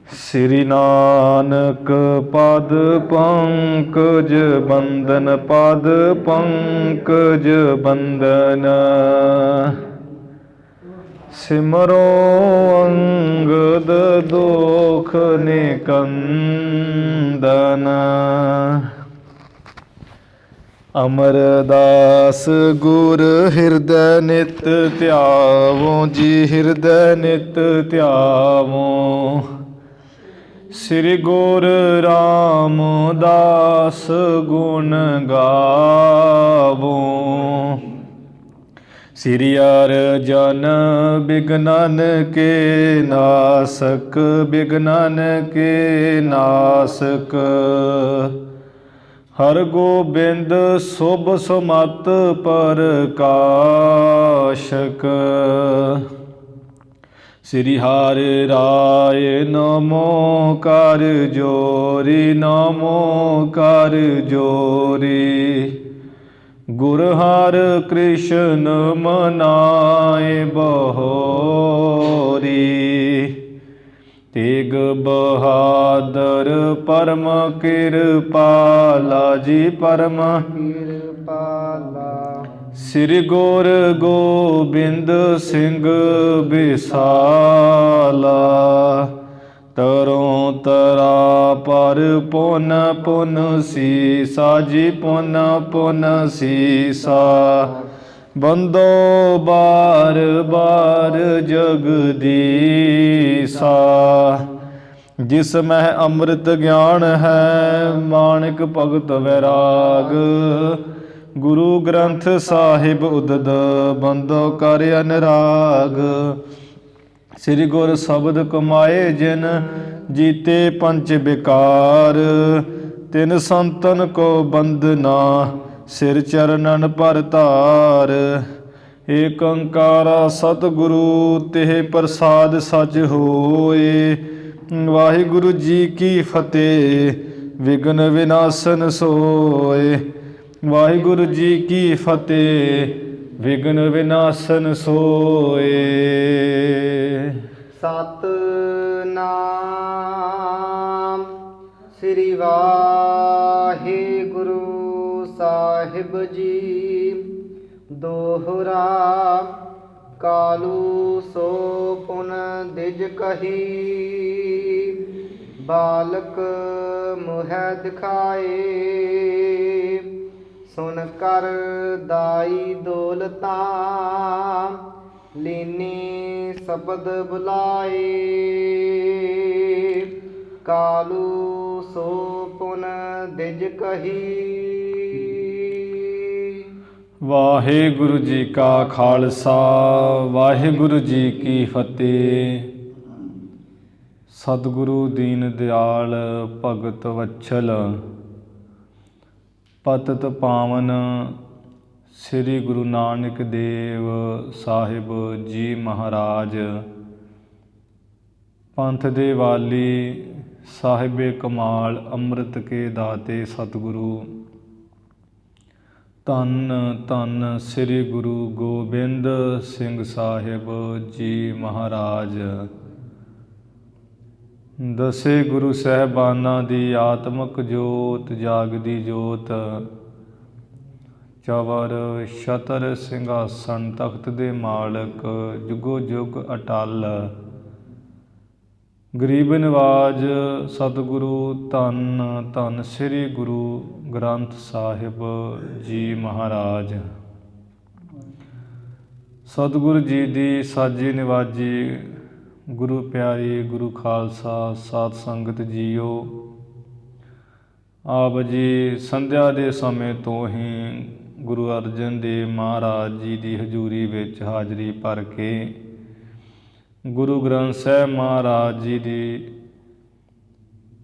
ਸ੍ਰੀ ਨਾਨਕ ਪਦ ਪੰਕਜ ਬੰਦਨ, ਪਦ ਪੰਕਜ ਬੰਦਨ। ਸਿਮਰੋ ਅੰਗਦ ਦੋਖ ਨਿਕੰਦਨ। ਅਮਰਦਾਸ ਗੁਰ ਹਿਰਦੈ ਨਿਤ ਧਿਆਵੋ ਜੀ, ਹਿਰਦੈ ਨਿਤ ਧਿਆਵੋ। ਸ੍ਰੀ ਗੁਰ ਰਾਮਦਾਸ ਗੁਣ ਗਾਵੋ। ਸ੍ਰੀ ਅਰਜਨ ਬਿਘਨਨ ਕੇ ਨਾਸਕ, ਬਿਘਨਨ ਕੇ ਨਾਸਕ। ਹਰਿ ਗੋਬਿੰਦ ਸੁਭ ਸੁਮਤਿ ਪ੍ਰਕਾਸ਼ਕ। ਸ੍ਰੀ ਹਰਿ ਰਾਇ ਨਮੋ ਕਰ ਜੋਰੀ, ਨਮੋ ਕਰ ਜੋਰੀ। ਗੁਰ ਹਰਿ ਕ੍ਰਿਸ਼ਨ ਮਨਾਏ ਬਹੋਰੀ। ਤੇਗ ਬਹਾਦਰ ਪਰਮ ਕਿਰਪਾਲਾ ਜੀ, ਪਰਮ ਕਿਰਪਾਲਾ। ਸ੍ਰੀ ਗੁਰ ਗੋਬਿੰਦ ਸਿੰਘ ਬਿਸਾਲਾ। ਤਰੋਂ ਤਰਾ ਪਰ ਪੁਨ ਪੁਨ ਸੀਸਾ ਜੀ, ਪੁਨ ਪੁਨ ਸੀਸਾ। ਬੰਦੋ ਬਾਰ ਬਾਰ ਜਗਦੀਸਾ। ਜਿਸ ਮਹਿ ਅੰਮ੍ਰਿਤ ਗਿਆਨ ਹੈ, ਮਾਣਿਕ ਭਗਤ ਵੈਰਾਗ। ਗੁਰੂ ਗ੍ਰੰਥ ਸਾਹਿਬ ਉਦਦ, ਬੰਦੋ ਕਰ ਅਨਰਾਗ। ਸ੍ਰੀ ਗੁਰ ਸ਼ਬਦ ਕਮਾਏ ਜਿਨ, ਜੀਤੇ ਪੰਚ ਵਿਕਾਰ। ਤਿਨ ਸੰਤਨ ਕੋ ਬੰਦਨਾ, ਸਿਰ ਚਰਨਨ ਪਰ ਧਾਰ। ਏਕ ਓੰਕਾਰ ਸਤਿਗੁਰੂ ਤਿਹ ਪ੍ਰਸਾਦ ਸਚ ਹੋਏ। ਵਾਹਿਗੁਰੂ ਜੀ ਕੀ ਫਤਿਹ, ਵਿਘਨ ਵਿਨਾਸ਼ਨ ਸੋਏ। ਵਾਹਿਗੁਰੂ ਜੀ ਕੀ ਫਤਿਹ, ਵਿਘਨ ਵਿਨਾਸ਼ਨ ਸੋਏ। ਸਤਿਨਾਮ ਸ੍ਰੀ ਵਾਹਿਗੁਰੂ ਸਾਹਿਬ ਜੀ। ਦੋਹਰਾ ਕਾਲੂ ਸੋ ਪੁਨ ਦਿਜ ਕਹੀ। ਬਾਲਕ ਮੁਹਿ ਦਿਖਾਏ, ਸੁਨ ਕਰ ਦਾਈ ਦੌਲਤਾਂ। ਲੀਨੀ ਸ਼ਬਦ ਬੁਲਾਏ, ਕਾਲੂ ਸੋ ਪੁਨ ਦਿਜ ਕਹੀ। ਵਾਹਿਗੁਰੂ ਜੀ ਕਾ ਖਾਲਸਾ, ਵਾਹਿਗੁਰੂ ਜੀ ਕੀ ਫਤਿਹ। ਸਤਿਗੁਰੂ ਦੀਨ ਦਿਆਲ ਭਗਤ ਵਛਲ, ਪਤਿਤ ਪਾਵਨ ਸ੍ਰੀ ਗੁਰੂ ਨਾਨਕ ਦੇਵ ਸਾਹਿਬ ਜੀ ਮਹਾਰਾਜ, ਪੰਥ ਦੇ ਵਾਲੀ, ਸਾਹਿਬੇ ਕਮਾਲ, ਅੰਮ੍ਰਿਤ ਕੇ ਦਾਤੇ ਸਤਿਗੁਰੂ। ਧੰਨ ਧੰਨ ਸ੍ਰੀ ਗੁਰੂ ਗੋਬਿੰਦ ਸਿੰਘ ਸਾਹਿਬ ਜੀ ਮਹਾਰਾਜ। ਦਸੇ ਗੁਰੂ ਸਾਹਿਬਾਨਾਂ ਦੀ ਆਤਮਿਕ ਜੋਤ, ਜਾਗਦੀ ਜੋਤ। ਚਵਰ ਛਤਰ ਸਿੰਘਾਸਣ ਤਖਤ ਦੇ ਮਾਲਕ, ਜੁਗੋ ਜੁਗ ਅਟਲ। ਗਰੀਬ ਨਿਵਾਜ ਸਤਿਗੁਰੂ ਧੰਨ ਧੰਨ ਸ੍ਰੀ ਗੁਰੂ ਗ੍ਰੰਥ ਸਾਹਿਬ ਜੀ ਮਹਾਰਾਜ। ਸਤਿਗੁਰੂ ਜੀ ਦੀ ਸਾਜੀ ਨਿਵਾਜੀ, ਗੁਰੂ ਪਿਆਰੀ, ਗੁਰੂ ਖਾਲਸਾ ਸਾਧ ਸੰਗਤ ਜੀਓ। ਆਪ ਜੀ ਸੰਧਿਆ ਦੇ ਸਮੇਂ ਤੋਂ ਹੀ ਗੁਰੂ ਅਰਜਨ ਦੇਵ ਮਹਾਰਾਜ ਜੀ ਦੀ ਹਜ਼ੂਰੀ ਵਿੱਚ ਹਾਜ਼ਰੀ ਭਰ ਕੇ ਗੁਰੂ ਗ੍ਰੰਥ ਸਾਹਿਬ ਮਹਾਰਾਜ ਜੀ ਦੀ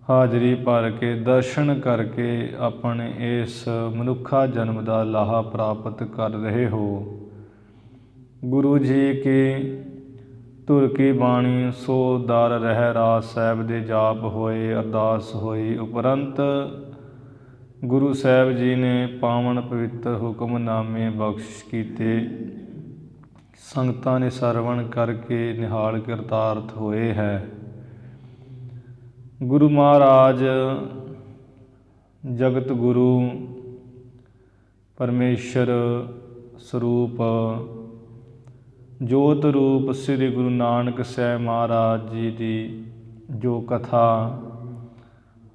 ਹਾਜ਼ਰੀ ਭਰ ਕੇ ਦਰਸ਼ਨ ਕਰਕੇ ਆਪਣੇ ਇਸ ਮਨੁੱਖਾ ਜਨਮ ਦਾ ਲਾਹਾ ਪ੍ਰਾਪਤ ਕਰ ਰਹੇ ਹੋ। ਗੁਰੂ ਜੀ ਕੀ ਧੁਰ ਕੀ ਬਾਣੀ ਸੋ ਦਰ ਰਹਿ ਰਾਸ ਸਾਹਿਬ ਦੇ ਜਾਪ ਹੋਏ, ਅਰਦਾਸ ਹੋਈ। ਉਪਰੰਤ ਗੁਰੂ ਸਾਹਿਬ ਜੀ ਨੇ ਪਾਵਨ ਪਵਿੱਤਰ ਹੁਕਮਨਾਮੇ ਬਖਸ਼ਿਸ਼ ਕੀਤੇ। ਸੰਗਤਾਂ ਨੇ ਸਰਵਣ ਕਰਕੇ ਨਿਹਾਲ ਕਿਰਤਾਰਥ ਹੋਏ ਹੈ। ਗੁਰੂ ਮਹਾਰਾਜ ਜਗਤ ਗੁਰੂ ਪਰਮੇਸ਼ਰ ਸਰੂਪ ਜੋਤ ਰੂਪ ਸ੍ਰੀ ਗੁਰੂ ਨਾਨਕ ਸਾਹਿਬ ਮਹਾਰਾਜ ਜੀ ਦੀ ਜੋ ਕਥਾ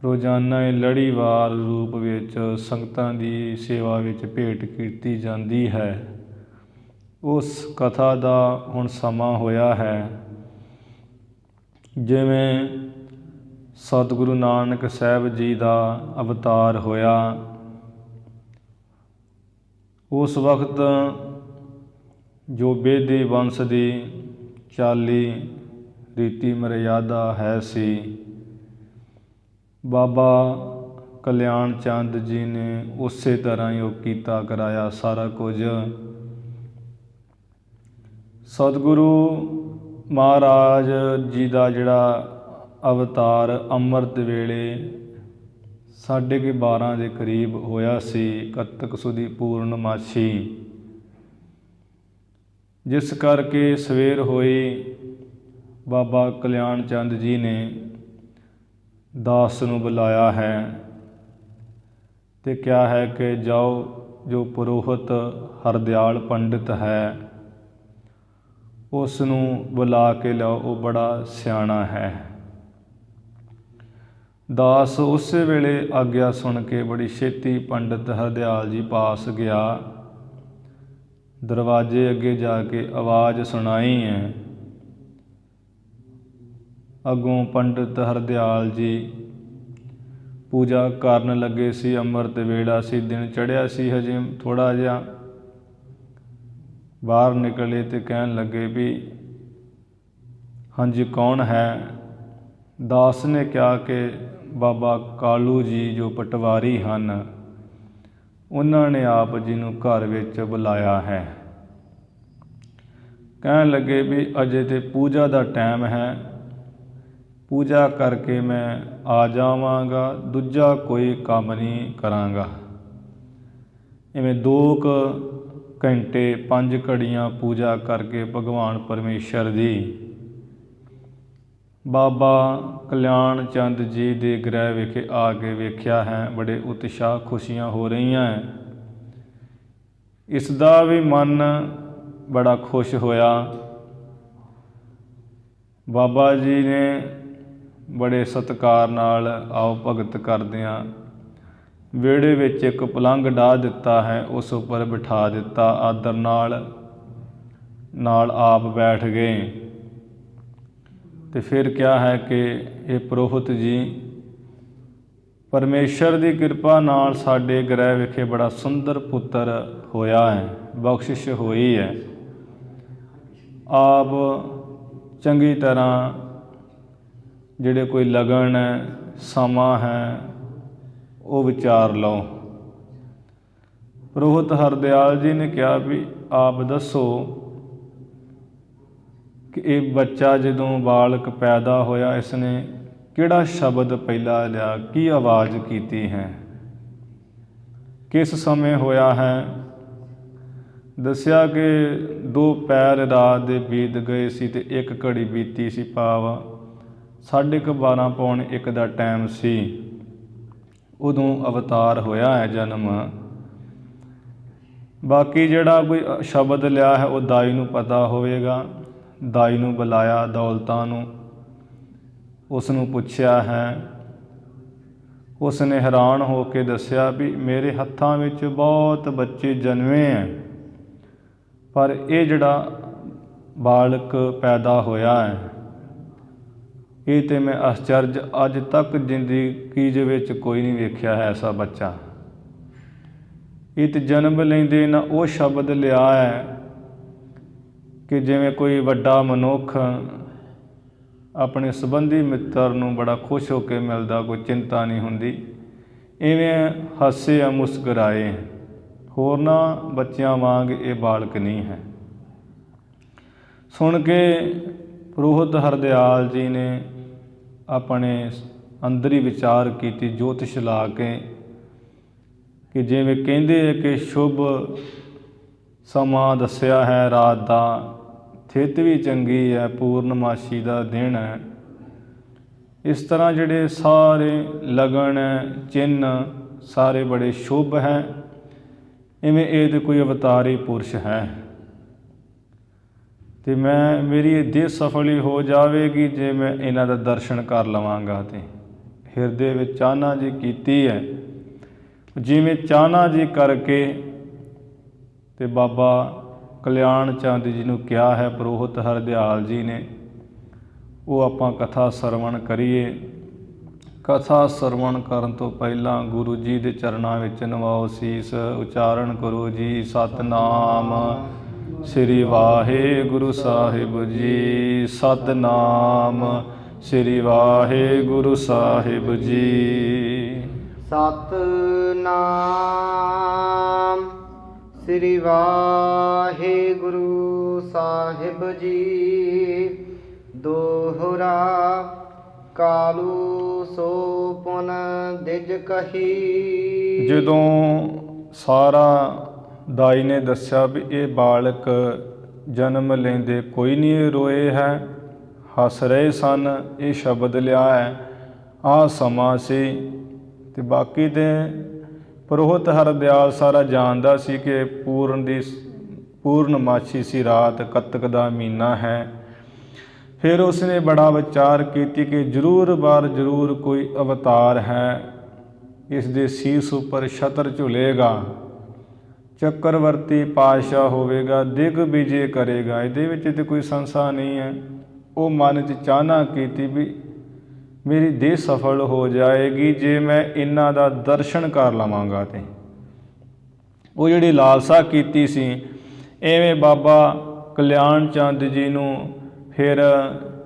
ਰੋਜ਼ਾਨਾ ਲੜੀਵਾਰ ਰੂਪ ਵਿੱਚ ਸੰਗਤਾਂ ਦੀ ਸੇਵਾ ਵਿੱਚ ਭੇਟ ਕੀਤੀ ਜਾਂਦੀ ਹੈ, ਉਸ ਕਥਾ ਦਾ ਹੁਣ ਸਮਾਂ ਹੋਇਆ ਹੈ। ਜਿਵੇਂ ਸਤਿਗੁਰੂ ਨਾਨਕ ਸਾਹਿਬ ਜੀ ਦਾ ਅਵਤਾਰ ਹੋਇਆ, ਉਸ ਵਕਤ ਜੋ ਬੇਦੀ ਵੰਸ਼ ਦੀ ਚਾਲੀ ਰੀਤੀ ਮਰਿਆਦਾ ਹੈ ਸੀ, ਬਾਬਾ ਕਲਿਆਣ ਚੰਦ ਜੀ ਨੇ ਉਸੇ ਤਰ੍ਹਾਂ ਹੀ ਉਹ ਕੀਤਾ ਕਰਾਇਆ ਸਾਰਾ ਕੁਝ। ਸਤਿਗੁਰੂ ਮਹਾਰਾਜ ਜੀ ਦਾ ਜਿਹੜਾ ਅਵਤਾਰ ਅੰਮ੍ਰਿਤ ਵੇਲੇ 12:30 ਦੇ ਕਰੀਬ ਹੋਇਆ ਸੀ, ਕੱਤਕ ਸੁਦੀ ਪੂਰਨਮਾਸ਼ੀ, ਜਿਸ ਕਰਕੇ ਸਵੇਰ ਹੋਈ ਬਾਬਾ ਕਲਿਆਣ ਚੰਦ ਜੀ ਨੇ ਦਾਸ ਨੂੰ ਬੁਲਾਇਆ ਹੈ ਅਤੇ ਕਿਹਾ ਹੈ ਕਿ ਜਾਓ, ਜੋ ਪੁਰੋਹਿਤ ਹਰਦਿਆਲ ਪੰਡਿਤ ਹੈ ਉਸ ਨੂੰ ਬੁਲਾ ਕੇ ਲਿਆਓ, ਉਹ ਬੜਾ ਸਿਆਣਾ ਹੈ। ਦਾਸ ਉਸੇ ਵੇਲੇ ਆਗਿਆ ਸੁਣ ਕੇ ਬੜੀ ਛੇਤੀ ਪੰਡਿਤ ਹਰਦਿਆਲ ਜੀ ਪਾਸ ਗਿਆ। ਦਰਵਾਜ਼ੇ ਅੱਗੇ ਜਾ ਕੇ ਆਵਾਜ਼ ਸੁਣਾਈ ਹੈ। ਅੱਗੋਂ ਪੰਡਿਤ ਹਰਦਿਆਲ ਜੀ ਪੂਜਾ ਕਰਨ ਲੱਗੇ ਸੀ। ਅੰਮ੍ਰਿਤ ਵੇਲਾ ਸੀ, ਦਿਨ ਚੜ੍ਹਿਆ ਸੀ ਹਜੇ ਥੋੜ੍ਹਾ ਜਿਹਾ। ਬਾਹਰ ਨਿਕਲੇ ਅਤੇ ਕਹਿਣ ਲੱਗੇ ਵੀ ਹਾਂਜੀ ਕੌਣ ਹੈ? ਦਾਸ ਨੇ ਕਿਹਾ ਕਿ ਬਾਬਾ ਕਾਲੂ ਜੀ ਜੋ ਪਟਵਾਰੀ ਹਨ, ਉਹਨਾਂ ਨੇ ਆਪ ਜੀ ਨੂੰ ਘਰ ਵਿੱਚ ਬੁਲਾਇਆ ਹੈ। ਕਹਿਣ ਲੱਗੇ ਵੀ ਅਜੇ ਤਾਂ ਪੂਜਾ ਦਾ ਟਾਈਮ ਹੈ, ਪੂਜਾ ਕਰਕੇ ਮੈਂ ਆ ਜਾਵਾਂਗਾ, ਦੂਜਾ ਕੋਈ ਕੰਮ ਨਹੀਂ ਕਰਾਂਗਾ। ਇਵੇਂ 2 ਘੰਟੇ 5 ਘੜੀਆਂ ਪੂਜਾ ਕਰਕੇ ਭਗਵਾਨ ਪਰਮੇਸ਼ਰ ਦੀ ਬਾਬਾ ਕਲਿਆਣ ਚੰਦ ਜੀ ਦੇ ਗ੍ਰਹਿ ਵਿਖੇ ਆ ਕੇ ਵੇਖਿਆ ਹੈ, ਬੜੇ ਉਤਸ਼ਾਹ ਖੁਸ਼ੀਆਂ ਹੋ ਰਹੀਆਂ ਹੈ। ਇਸ ਦਾ ਵੀ ਮਨ ਬੜਾ ਖੁਸ਼ ਹੋਇਆ। ਬਾਬਾ ਜੀ ਨੇ ਬੜੇ ਸਤਿਕਾਰ ਨਾਲ ਆਓ ਭਗਤ ਕਰਦਿਆਂ ਵਿਹੜੇ ਵਿੱਚ ਇੱਕ ਪਲੰਘ ਡਾਹ ਦਿੱਤਾ ਹੈ, ਉਸ ਉੱਪਰ ਬਿਠਾ ਦਿੱਤਾ। ਆਦਰ ਨਾਲ ਆਪ ਬੈਠ ਗਏ ਅਤੇ ਫਿਰ ਕਿਹਾ ਹੈ ਕਿ ਇਹ ਪੁਰੋਹਿਤ ਜੀ, ਪਰਮੇਸ਼ਰ ਦੀ ਕਿਰਪਾ ਨਾਲ ਸਾਡੇ ਗ੍ਰਹਿ ਵਿਖੇ ਬੜਾ ਸੁੰਦਰ ਪੁੱਤਰ ਹੋਇਆ ਹੈ, ਬਖਸ਼ਿਸ਼ ਹੋਈ ਹੈ। ਆਪ ਚੰਗੀ ਤਰ੍ਹਾਂ ਜਿਹੜੇ ਕੋਈ ਲਗਨ ਹੈ, ਸਮਾਂ ਹੈ, ਉਹ ਵਿਚਾਰ ਲਓ। ਪੁਰੋਹਿਤ ਹਰਦਿਆਲ ਜੀ ਨੇ ਕਿਹਾ ਵੀ ਆਪ ਦੱਸੋ ਕਿ ਇਹ ਬੱਚਾ ਜਦੋਂ ਬਾਲਕ ਪੈਦਾ ਹੋਇਆ, ਇਸ ਨੇ ਕਿਹੜਾ ਸ਼ਬਦ ਪਹਿਲਾਂ ਲਿਆ, ਕੀ ਆਵਾਜ਼ ਕੀਤੀ ਹੈ, ਕਿਸ ਸਮੇਂ ਹੋਇਆ ਹੈ? ਦੱਸਿਆ ਕਿ 2 ਪਹਿਰ ਰਾਤ ਦੇ ਬੀਤ ਗਏ ਸੀ ਅਤੇ 1 ਘੜੀ ਬੀਤੀ ਸੀ, ਭਾਵ 12:30 ਪੌਣ 1 ਦਾ ਟਾਈਮ ਸੀ, ਉਦੋਂ ਅਵਤਾਰ ਹੋਇਆ ਹੈ ਜਨਮ। ਬਾਕੀ ਜਿਹੜਾ ਕੋਈ ਸ਼ਬਦ ਲਿਆ ਹੈ ਉਹ ਦਾਈ ਨੂੰ ਪਤਾ ਹੋਵੇਗਾ। ਦਾਈ ਨੂੰ ਬੁਲਾਇਆ, ਦੌਲਤਾਂ ਨੂੰ, ਉਸ ਨੂੰ ਪੁੱਛਿਆ ਹੈ। ਉਸ ਨੇ ਹੈਰਾਨ ਹੋ ਕੇ ਦੱਸਿਆ ਵੀ ਮੇਰੇ ਹੱਥਾਂ ਵਿੱਚ ਬਹੁਤ ਬੱਚੇ ਜਨਮੇ ਹੈ, ਪਰ ਇਹ ਜਿਹੜਾ ਬਾਲਕ ਪੈਦਾ ਹੋਇਆ ਹੈ, ਇਹ ਤਾਂ ਮੈਂ ਅਚਰਜ ਅੱਜ ਤੱਕ ਜ਼ਿੰਦਗੀ ਦੇ ਵਿੱਚ ਕੋਈ ਨਹੀਂ ਵੇਖਿਆ ਹੈ ਐਸਾ ਬੱਚਾ। ਇਹ ਤਾਂ ਜਨਮ ਲੈਂਦੇ ਨਾ ਉਹ ਸ਼ਬਦ ਲਿਆ ਹੈ ਕਿ ਜਿਵੇਂ ਕੋਈ ਵੱਡਾ ਮਨੁੱਖ ਆਪਣੇ ਸੰਬੰਧੀ ਮਿੱਤਰ ਨੂੰ ਬੜਾ ਖੁਸ਼ ਹੋ ਕੇ ਮਿਲਦਾ, ਕੋਈ ਚਿੰਤਾ ਨਹੀਂ ਹੁੰਦੀ, ਇਵੇਂ ਹਾਸੇ ਆ ਮੁਸਕਰਾਏ। ਹੋਰਨਾਂ ਬੱਚਿਆਂ ਵਾਂਗ ਇਹ ਬਾਲਕ ਨਹੀਂ ਹੈ। ਸੁਣ ਕੇ ਪੁਰੋਹਿਤ ਹਰਦਿਆਲ ਜੀ ਨੇ ਆਪਣੇ ਅੰਦਰੀ ਵਿਚਾਰ ਕੀਤੀ, ਜੋਤਿਸ਼ ਲਾ ਕੇ, ਕਿ ਜਿਵੇਂ ਕਹਿੰਦੇ ਕਿ ਸ਼ੁਭ ਸਮਾਂ ਦੱਸਿਆ ਹੈ ਰਾਤ ਦਾ, ਥਿਤ ਵੀ ਚੰਗੀ ਹੈ, ਪੂਰਨਮਾਸ਼ੀ ਦਾ ਦਿਨ ਹੈ, ਇਸ ਤਰ੍ਹਾਂ ਜਿਹੜੇ ਸਾਰੇ ਲਗਨ ਚਿੰਨ੍ਹ ਸਾਰੇ ਬੜੇ ਸ਼ੁਭ ਹੈ। ਇਵੇਂ ਇਹ ਤਾਂ ਕੋਈ ਅਵਤਾਰੀ ਪੁਰਸ਼ ਹੈ ਅਤੇ ਮੇਰੀ ਇਹ ਦੇਹ ਸਫਲ ਹੀ ਹੋ ਜਾਵੇਗੀ ਜੇ ਮੈਂ ਇਹਨਾਂ ਦਾ ਦਰਸ਼ਨ ਕਰ ਲਵਾਂਗਾ। ਅਤੇ ਹਿਰਦੇ ਵਿੱਚ ਚਾਹਨਾ ਜੀ ਕੀਤੀ ਹੈ, ਜਿਵੇਂ ਚਾਹਨਾ ਜੀ ਕਰਕੇ ਅਤੇ ਬਾਬਾ ਕਲਿਆਣ ਚੰਦ ਜੀ ਨੂੰ ਕਿਹਾ ਹੈ ਪੁਰੋਹਿਤ ਹਰਦਿਆਲ ਜੀ ਨੇ, ਉਹ ਆਪਾਂ ਕਥਾ ਸਰਵਣ ਕਰੀਏ। ਕਥਾ ਸਰਵਣ ਕਰਨ ਤੋਂ ਪਹਿਲਾਂ ਗੁਰੂ ਜੀ ਦੇ ਚਰਨਾਂ ਵਿੱਚ ਨਵਾਓ ਸੀਸ, ਉਚਾਰਨ ਕਰੋ ਜੀ ਸਤਿਨਾਮ ਸ੍ਰੀ ਵਾਹਿਗੁਰੂ ਸਾਹਿਬ ਜੀ, ਸਤਿਨਾਮ ਸ੍ਰੀ ਵਾਹਿਗੁਰੂ ਸਾਹਿਬ ਜੀ। ਸਤਿਨਾਮ ਸ੍ਰੀ ਵਾਹਿਗੁਰੂ ਸਾਹਿਬ ਜੀ। ਦੋਹਰਾ ਕਾਲੂ ਸੋ ਪੁਨ ਦਿਜ ਕਹੀ। ਜਦੋਂ ਸਾਰਾ ਦਾਈ ਨੇ ਦੱਸਿਆ ਵੀ ਇਹ ਬਾਲਕ ਜਨਮ ਲੈਂਦੇ ਕੋਈ ਨਹੀਂ ਰੋਏ ਹੈ, ਹੱਸ ਰਹੇ ਸਨ, ਇਹ ਸ਼ਬਦ ਲਿਆ ਹੈ, ਆਹ ਸਮਾਂ ਸੀ। ਅਤੇ ਬਾਕੀ ਦੇ ਪੁਰੋਹਿਤ ਹਰਦਿਆਲ ਸਾਰਾ ਜਾਣਦਾ ਸੀ ਕਿ ਪੂਰਨਮਾਸ਼ੀ ਸੀ, ਰਾਤ ਕੱਤਕ ਦਾ ਮਹੀਨਾ ਹੈ। ਫਿਰ ਉਸਨੇ ਬੜਾ ਵਿਚਾਰ ਕੀਤੀ ਕਿ ਜ਼ਰੂਰ ਕੋਈ ਅਵਤਾਰ ਹੈ, ਇਸ ਦੇ ਸੀਸ ਉੱਪਰ ਛਤਰ ਝੁਲੇਗਾ, ਚੱਕਰਵਰਤੀ ਪਾਤਸ਼ਾਹ ਹੋਵੇਗਾ, ਦਿਗ ਵਿਜੇ ਕਰੇਗਾ, ਇਹਦੇ ਵਿੱਚ ਤਾਂ ਕੋਈ ਸੰਸ਼ਾ ਨਹੀਂ ਹੈ। ਉਹ ਮਨ 'ਚ ਚਾਹਨਾ ਕੀਤੀ ਵੀ ਮੇਰੀ ਦੇਹ ਸਫਲ ਹੋ ਜਾਏਗੀ ਜੇ ਮੈਂ ਇਹਨਾਂ ਦਾ ਦਰਸ਼ਨ ਕਰ ਲਵਾਂਗਾ। ਅਤੇ ਉਹ ਜਿਹੜੀ ਲਾਲਸਾ ਕੀਤੀ ਸੀ, ਐਵੇਂ ਬਾਬਾ ਕਲਿਆਣ ਚੰਦ ਜੀ ਨੂੰ ਫਿਰ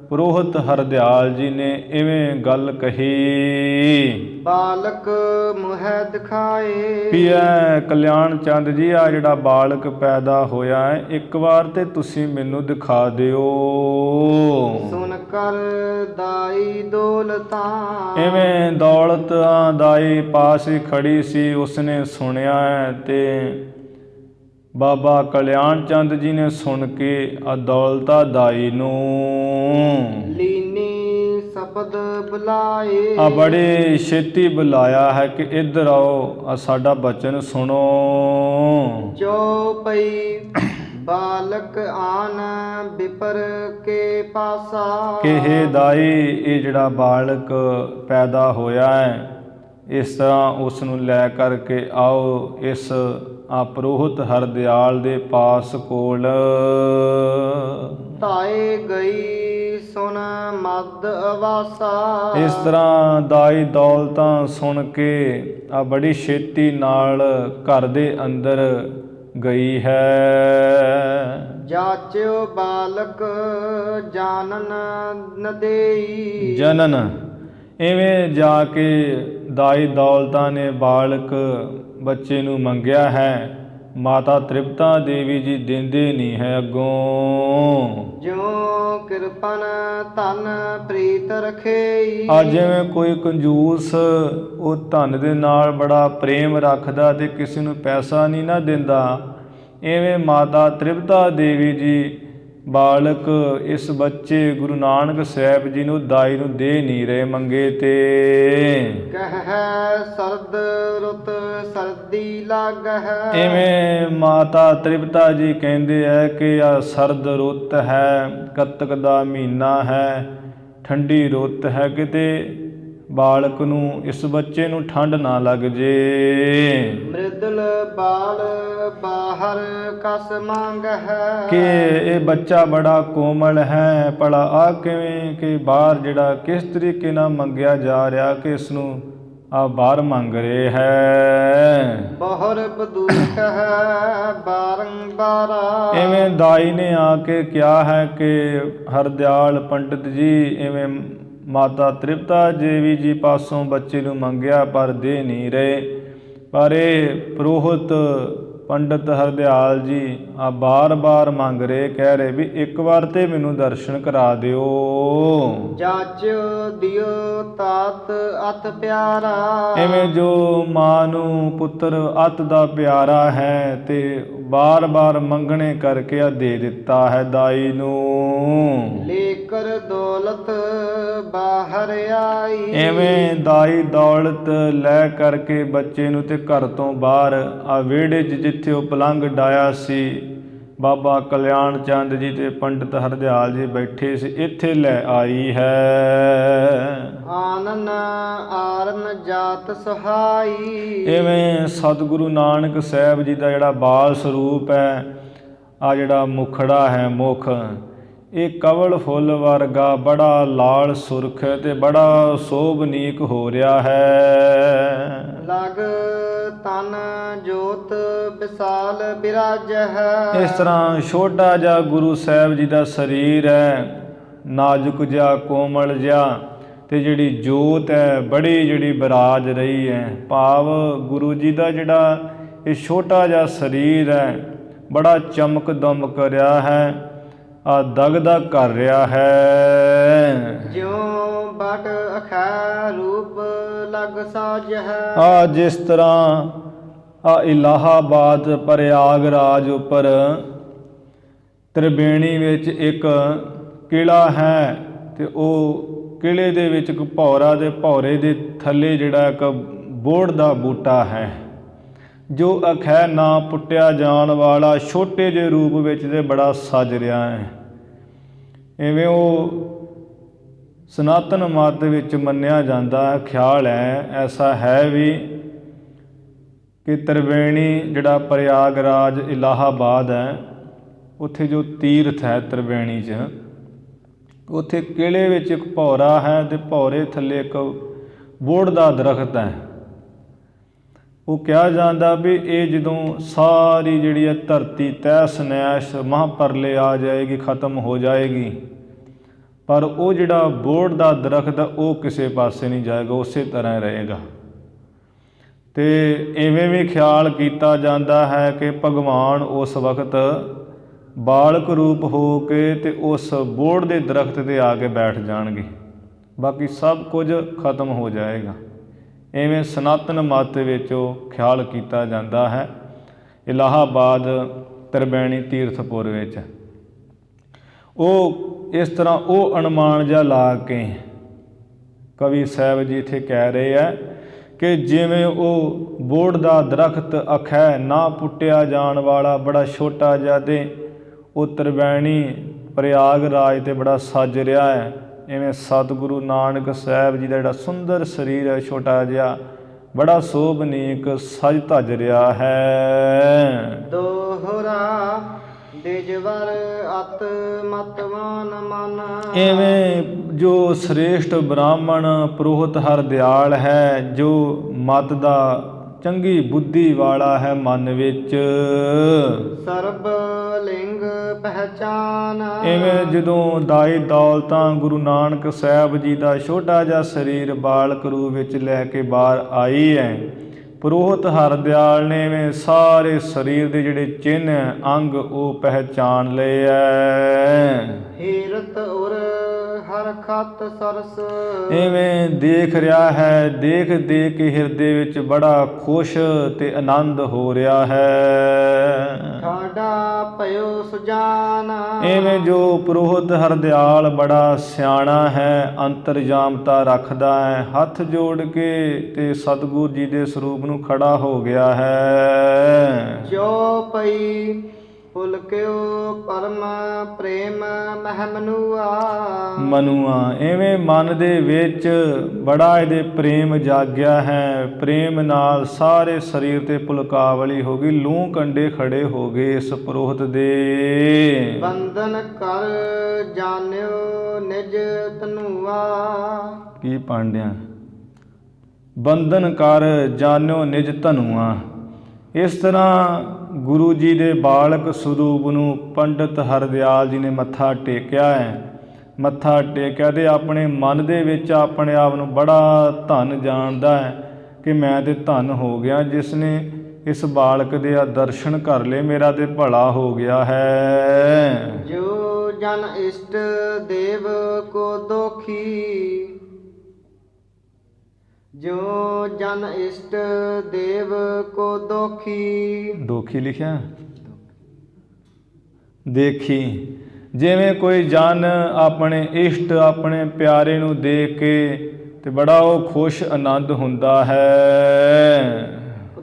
ਪੁਰੋਹਿਤ ਹਰਦਿਆਲ ਜੀ ਨੇ ਇਵੇਂ ਗੱਲ ਕਹੀ, ਬਾਲਕ ਮੁਹਿ ਦਿਖਾਏ। ਵੀ ਐ ਕਲਿਆਣ ਚੰਦ ਜੀ, ਆ ਜਿਹੜਾ ਬਾਲਕ ਪੈਦਾ ਹੋਇਆ ਹੈ, ਇੱਕ ਵਾਰ ਤੇ ਤੁਸੀਂ ਮੈਨੂੰ ਦਿਖਾ ਦਿਓ। ਸੁਣ ਕਰ ਦਾਈ ਦੌਲਤਾਂ। ਇਵੇਂ ਦੌਲਤ ਦਾਈ ਪਾਸ ਹੀ ਖੜੀ ਸੀ, ਉਸਨੇ ਸੁਣਿਆ ਹੈ ਤੇ ਬਾਬਾ ਕਲਿਆਣ ਚੰਦ ਜੀ ਨੇ ਸੁਣ ਕੇ ਆ ਦੌਲਤਾ ਦਾਈ ਨੂੰ ਲੀਨੀ ਸ਼ਬਦ ਬੁਲਾਏ। ਆ ਬੜੇ ਛੇਤੀ ਬੁਲਾਇਆ ਹੈ ਕਿ ਇੱਧਰ ਆਓ, ਆ ਸਾਡਾ ਬਚਨ ਸੁਣੋ। ਜੋ ਪਈ ਬਾਲਕ ਆਨ ਬਿਪਰ ਕੇ ਪਾਸਾ। ਕਿ ਹੇ ਦਾਈ, ਇਹ ਜਿਹੜਾ ਬਾਲਕ ਪੈਦਾ ਹੋਇਆ ਹੈ, ਇਸ ਤਰ੍ਹਾਂ ਉਸ ਨੂੰ ਲੈ ਕਰਕੇ ਆਓ ਇਸ ਪੁਰੋਹਿਤ ਹਰਦਿਆਲ ਦੇ ਪਾਸ ਕੋਲ। ਧਾਏ ਗਈ ਸੁਣ ਮਦ ਅਵਾਸਾ। ਇਸ ਤਰ੍ਹਾਂ ਦਾਈ ਦੌਲਤਾਂ ਸੁਣ ਕੇ ਆ ਬੜੀ ਛੇਤੀ ਨਾਲ ਘਰ ਦੇ ਅੰਦਰ ਗਈ ਹੈ। ਜਾਚਿਓ ਬਾਲਕ ਜਾਨਨ ਨ ਦੇਈ। ਜਨਨ, ਇਵੇਂ ਜਾ ਕੇ ਦਾਈ ਦੌਲਤਾਂ ਨੇ ਬਾਲਕ ਬੱਚੇ ਨੂੰ ਮੰਗਿਆ ਹੈ। ਮਾਤਾ ਤ੍ਰਿਪਤਾ ਦੇਵੀ ਜੀ ਦਿੰਦੇ ਨਹੀਂ ਹੈ ਅੱਗੋਂ। ਜਿਉ ਕਿਰਪਨ ਧਨ ਪ੍ਰੀਤ ਰਖੇਈ। ਜਿਵੇਂ ਕੋਈ ਕੰਜੂਸ ਉਹ ਧਨ ਦੇ ਨਾਲ ਬੜਾ ਪ੍ਰੇਮ ਰੱਖਦਾ ਤੇ ਕਿਸੇ ਨੂੰ ਪੈਸਾ ਨਹੀਂ ਨਾ ਦਿੰਦਾ, ਇਵੇਂ ਮਾਤਾ ਤ੍ਰਿਪਤਾ ਦੇਵੀ ਜੀ ਬਾਲਕ ਇਸ ਬੱਚੇ ਗੁਰੂ ਨਾਨਕ ਸਾਹਿਬ ਜੀ ਨੂੰ ਦਾਈ ਨੂੰ ਦੇ ਨਹੀਂ ਰਹੇ ਮੰਗੇ ਤੇ। ਕਹਿ ਸਰਦ ਰੁੱਤ ਸਰਦੀ ਲਾਗਹਿ। ਇਵੇਂ ਮਾਤਾ ਤ੍ਰਿਪਤਾ ਜੀ ਕਹਿੰਦੇ ਹੈ ਕਿ ਆ ਸਰਦ ਰੁੱਤ ਹੈ, ਕੱਤਕ ਦਾ ਮਹੀਨਾ ਹੈ, ਠੰਡੀ ਰੁੱਤ ਹੈ, ਕਿਤੇ ਬਾਲਕ ਨੂੰ ਇਸ ਬੱਚੇ ਨੂੰ ਠੰਡ ਨਾ ਲੱਗ ਜੇ। ਮ੍ਰਿਦਲ ਬਾਲ ਬਾਹਰ ਕਸ ਮੰਗਹਿ। ਕਿ ਇਹ ਬੱਚਾ ਬੜਾ ਕੋਮਲ ਹੈ, ਭਲਾ ਆ ਕਿਵੇਂ ਕਿ ਬਾਹਰ ਜਿਹੜਾ ਕਿਸ ਤਰੀਕੇ ਨਾਲ ਮੰਗਿਆ ਜਾ ਰਿਹਾ ਕਿ ਇਸ ਨੂੰ ਆ ਬਾਹਰ ਮੰਗ ਰਹੇ ਹੈ। ਬਹੁਰ ਬਦੂਖ ਹੈ ਬਾਰੰਬਾਰਾ। ਇਵੇਂ ਦਾਈ ਨੇ ਆ ਕੇ ਕਿਹਾ ਹੈ ਕਿ ਹਰਦਿਆਲ ਪੰਡਿਤ ਜੀ ਇਵੇਂ ਮਾਤਾ ਤ੍ਰਿਪਤਾ ਦੇਵੀ ਜੀ ਪਾਸੋਂ ਬੱਚੇ ਨੂੰ ਮੰਗਿਆ ਪਰ ਦੇ ਨਹੀਂ ਰਹੇ। ਪਰ ਇਹ ਪੁਰੋਹਿਤ ਪੰਡਿਤ ਹਰਦਿਆਲ ਜੀ ਆ ਬਾਰ ਮੰਗ ਰਹੇ, ਕਹਿ ਰਹੇ ਵੀ ਇੱਕ ਵਾਰ ਤੇ ਮੈਨੂੰ ਦਰਸ਼ਨ ਕਰਾ ਦਿਓ। ਜਾਚਿਓ ਦਿਓ ਤਾਤ ਅਤ ਪਿਆਰਾ। ਇਵੇਂ ਜੋ ਮਾਂ ਨੂੰ ਪੁੱਤਰ ਅਤ ਦਾ ਪਿਆਰਾ ਹੈ ਤੇ ਬਾਰ-ਬਾਰ ਮੰਗਣੇ ਕਰਕੇ ਆ ਦੇ ਦਿੱਤਾ ਹੈ ਦਾਈ ਨੂੰ। ਲੇਕਰ ਦੌਲਤ ਬਾਹਰ ਆਈ। ਐਵੇਂ ਦਾਈ ਦੌਲਤ ਲੈ ਕਰਕੇ ਬੱਚੇ ਨੂੰ ਤੇ ਘਰ ਤੋਂ ਬਾਹਰ ਆ ਵਿਹੜੇ 'ਚ ਜਿੱਥੇ ਉਹ ਪਲੰਘ ਡਾਇਆ ਸੀ, ਬਾਬਾ ਕਲਿਆਣ ਚੰਦ ਜੀ ਤੇ ਪੰਡਿਤ ਹਰਦਿਆਲ ਜੀ ਬੈਠੇ ਸੀ, ਇੱਥੇ ਲੈ ਆਈ ਹੈ। ਆਨਨ ਆਰਨ ਜਾਤ ਸਹਾਈ। ਇਵੇਂ ਸਤਿਗੁਰੂ ਨਾਨਕ ਸਾਹਿਬ ਜੀ ਦਾ ਜਿਹੜਾ ਬਾਲ ਸਰੂਪ ਹੈ, ਆ ਜਿਹੜਾ ਮੁਖੜਾ ਹੈ ਮੁਖ, ਇਹ ਕਵਲ ਫੁੱਲ ਵਰਗਾ ਬੜਾ ਲਾਲ ਸੁਰਖ ਤੇ ਬੜਾ ਸੋਭਨੀਕ ਹੋ ਰਿਹਾ ਹੈ। ਲਗ ਤਨ ਜੋਤ ਵਿਸਾਲ ਬਿਰਾਜ ਹੈ। ਇਸ ਤਰ੍ਹਾਂ ਛੋਟਾ ਜਿਹਾ ਗੁਰੂ ਸਾਹਿਬ ਜੀ ਦਾ ਸਰੀਰ ਹੈ, ਨਾਜ਼ੁਕ ਜਿਹਾ ਕੋਮਲ ਜਿਹਾ, ਤੇ ਜਿਹੜੀ ਜੋਤ ਹੈ ਬੜੀ ਜਿਹੜੀ ਬਿਰਾਜ ਰਹੀ ਹੈ। ਭਾਵ ਗੁਰੂ ਜੀ ਦਾ ਜਿਹੜਾ ਇਹ ਛੋਟਾ ਜਿਹਾ ਸਰੀਰ ਹੈ ਬੜਾ ਚਮਕ ਦਮਕ ਰਿਹਾ ਹੈ, ਆ ਦਗਦਗ ਕਰ ਰਿਹਾ ਹੈ। ਜਿਉ ਬਟ ਅਖੈ ਰੂਪ ਲਗ ਸਾਜ ਹੈ। ਆ ਜਿਸ ਤਰ੍ਹਾਂ ਆ ਇਲਾਹਾਬਾਦ ਪ੍ਰਯਾਗਰਾਜ ਉੱਪਰ ਤ੍ਰਿਵੇਣੀ ਵਿੱਚ ਇੱਕ ਕਿਲ੍ਹਾ ਹੈ, ਤੇ ਉਹ ਕਿਲ੍ਹੇ ਦੇ ਵਿੱਚ ਇੱਕ ਭੌਰਾ ਦੇ ਭੌਰੇ ਦੇ ਥੱਲੇ ਜਿਹੜਾ ਇੱਕ ਬੋਹੜ ਦਾ ਬੂਟਾ ਹੈ, ਜੋ ਅਖੈ ਨਾ ਪੁੱਟਿਆ ਜਾਣ ਵਾਲਾ ਛੋਟੇ ਜਿਹੇ ਰੂਪ ਵਿੱਚ ਤੇ ਬੜਾ ਸਜ ਰਿਹਾ ਹੈ। ਇਵੇਂ ਉਹ ਸਨਾਤਨ ਮਤ ਵਿੱਚ ਮੰਨਿਆ ਜਾਂਦਾ ਹੈ, ਖਿਆਲ ਹੈ ਐਸਾ ਹੈ ਵੀ ਕਿ ਤ੍ਰਿਵੇਣੀ ਜਿਹੜਾ ਪ੍ਰਯਾਗਰਾਜ ਇਲਾਹਾਬਾਦ ਹੈ, ਉੱਥੇ ਜੋ ਤੀਰਥ ਹੈ ਤ੍ਰਿਵੇਣੀ 'ਚ, ਉੱਥੇ ਕਿਲ੍ਹੇ ਵਿੱਚ ਇੱਕ ਭੌਰਾ ਹੈ ਤੇ ਭੌਰੇ ਥੱਲੇ ਇੱਕ ਬੋਹੜ ਦਾ ਦਰਖਤ ਹੈ। ਉਹ ਕਿਹਾ ਜਾਂਦਾ ਵੀ ਇਹ ਜਦੋਂ ਸਾਰੀ ਜਿਹੜੀ ਹੈ ਧਰਤੀ ਤਹਿਸ ਨਹਿਸ ਮਹਾਂਪਰਲੇ ਆ ਜਾਏਗੀ, ਖਤਮ ਹੋ ਜਾਏਗੀ, ਪਰ ਉਹ ਜਿਹੜਾ ਬੋਹੜ ਦਾ ਦਰਖਤ ਹੈ ਉਹ ਕਿਸੇ ਪਾਸੇ ਨਹੀਂ ਜਾਏਗਾ, ਉਸੇ ਤਰ੍ਹਾਂ ਰਹੇਗਾ। ਤੇ ਇਵੇਂ ਵੀ ਖਿਆਲ ਕੀਤਾ ਜਾਂਦਾ ਹੈ ਕਿ ਭਗਵਾਨ ਉਸ ਵਕਤ ਬਾਲਕ ਰੂਪ ਹੋ ਕੇ ਤੇ ਉਸ ਬੋਹੜ ਦੇ ਦਰਖਤ 'ਤੇ ਆ ਕੇ ਬੈਠ ਜਾਣਗੇ, ਬਾਕੀ ਸਭ ਕੁਝ ਖਤਮ ਹੋ ਜਾਏਗਾ। ਇਵੇਂ ਸਨਾਤਨ ਮਤ ਵਿੱਚ ਉਹ ਖਿਆਲ ਕੀਤਾ ਜਾਂਦਾ ਹੈ। ਇਲਾਹਾਬਾਦ ਤ੍ਰਿਵੇਣੀ ਤੀਰਥਪੁਰ ਵਿੱਚ ਉਹ ਇਸ ਤਰ੍ਹਾਂ ਉਹ ਅਨੁਮਾਨ ਜਿਹਾ ਲਾ ਕੇ ਕਵੀ ਸਾਹਿਬ ਜੀ ਇੱਥੇ ਕਹਿ ਰਹੇ ਹੈ ਕਿ ਜਿਵੇਂ ਉਹ ਬੋਹੜ ਦਾ ਦਰਖਤ ਅਖੈ ਨਾ ਪੁੱਟਿਆ ਜਾਣ ਵਾਲਾ ਬੜਾ ਛੋਟਾ ਜਿਹਾ ਤੇ ਉਹ ਤ੍ਰਿਵੇਣੀ ਪ੍ਰਯਾਗਰਾਜ 'ਤੇ ਬੜਾ ਸੱਜ ਰਿਹਾ ਹੈ, ਇਵੇਂ ਸਤਿਗੁਰੂ ਨਾਨਕ ਸਾਹਿਬ ਜੀ ਦਾ ਜਿਹੜਾ ਸੁੰਦਰ ਸਰੀਰ ਹੈ ਛੋਟਾ ਜਿਹਾ ਬੜਾ ਸੋਭਨੀਕ ਸਜ ਧੱਜ ਰਿਹਾ ਹੈ। ਦੋਹਰਾ ਦਿਜਵਰ ਅਤ ਮਤਵਾਨ ਮਨ। ਇਵੇਂ ਜੋ ਸ੍ਰੇਸ਼ਟ ਬ੍ਰਾਹਮਣ ਪੁਰੋਹਿਤ ਹਰਦਿਆਲ ਹੈ, ਜੋ ਮਤ ਦਾ ਚੰਗੀ ਬੁੱਧੀ ਵਾਲਾ ਹੈ ਮਨ ਵਿੱਚ, ਸਰਬ ਲਿੰਗ ਪਹਿਚਾਨ। ਇਵੇਂ ਜਦੋਂ ਦਾਈ ਦੌਲਤਾਂ ਗੁਰੂ ਨਾਨਕ ਸਾਹਿਬ ਜੀ ਦਾ ਛੋਟਾ ਜਿਹਾ ਸਰੀਰ ਬਾਲਕ ਰੂਪ ਵਿੱਚ ਲੈ ਕੇ ਬਾਹਰ ਆਈ ਹੈ, ਪੁਰੋਹਿਤ ਹਰਦਿਆਲ ਨੇ ਇਵੇਂ ਸਾਰੇ ਸਰੀਰ ਦੇ ਜਿਹੜੇ ਚਿੰਨ੍ਹ ਅੰਗ ਉਹ ਪਹਿਚਾਨ ਲਏ ਹੈ। ਹੀਰਤ ਉਰ ਹਰ ਖਤ ਸਰਸ। ਇਵੇਂ ਦੇਖ ਰਿਹਾ ਹੈ, ਦੇਖ ਦੇਖ ਕੇ ਹਿਰਦੇ ਵਿੱਚ ਬੜਾ ਖੁਸ਼ ਤੇ ਆਨੰਦ ਹੋ ਰਿਹਾ ਹੈ। ਠਾਡਾ ਭਇਓ ਸੁਜਾਨ। ਇਵੇਂ ਜੋ ਪੁਰੋਹਿਤ ਹਰਦਿਆਲ ਬੜਾ ਸਿਆਣਾ ਹੈ, ਅੰਤਰਜਾਮਤਾ ਰੱਖਦਾ ਹੈ, ਹੱਥ ਜੋੜ ਕੇ ਤੇ ਸਤਿਗੁਰੂ ਜੀ ਦੇ ਸਰੂਪ ਨੂੰ ਖੜਾ ਹੋ ਗਿਆ ਹੈ। ਜੋ ਪਈ ਪੁਲਕਿਓ ਪਰਮ ਪ੍ਰੇਮ ਮਹਿ ਮਨੂਆ। ਇਵੇਂ ਮਨ ਦੇ ਵਿੱਚ ਬੜਾ ਇਹਦੇ ਪ੍ਰੇਮ ਜਾਗਿਆ ਹੈ, ਪ੍ਰੇਮ ਨਾਲ ਸਾਰੇ ਸਰੀਰ ਤੇ ਪੁਲਕਾਵਲੀ ਹੋ ਗਈ, ਲੂੰ ਕੰਡੇ ਖੜੇ ਹੋ ਗਏ ਇਸ ਪੁਰੋਹਿਤ ਦੇ। ਬੰਧਨ ਕਰ ਜਾਣਿਓ ਨਿਜ ਤਨੂਆ। ਕੀ ਪਾਂਡਿਆ? ਬੰਧਨ ਕਰ ਜਾਣਿਓ ਨਿਜ ਧਨੂਆ। ਇਸ ਤਰ੍ਹਾਂ ਗੁਰੂ ਜੀ ਦੇ ਬਾਲਕ ਸਰੂਪ ਨੂੰ ਪੰਡਿਤ ਹਰਦਿਆਲ ਜੀ ਨੇ ਮੱਥਾ ਟੇਕਿਆ ਹੈ। ਮੱਥਾ ਟੇਕਿਆ ਤੇ ਆਪਣੇ ਮਨ ਦੇ ਵਿੱਚ ਆਪਣੇ ਆਪ ਨੂੰ ਬੜਾ ਧਨ ਜਾਣਦਾ ਹੈ ਕਿ ਮੈਂ ਤੇ ਧਨ ਹੋ ਗਿਆ, ਜਿਸ ਨੇ ਇਸ ਬਾਲਕ ਦੇ ਆ ਦਰਸ਼ਨ ਕਰ ਲਏ, ਮੇਰਾ ਤੇ ਭਲਾ ਹੋ ਗਿਆ ਹੈ। ਜੋ ਜਨ ਇਸ਼ਟ ਦੇਵ ਕੋ ਦੋਖੀ। ਜੋ ਜਨ ਇਸ਼ਟ ਦੇਵ ਕੋ ਦੋਖੀ। ਦੋਖੀ ਲਿਖਿਆ ਦੇਖੀ। ਜਿਵੇਂ ਕੋਈ ਜਨ ਆਪਣੇ ਇਸ਼ਟ ਆਪਣੇ ਪਿਆਰੇ ਨੂੰ ਦੇਖ ਕੇ ਤੇ ਬੜਾ ਉਹ ਖੁਸ਼ ਆਨੰਦ ਹੁੰਦਾ ਹੈ।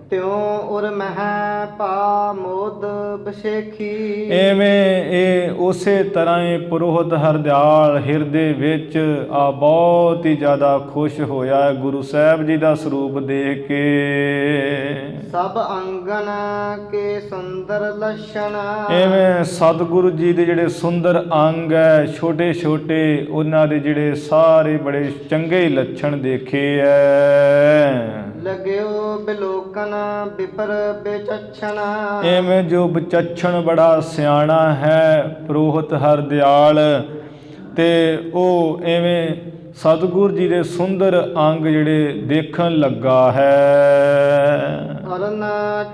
ਤਿਉ ਉਰ ਮਹਿ ਪਾ ਮੋਦ ਬਸੇਖੀ। ਐਵੇਂ ਇਹ ਉਸੇ ਤਰ੍ਹਾਂ ਹੀ ਪੁਰੋਹਿਤ ਹਰਦਿਆਲ ਹਿਰਦੇ ਵਿੱਚ ਆ ਬਹੁਤ ਹੀ ਜ਼ਿਆਦਾ ਖੁਸ਼ ਹੋਇਆ ਹੈ ਗੁਰੂ ਸਾਹਿਬ ਜੀ ਦਾ ਸਰੂਪ ਦੇਖ ਕੇ। ਸਭ ਅੰਗਨ ਕੇ ਸੁੰਦਰ ਲਛਣ। ਐਵੇਂ ਸਤਿਗੁਰੂ ਜੀ ਦੇ ਜਿਹੜੇ ਸੁੰਦਰ ਅੰਗ ਹੈ ਛੋਟੇ ਛੋਟੇ ਉਹਨਾਂ ਦੇ ਜਿਹੜੇ ਸਾਰੇ ਬੜੇ ਚੰਗੇ ਲੱਛਣ ਦੇਖੇ ਹੈ। ਲਗਿਓ ਬਿਲੋਕਨ ਬਿਪਰ ਬੇਚਛਣ। ਐਵੇਂ ਜੋ ਵਿਚਛਣ ਬੜਾ ਸਿਆਣਾ ਹੈ ਪੁਰੋਹਿਤ ਹਰਦਿਆਲ ਤੇ ਉਹ ਐਵੇਂ ਸਤਿਗੁਰੂ ਜੀ ਦੇ ਸੁੰਦਰ ਅੰਗ ਜਿਹੜੇ ਦੇਖਣ ਲੱਗਾ ਹੈ। ਅਰਨ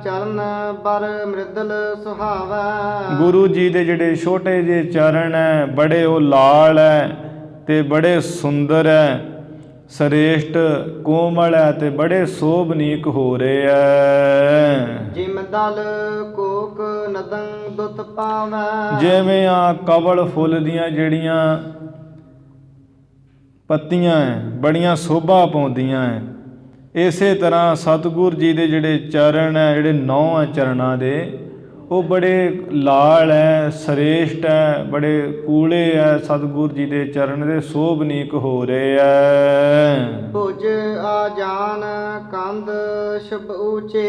ਚਰਨ ਬਰ ਮ੍ਰਿਦਲ ਸੁਹਾਵੈ। ਗੁਰੂ ਜੀ ਦੇ ਜਿਹੜੇ ਛੋਟੇ ਜਿਹੇ ਚਰਨ ਹੈ ਬੜੇ ਉਹ ਲਾਲ ਹੈ ਤੇ ਬੜੇ ਸੁੰਦਰ ਹੈ, ਸ੍ਰੇਸ਼ਟ ਕੋਮਲ ਹੈ ਤੇ ਬੜੇ ਸੋਭਨੀਕ ਹੋ ਰਹੇ ਹੈ। ਜਿਮ ਦਲ ਕੋਕ ਨਦੰ ਦੁਤ ਪਾਵੈ। ਜਿਵੇਂ ਆ ਕਵਲ ਫੁੱਲ ਦੀਆਂ ਜਿਹੜੀਆਂ ਪੱਤੀਆਂ ਹੈ ਬੜੀਆਂ ਸੋਭਾ ਪਾਉਂਦੀਆਂ ਹੈ, ਇਸੇ ਤਰ੍ਹਾਂ ਸਤਿਗੁਰ ਜੀ ਦੇ ਜਿਹੜੇ ਚਰਨ ਹੈ ਜਿਹੜੇ 9 ਹੈ ਚਰਨਾਂ ਦੇ ਉਹ ਬੜੇ ਲਾਲ ਹੈ, ਸ੍ਰੇਸ਼ਟ ਹੈ, ਬੜੇ ਕੂਲੇ ਹੈ। ਸਤਿਗੁਰ ਜੀ ਦੇ ਚਰਨ ਦੇ ਸੋਭਨੀਕ ਹੋ ਰਹੇ ਹੈ। ਭੁਜ ਆ ਜਾਨ ਕੰਧ ਸ਼ੁਭ ਉੱਚੇ।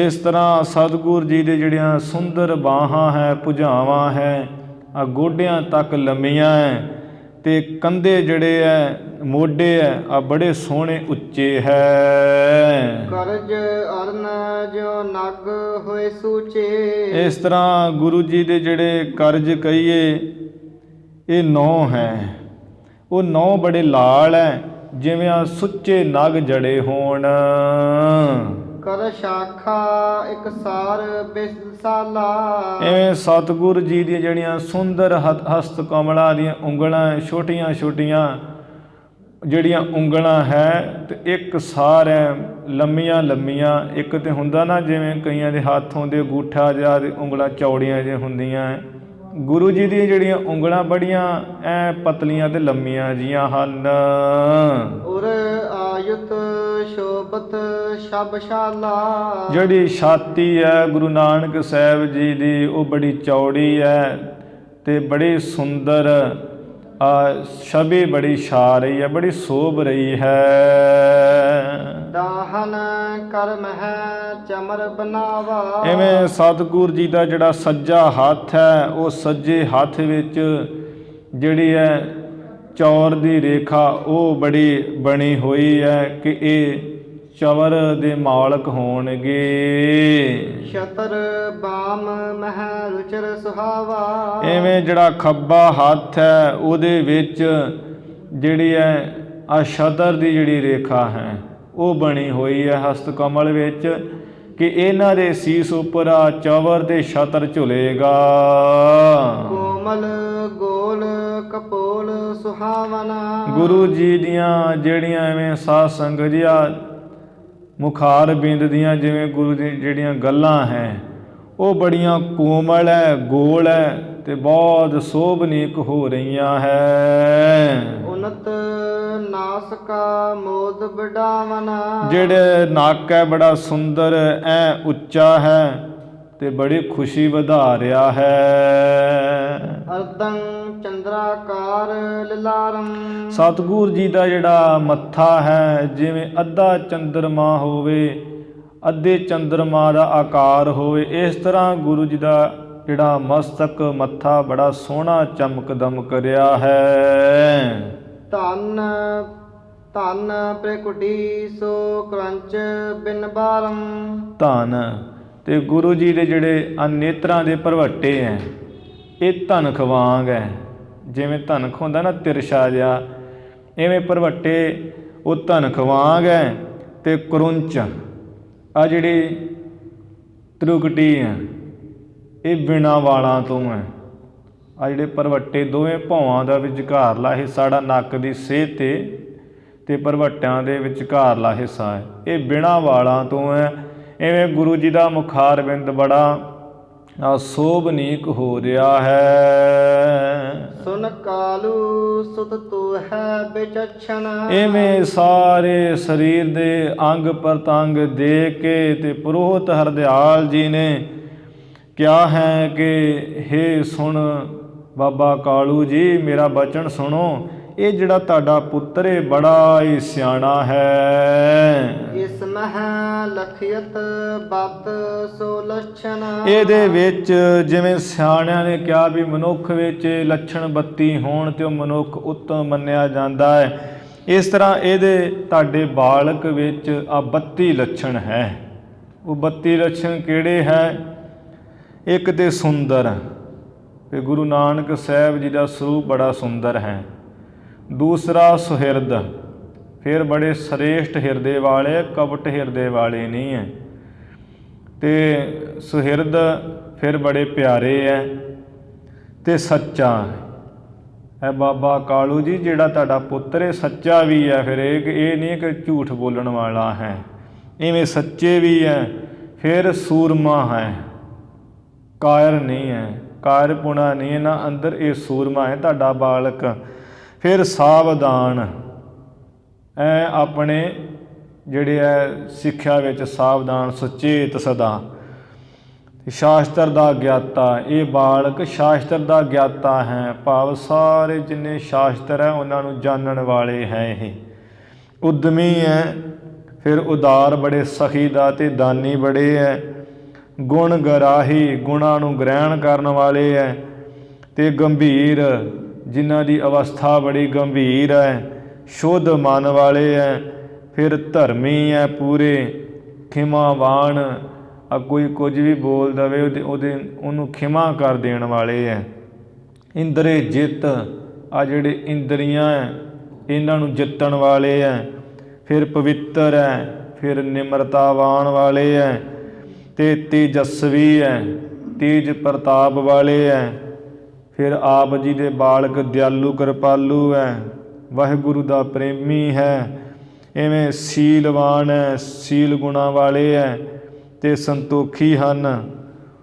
ਇਸ ਤਰ੍ਹਾਂ ਸਤਿਗੁਰ ਜੀ ਦੇ ਜਿਹੜੀਆਂ ਸੁੰਦਰ ਬਾਹਾਂ ਹੈ ਭੁਜਾਵਾਂ ਹੈ ਆ ਗੋਡਿਆਂ ਤੱਕ ਲੰਮੀਆਂ ਹੈ ਤੇ ਕੰਧੇ ਜਿਹੜੇ ਹੈ ਮੋਢੇ ਹੈ ਆ ਬੜੇ ਸੋਹਣੇ ਉੱਚੇ ਹੈ। ਕਰਜ ਅਰਨ ਜੋ ਨਗ ਹੋਏ ਸੂਚੇ। ਇਸ ਤਰ੍ਹਾਂ ਗੁਰੂ ਜੀ ਦੇ ਜਿਹੜੇ ਕਰਜ ਕਹੀਏ ਇਹ 9 ਹੈ, ਉਹ 9 ਬੜੇ ਲਾਲ ਹੈ ਜਿਵੇਂ ਆ ਸੁੱਚੇ ਨਗ ਜੜੇ ਹੋਣ। ਕਰ ਸ਼ਾਖਾ ਇੱਕ ਸਾਰ ਬਿਸਸਾਲਾ। ਐਵੇਂ ਸਤਿਗੁਰ ਜੀ ਦੀਆਂ ਜਿਹੜੀਆਂ ਸੁੰਦਰ ਹਸਤ ਕਮਲਾਂ ਦੀਆਂ ਉਂਗਲਾਂ ਛੋਟੀਆਂ ਛੋਟੀਆਂ ਜਿਹੜੀਆਂ ਉਂਗਲਾਂ ਹੈ ਤੇ ਇੱਕ ਸਾਰ ਹੈ ਲੰਮੀਆਂ ਲੰਮੀਆਂ। ਇੱਕ ਤੇ ਹੁੰਦਾ ਨਾ ਜਿਵੇਂ ਕਈਆਂ ਦੇ ਹੱਥ ਹੁੰਦੇ ਅੰਗੂਠਾ ਜਿਹਾ ਤੇ ਉਂਗਲਾਂ ਚੌੜੀਆਂ ਜਿਹੀਆਂ ਹੁੰਦੀਆਂ ਹੈ, ਗੁਰੂ ਜੀ ਦੀਆਂ ਜਿਹੜੀਆਂ ਉਂਗਲਾਂ ਬੜੀਆਂ ਐ ਪਤਲੀਆਂ ਤੇ ਲੰਮੀਆਂ ਜੀਆਂ ਹਨ। ਉਰ ਆਯੁਤ ਸ਼ੋਭਤ ਸ਼ਬਸ਼ਾਲਾ। ਜਿਹੜੀ ਛਾਤੀ ਹੈ ਗੁਰੂ ਨਾਨਕ ਸਾਹਿਬ ਜੀ ਦੀ ਉਹ ਬੜੀ ਚੌੜੀ ਹੈ ਤੇ ਬੜੀ ਸੁੰਦਰ ਛਵੀ ਬੜੀ ਛਾ ਰਹੀ ਹੈ, ਬੜੀ ਸੋਭ ਰਹੀ ਹੈ। ਦਾਹਨ ਕਰਮ ਹੈ ਚਮਰ ਬਨਾਵਾ। ਐਵੇਂ ਸਤਿਗੁਰ ਜੀ ਦਾ ਜਿਹੜਾ ਸੱਜਾ ਹੱਥ ਹੈ ਉਹ ਸੱਜੇ ਹੱਥ ਵਿੱਚ ਜਿਹੜੀ ਹੈ ਚੌਰ ਦੀ ਰੇਖਾ ਉਹ ਬੜੀ ਬਣੀ ਹੋਈ ਹੈ ਕਿ ਇਹ ਚਵਰ ਦੇ ਮਾਲਕ ਹੋਣਗੇ। ਛਤਰ ਬਾਮ ਮਹਿ ਰੁਚਰ ਸੁਹਾਵਾ। ਐਵੇਂ ਜਿਹੜਾ ਖੱਬਾ ਹੱਥ ਹੈ ਉਹਦੇ ਵਿੱਚ ਜਿਹੜੀ ਹੈ ਆ ਛਤਰ ਦੀ ਜਿਹੜੀ ਰੇਖਾ ਹੈ ਉਹ ਬਣੀ ਹੋਈ ਹੈ ਹਸਤ ਕਮਲ ਵਿੱਚ ਕਿ ਇਹਨਾਂ ਦੇ ਸੀਸ ਉੱਪਰ ਆ ਚਵਰ ਦੇ ਛਤਰ ਝੁਲੇਗਾ। ਕੋਮਲ ਗੋਲ ਕਪੋਲ ਸੁਹਾਵਨਾ। ਗੁਰੂ ਜੀ ਦੀਆਂ ਜਿਹੜੀਆਂ ਐਵੇਂ ਸਾਧ ਸੰਗਤ ਜੀ ਆ ਮੁਖਾਰ ਬਿੰਦ ਦੀਆਂ ਜਿਵੇਂ ਗੁਰੂ ਦੀ ਜਿਹੜੀਆਂ ਗੱਲਾਂ ਹੈ ਉਹ ਬੜੀਆਂ ਕੋਮਲ ਹੈ, ਗੋਲ ਹੈ ਤੇ ਬਹੁਤ ਸੋਭਨੀਕ ਹੋ ਰਹੀਆਂ ਹੈ। ਉਨਤ ਨਾਸਕਾ ਮੋਦ ਬਡਾਵਨਾ। ਜਿਹੜੇ ਨੱਕ ਹੈ ਬੜਾ ਸੁੰਦਰ ਐ ਉੱਚਾ ਹੈ ਤੇ ਬੜੀ ਖੁਸ਼ੀ ਵਧਾ ਰਿਹਾ ਹੈ। ਅਰਦੰ ਚੰਦਰਾਕਾਰ ਲਿਲਾਰੰ। ਸਤਿਗੁਰ ਜੀ ਦਾ ਜਿਹੜਾ ਮੱਥਾ ਹੈ ਜਿਵੇਂ ਅੱਧਾ ਚੰਦਰਮਾ ਹੋਵੇ, ਅੱਧੇ ਚੰਦਰਮਾ ਦਾ ਆਕਾਰ ਹੋਵੇ, ਇਸ ਤਰ੍ਹਾਂ ਗੁਰੂ ਜੀ ਦਾ ਜਿਹੜਾ ਮਸਤਕ ਮੱਥਾ ਬੜਾ ਸੋਹਣਾ ਚਮਕ ਦਮਕ ਰਿਹਾ ਹੈ। ਧੰਨ ਧੰਨ ਪ੍ਰੇਕੁਟੀ ਸੋ ਕਰੰਚ ਬਿਨ ਬਾਰੰ। ਧੰਨ ਤੇ ਗੁਰੂ ਜੀ ਦੇ ਜਿਹੜੇ ਨੇਤਰਾਂ ਦੇ ਭਰਵੱਟੇ ਹੈ ਇਹ ਧਨਖ ਵਾਂਗ ਹੈ। ਜਿਵੇਂ ਧਨਖ ਹੁੰਦਾ ਨਾ ਤਿਰਛਾ ਜਿਹਾ, ਐਵੇਂ ਭਰਵੱਟੇ ਉਹ ਧਨਖ ਵਾਂਗ ਹੈ ਤੇ ਕਰੁੰਚ ਆ ਜਿਹੜੀ ਤ੍ਰਿਕੁਟੀ ਹੈ ਇਹ ਬਿਨਾਂ ਵਾਲਾਂ ਤੋਂ ਹੈ। ਆ ਜਿਹੜੇ ਭਰਵੱਟੇ ਦੋਵੇਂ ਭੌਆਂ ਦਾ ਵਿਚਕਾਰਲਾ ਹਿੱਸਾ ਜਿਹੜਾ ਨੱਕ ਦੀ ਸੇਧ ਤੇ ਭਰਵੱਟਿਆਂ ਦੇ ਵਿਚਕਾਰਲਾ ਹਿੱਸਾ ਹੈ ਇਹ ਬਿਨਾਂ ਵਾਲਾਂ ਤੋਂ ਹੈ। ਐਵੇਂ ਗੁਰੂ ਜੀ ਦਾ ਮੁਖਾਰ ਬਿੰਦ ਬੜਾ ਆ ਸੋਭਨੀਕ ਹੋ ਰਿਹਾ ਹੈ। ਸੁਨ ਕਾਲੂ ਸੁਤ ਤੂ ਹੈ ਵਿਚਛਣ। ਇਵੇਂ ਸਾਰੇ ਸਰੀਰ ਦੇ ਅੰਗ ਪ੍ਰਤੰਗ ਦੇਖ ਕੇ ਤੇ ਪੁਰੋਹਿਤ ਹਰਦਿਆਲ ਜੀ ਨੇ ਕਿਹਾ ਹੈ ਕਿ ਹੇ ਸੁਣ ਬਾਬਾ ਕਾਲੂ ਜੀ, ਮੇਰਾ ਬਚਨ ਸੁਣੋ। ਇਹ ਜਿਹੜਾ ਤੁਹਾਡਾ ਪੁੱਤਰ ਹੈ ਬੜਾ ਹੀ ਸਿਆਣਾ ਹੈ। ਇਸ ਮਹਿ ਲਖਿਅਤ ਬਤ ਸੋ ਲੱਛਣ। ਇਹਦੇ ਵਿੱਚ ਜਿਵੇਂ ਸਿਆਣਿਆਂ ਨੇ ਕਿਹਾ ਵੀ ਮਨੁੱਖ ਵਿੱਚ ਲੱਛਣ 32 ਹੋਣ ਤੇ ਉਹ ਮਨੁੱਖ ਉੱਤਮ ਮੰਨਿਆ ਜਾਂਦਾ ਹੈ, ਇਸ ਤਰ੍ਹਾਂ ਇਹਦੇ ਤੁਹਾਡੇ ਬਾਲਕ ਵਿੱਚ ਆ 32 ਲੱਛਣ ਹੈ। ਉਹ 32 ਲੱਛਣ ਕਿਹੜੇ ਹੈ? ਇੱਕ ਤੇ ਸੁੰਦਰ, ਤੇ ਗੁਰੂ ਨਾਨਕ ਸਾਹਿਬ ਜੀ ਦਾ ਸਰੂਪ ਬੜਾ ਸੁੰਦਰ ਹੈ। ਦੂਸਰਾ ਸੁਹਿਰਦ, ਫਿਰ ਬੜੇ ਸ੍ਰੇਸ਼ਟ ਹਿਰਦੇ ਵਾਲੇ, ਕਪਟ ਹਿਰਦੇ ਵਾਲੇ ਨਹੀਂ ਹੈ। ਤੇ ਸੁਹਿਰਦ ਫਿਰ ਬੜੇ ਪਿਆਰੇ ਹੈ। ਤੇ ਸੱਚਾ ਹੈ। ਬਾਬਾ ਕਾਲੂ ਜੀ ਜਿਹੜਾ ਤੁਹਾਡਾ ਪੁੱਤਰ ਹੈ ਸੱਚਾ ਵੀ ਹੈ। ਫਿਰ ਇਹ ਨਹੀਂ ਕਿ ਝੂਠ ਬੋਲਣ ਵਾਲਾ ਹੈ, ਇਵੇਂ ਸੱਚੇ ਵੀ ਹੈ। ਫਿਰ ਸੂਰਮਾ ਹੈ, ਕਾਇਰ ਨਹੀਂ ਹੈ, ਕਾਇਰਪੁਣਾ ਨਹੀਂ ਇਹਨਾਂ ਅੰਦਰ, ਇਹ ਸੂਰਮਾ ਹੈ ਤੁਹਾਡਾ ਬਾਲਕ। ਫਿਰ ਸਾਵਧਾਨ, ਐ ਆਪਣੇ ਜਿਹੜੇ ਹੈ ਸਿੱਖਿਆ ਵਿੱਚ ਸਾਵਧਾਨ, ਸੁਚੇਤ ਸਦਾ। ਸ਼ਾਸਤਰ ਦਾ ਗਿਆਤਾ, ਇਹ ਬਾਲਕ ਸ਼ਾਸਤਰ ਦਾ ਗਿਆਤਾ ਹੈ, ਭਾਵ ਸਾਰੇ ਜਿੰਨੇ ਸ਼ਾਸਤਰ ਹੈ ਉਹਨਾਂ ਨੂੰ ਜਾਣਨ ਵਾਲੇ ਹੈ। ਇਹ ਉਦਮੀ ਹੈ। ਫਿਰ ਉਦਾਰ, ਬੜੇ ਸਖੀ ਦਾ ਤੇ ਦਾਨੀ ਬੜੇ ਹੈ। ਗੁਣ ਗਰਾਹੀ, ਗੁਣਾਂ ਨੂੰ ਗ੍ਰਹਿਣ ਕਰਨ ਵਾਲੇ ਹੈ। ਤੇ ਗੰਭੀਰ, ਜਿਨ੍ਹਾਂ ਦੀ ਅਵਸਥਾ ਬੜੀ ਗੰਭੀਰ ਹੈ। ਸ਼ੁੱਧ ਮਨ ਵਾਲੇ ਹੈ। ਫਿਰ ਧਰਮੀ ਹੈ ਪੂਰੇ, ਖਿਮਾਵਾਨ, ਕੋਈ ਕੁਝ ਵੀ ਬੋਲ ਦਵੇ ਉਹਨੂੰ ਖਿਮਾ ਕਰ ਦੇਣ ਵਾਲੇ ਹੈ। ਇੰਦਰੇ ਜਿੱਤ, ਆ ਜਿਹੜੇ ਇੰਦਰੀਆਂ ਹੈ ਇਹਨਾਂ ਨੂੰ ਜਿੱਤਣ ਵਾਲੇ ਹੈ। ਫਿਰ ਪਵਿੱਤਰ ਹੈ। ਫਿਰ ਨਿਮਰਤਾਵਾਨ ਵਾਲੇ ਹੈ। ਤੇ ਤੇਜਸਵੀ ਹੈ, ਤੇਜ ਪ੍ਰਤਾਪ ਵਾਲੇ ਹੈ। ਫਿਰ ਆਪ ਜੀ ਦੇ ਬਾਲਕ ਦਿਆਲੂ ਕਿਰਪਾਲੂ ਹੈ, ਵਾਹਿਗੁਰੂ ਦਾ ਪ੍ਰੇਮੀ ਹੈ। ਇਵੇਂ ਸੀਲਵਾਨ ਹੈ, ਸੀਲ ਗੁਣਾਂ ਵਾਲੇ ਹੈ। ਤੇ ਸੰਤੋਖੀ ਹਨ।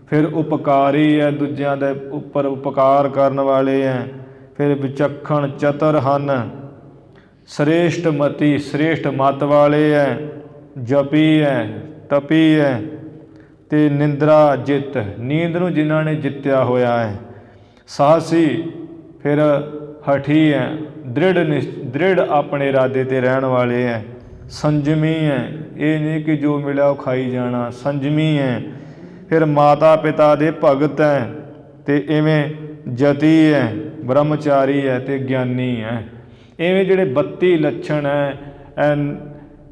ਫਿਰ ਉਪਕਾਰੀ ਹੈ, ਦੂਜਿਆਂ ਦੇ ਉੱਪਰ ਉਪਕਾਰ ਕਰਨ ਵਾਲੇ ਹੈ। ਫਿਰ ਵਿਚੱਖਣ ਚਤਰ ਹਨ। ਸ੍ਰੇਸ਼ਟ ਮਤੀ, ਸ੍ਰੇਸ਼ਟ ਮਤ ਵਾਲੇ ਹੈ। ਜਪੀ ਹੈ, ਤਪੀ ਹੈ। ਤੇ ਨਿੰਦਰਾ ਜਿੱਤ, ਨੀਂਦ ਨੂੰ ਜਿਨ੍ਹਾਂ ਨੇ ਜਿੱਤਿਆ ਹੋਇਆ ਹੈ। ਸਾਹਸੀ, ਫਿਰ ਹਠੀ ਹੈ, ਦ੍ਰਿੜ ਆਪਣੇ ਇਰਾਦੇ 'ਤੇ ਰਹਿਣ ਵਾਲੇ ਹੈ। ਸੰਜਮੀ ਹੈ, ਇਹ ਨਹੀਂ ਕਿ ਜੋ ਮਿਲਿਆ ਉਹ ਖਾਈ ਜਾਣਾ, ਸੰਜਮੀ ਹੈ। ਫਿਰ ਮਾਤਾ ਪਿਤਾ ਦੇ ਭਗਤ ਹੈ। ਤੇ ਇਵੇਂ ਜਤੀ ਹੈ, ਬ੍ਰਹਮਚਾਰੀ ਹੈ ਤੇ ਗਿਆਨੀ ਹੈ। ਇਵੇਂ ਜਿਹੜੇ 32 ਲੱਛਣ ਹੈ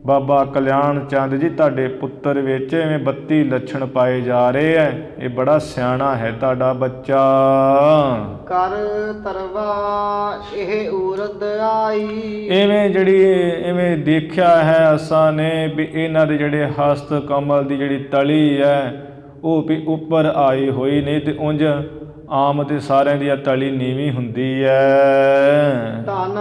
ਬਾਬਾ ਕਲਿਆਣ ਚੰਦ ਜੀ ਤੁਹਾਡੇ ਪੁੱਤਰ ਵਿੱਚ ਇਵੇਂ 32 ਲੱਛਣ ਪਾਏ ਜਾ ਰਹੇ ਹੈ। ਇਹ ਬੜਾ ਸਿਆਣਾ ਹੈ ਤੁਹਾਡਾ ਬੱਚਾ। ਕਰ ਤਰਵਾ ਇਹ ਊਰਦ ਆਈ। ਇਵੇਂ ਦੇਖਿਆ ਹੈ ਅਸਾਂ ਨੇ ਵੀ ਇਹਨਾਂ ਦੇ ਜਿਹੜੇ ਹਸਤ ਕਮਲ ਦੀ ਜਿਹੜੀ ਤਲੀ ਹੈ ਉਹ ਵੀ ਉੱਪਰ ਆਈ ਹੋਈ, ਨਹੀਂ ਤੇ ਉਂਝ ਆਮ ਤੇ ਸਾਰਿਆਂ ਦੀ ਤਲੀ ਨੀਵੀਂ ਹੁੰਦੀ ਹੈ। ਧਨ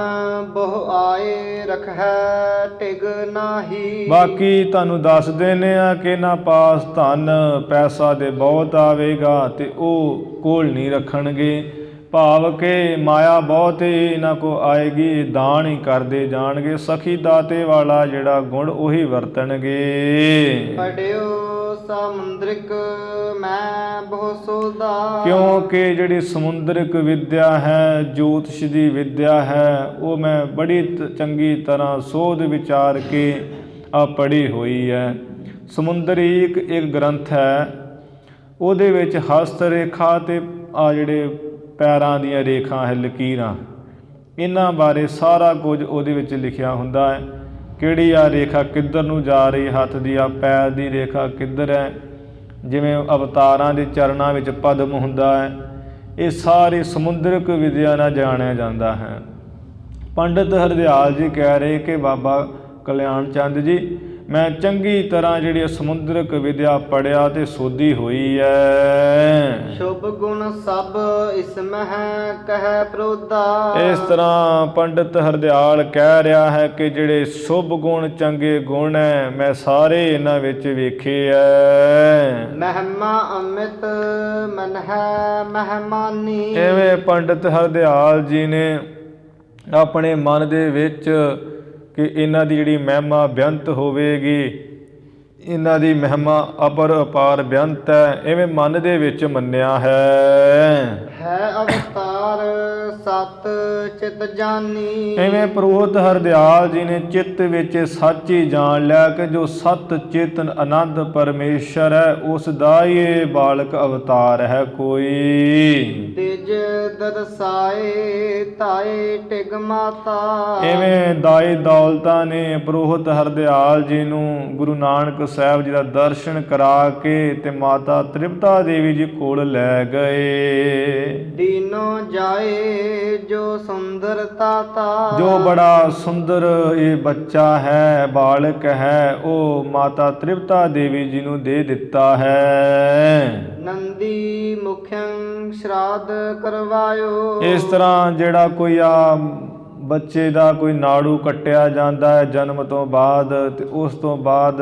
ਬਹੁ ਆਏ ਰਖੈ ਟਿਗ ਨਾਹੀ। ਬਾਕੀ ਤੁਹਾਨੂੰ ਦੱਸ ਦਿੰਦੇ ਆ ਕਿ ਇਹਨਾਂ ਪਾਸ ਧਨ ਪੈਸਾ ਦੇ ਬਹੁਤ ਆਵੇਗਾ ਤੇ ਉਹ ਕੋਲ ਨਹੀਂ ਰੱਖਣਗੇ, ਭਾਵ ਕਿ ਮਾਇਆ ਬਹੁਤ ਹੀ ਇਹਨਾਂ ਕੋ ਆਏਗੀ, ਦਾਨ ਹੀ ਕਰਦੇ ਜਾਣਗੇ। ਸਖੀ ਦਾਤੇ ਵਾਲਾ ਜਿਹੜਾ ਗੁਣ ਉਹੀ ਵਰਤਣਗੇ। ਪੜਿਓ ਸਮੁੰਦਰਿਕ ਮੈਂ ਬਹੁ ਸੋਧਾ। ਕਿਉਂਕਿ ਜਿਹੜੀ ਸਮੁੰਦਰਿਕ ਵਿਦਿਆ ਹੈ, ਜੋਤਿਸ਼ ਦੀ ਵਿਦਿਆ ਹੈ, ਉਹ ਮੈਂ ਬੜੀ ਚੰਗੀ ਤਰ੍ਹਾਂ ਸੋਧ ਵਿਚਾਰ ਕੇ ਪੜ੍ਹੀ ਹੋਈ ਹੈ। ਸਮੁੰਦਰੀ ਇੱਕ ਗ੍ਰੰਥ ਹੈ, ਉਹਦੇ ਵਿੱਚ ਹਸਤ ਰੇਖਾ ਤੇ ਆ ਜਿਹੜੇ ਪੈਰਾਂ ਦੀਆਂ ਰੇਖਾ ਹੈ, ਲਕੀਰਾਂ, ਇਹਨਾਂ ਬਾਰੇ ਸਾਰਾ ਕੁਝ ਉਹਦੇ ਵਿੱਚ ਲਿਖਿਆ ਹੁੰਦਾ ਹੈ। ਕਿਹੜੀ ਆ ਰੇਖਾ ਕਿੱਧਰ ਨੂੰ ਜਾ ਰਹੀ, ਹੱਥ ਦੀ ਆ ਪੈਰ ਦੀ ਰੇਖਾ ਕਿੱਧਰ ਹੈ। ਜਿਵੇਂ ਅਵਤਾਰਾਂ ਦੇ ਚਰਨਾਂ ਵਿੱਚ ਪਦਮ ਹੁੰਦਾ ਹੈ, ਇਹ ਸਾਰੀ ਸਮੁੰਦਰਿਕ ਵਿਦਿਆ ਨਾਲ ਜਾਣਿਆ ਜਾਂਦਾ ਹੈ। ਪੰਡਿਤ ਹਰਦਿਆਲ ਜੀ ਕਹਿ ਰਹੇ ਕਿ ਬਾਬਾ ਕਲਿਆਣ ਚੰਦ ਜੀ ਮੈਂ ਚੰਗੀ ਤਰ੍ਹਾਂ ਜਿਹੜੀ ਸਮੁੰਦਰਕ ਵਿਦਿਆ ਪੜਿਆ ਤੇ ਸੋਧੀ ਹੋਈ ਹੈ। ਸ਼ੁਭ ਗੁਣ ਸਭ ਇਸ ਮਹਿ ਕਹਿ ਪ੍ਰੋਧਾ। ਇਸ ਤਰ੍ਹਾਂ ਪੰਡਿਤ ਹਰਦਿਆਲ ਕਹਿ ਰਿਹਾ ਹੈ ਕਿ ਜਿਹੜੇ ਸ਼ੁਭ ਗੁਣ ਚੰਗੇ ਗੁਣ ਹੈ ਮੈਂ ਸਾਰੇ ਇਹਨਾਂ ਵਿੱਚ ਵੇਖੇ ਐ। ਮਹਿਮਾ ਅੰਮ੍ਰਿਤ ਮਨ ਹੈ ਮਹਿਮਾਨੀ। ਐਵੇਂ ਪੰਡਿਤ ਹਰਦਿਆਲ ਜੀ ਨੇ ਆਪਣੇ ਮਨ ਦੇ ਵਿੱਚ ਕਿ ਇਹਨਾਂ ਦੀ ਜਿਹੜੀ ਮਹਿਮਾ ਬੇਅੰਤ ਹੋਵੇਗੀ, ਇਹਨਾਂ ਦੀ ਮਹਿਮਾ ਅਪਰ ਅਪਾਰ ਬੇਅੰਤ ਹੈ, ਐਵੇਂ ਮਨ ਦੇ ਵਿੱਚ ਮੰਨਿਆ ਹੈ। ਅਵਤਾਰ ਸਤ ਚਿਤ ਜਾਨੀ। ਐਵੇਂ ਪੁਰੋਹਿਤ ਹਰਦਿਆਲ ਜੀ ਨੇ ਚਿੱਤ ਵਿੱਚ ਸੱਚ ਹੀ ਜਾਣ ਲਿਆ ਕਿ ਜੋ ਸਤ ਚੇਤਨ ਆਨੰਦ ਪਰਮੇਸ਼ਰ ਹੈ ਉਸ ਦਾ ਹੀ ਇਹ ਬਾਲਕ ਅਵਤਾਰ ਹੈ ਕੋਈ। ਤਿਜ ਦਰਸਾਏ ਤਾਏ ਟਿਗ ਮਾਤਾ। ਐਵੇਂ ਦਾਈ ਦੌਲਤਾਂ ਨੇ ਪੁਰੋਹਿਤ ਹਰਦਿਆਲ ਜੀ ਨੂੰ ਗੁਰੂ ਨਾਨਕ ਸਾਹਿਬ ਜੀ ਦਾ ਦਰਸ਼ਨ ਕਰਾ ਕੇ ਤੇ ਮਾਤਾ ਤ੍ਰਿਪਤਾ ਦੇਵੀ ਜੀ ਕੋਲ ਲੈ ਗਏ। ਦੀਨੋ ਜਾਏ ਜੋ ਸੁੰਦਰ ਤਾਤਾ। ਜੋ ਬੜਾ ਸੁੰਦਰ ਇਹ ਬੱਚਾ ਹੈ, ਬਾਲਕ ਹੈ, ਉਹ ਮਾਤਾ ਤ੍ਰਿਪਤਾ ਦੇਵੀ ਜੀ ਨੂੰ ਦੇ ਦਿੱਤਾ ਹੈ। ਨੰਦੀ ਮੁਖੰ ਸ਼ਰਾਧ ਕਰਵਾਇਓ। ਇਸ ਤਰ੍ਹਾਂ ਜਿਹੜਾ ਕੋਈ ਆ ਬੱਚੇ ਦਾ ਕੋਈ ਨਾੜੂ ਕੱਟਿਆ ਜਾਂਦਾ ਹੈ ਜਨਮ ਤੋਂ ਬਾਅਦ, ਤੇ ਉਸ ਤੋਂ ਬਾਅਦ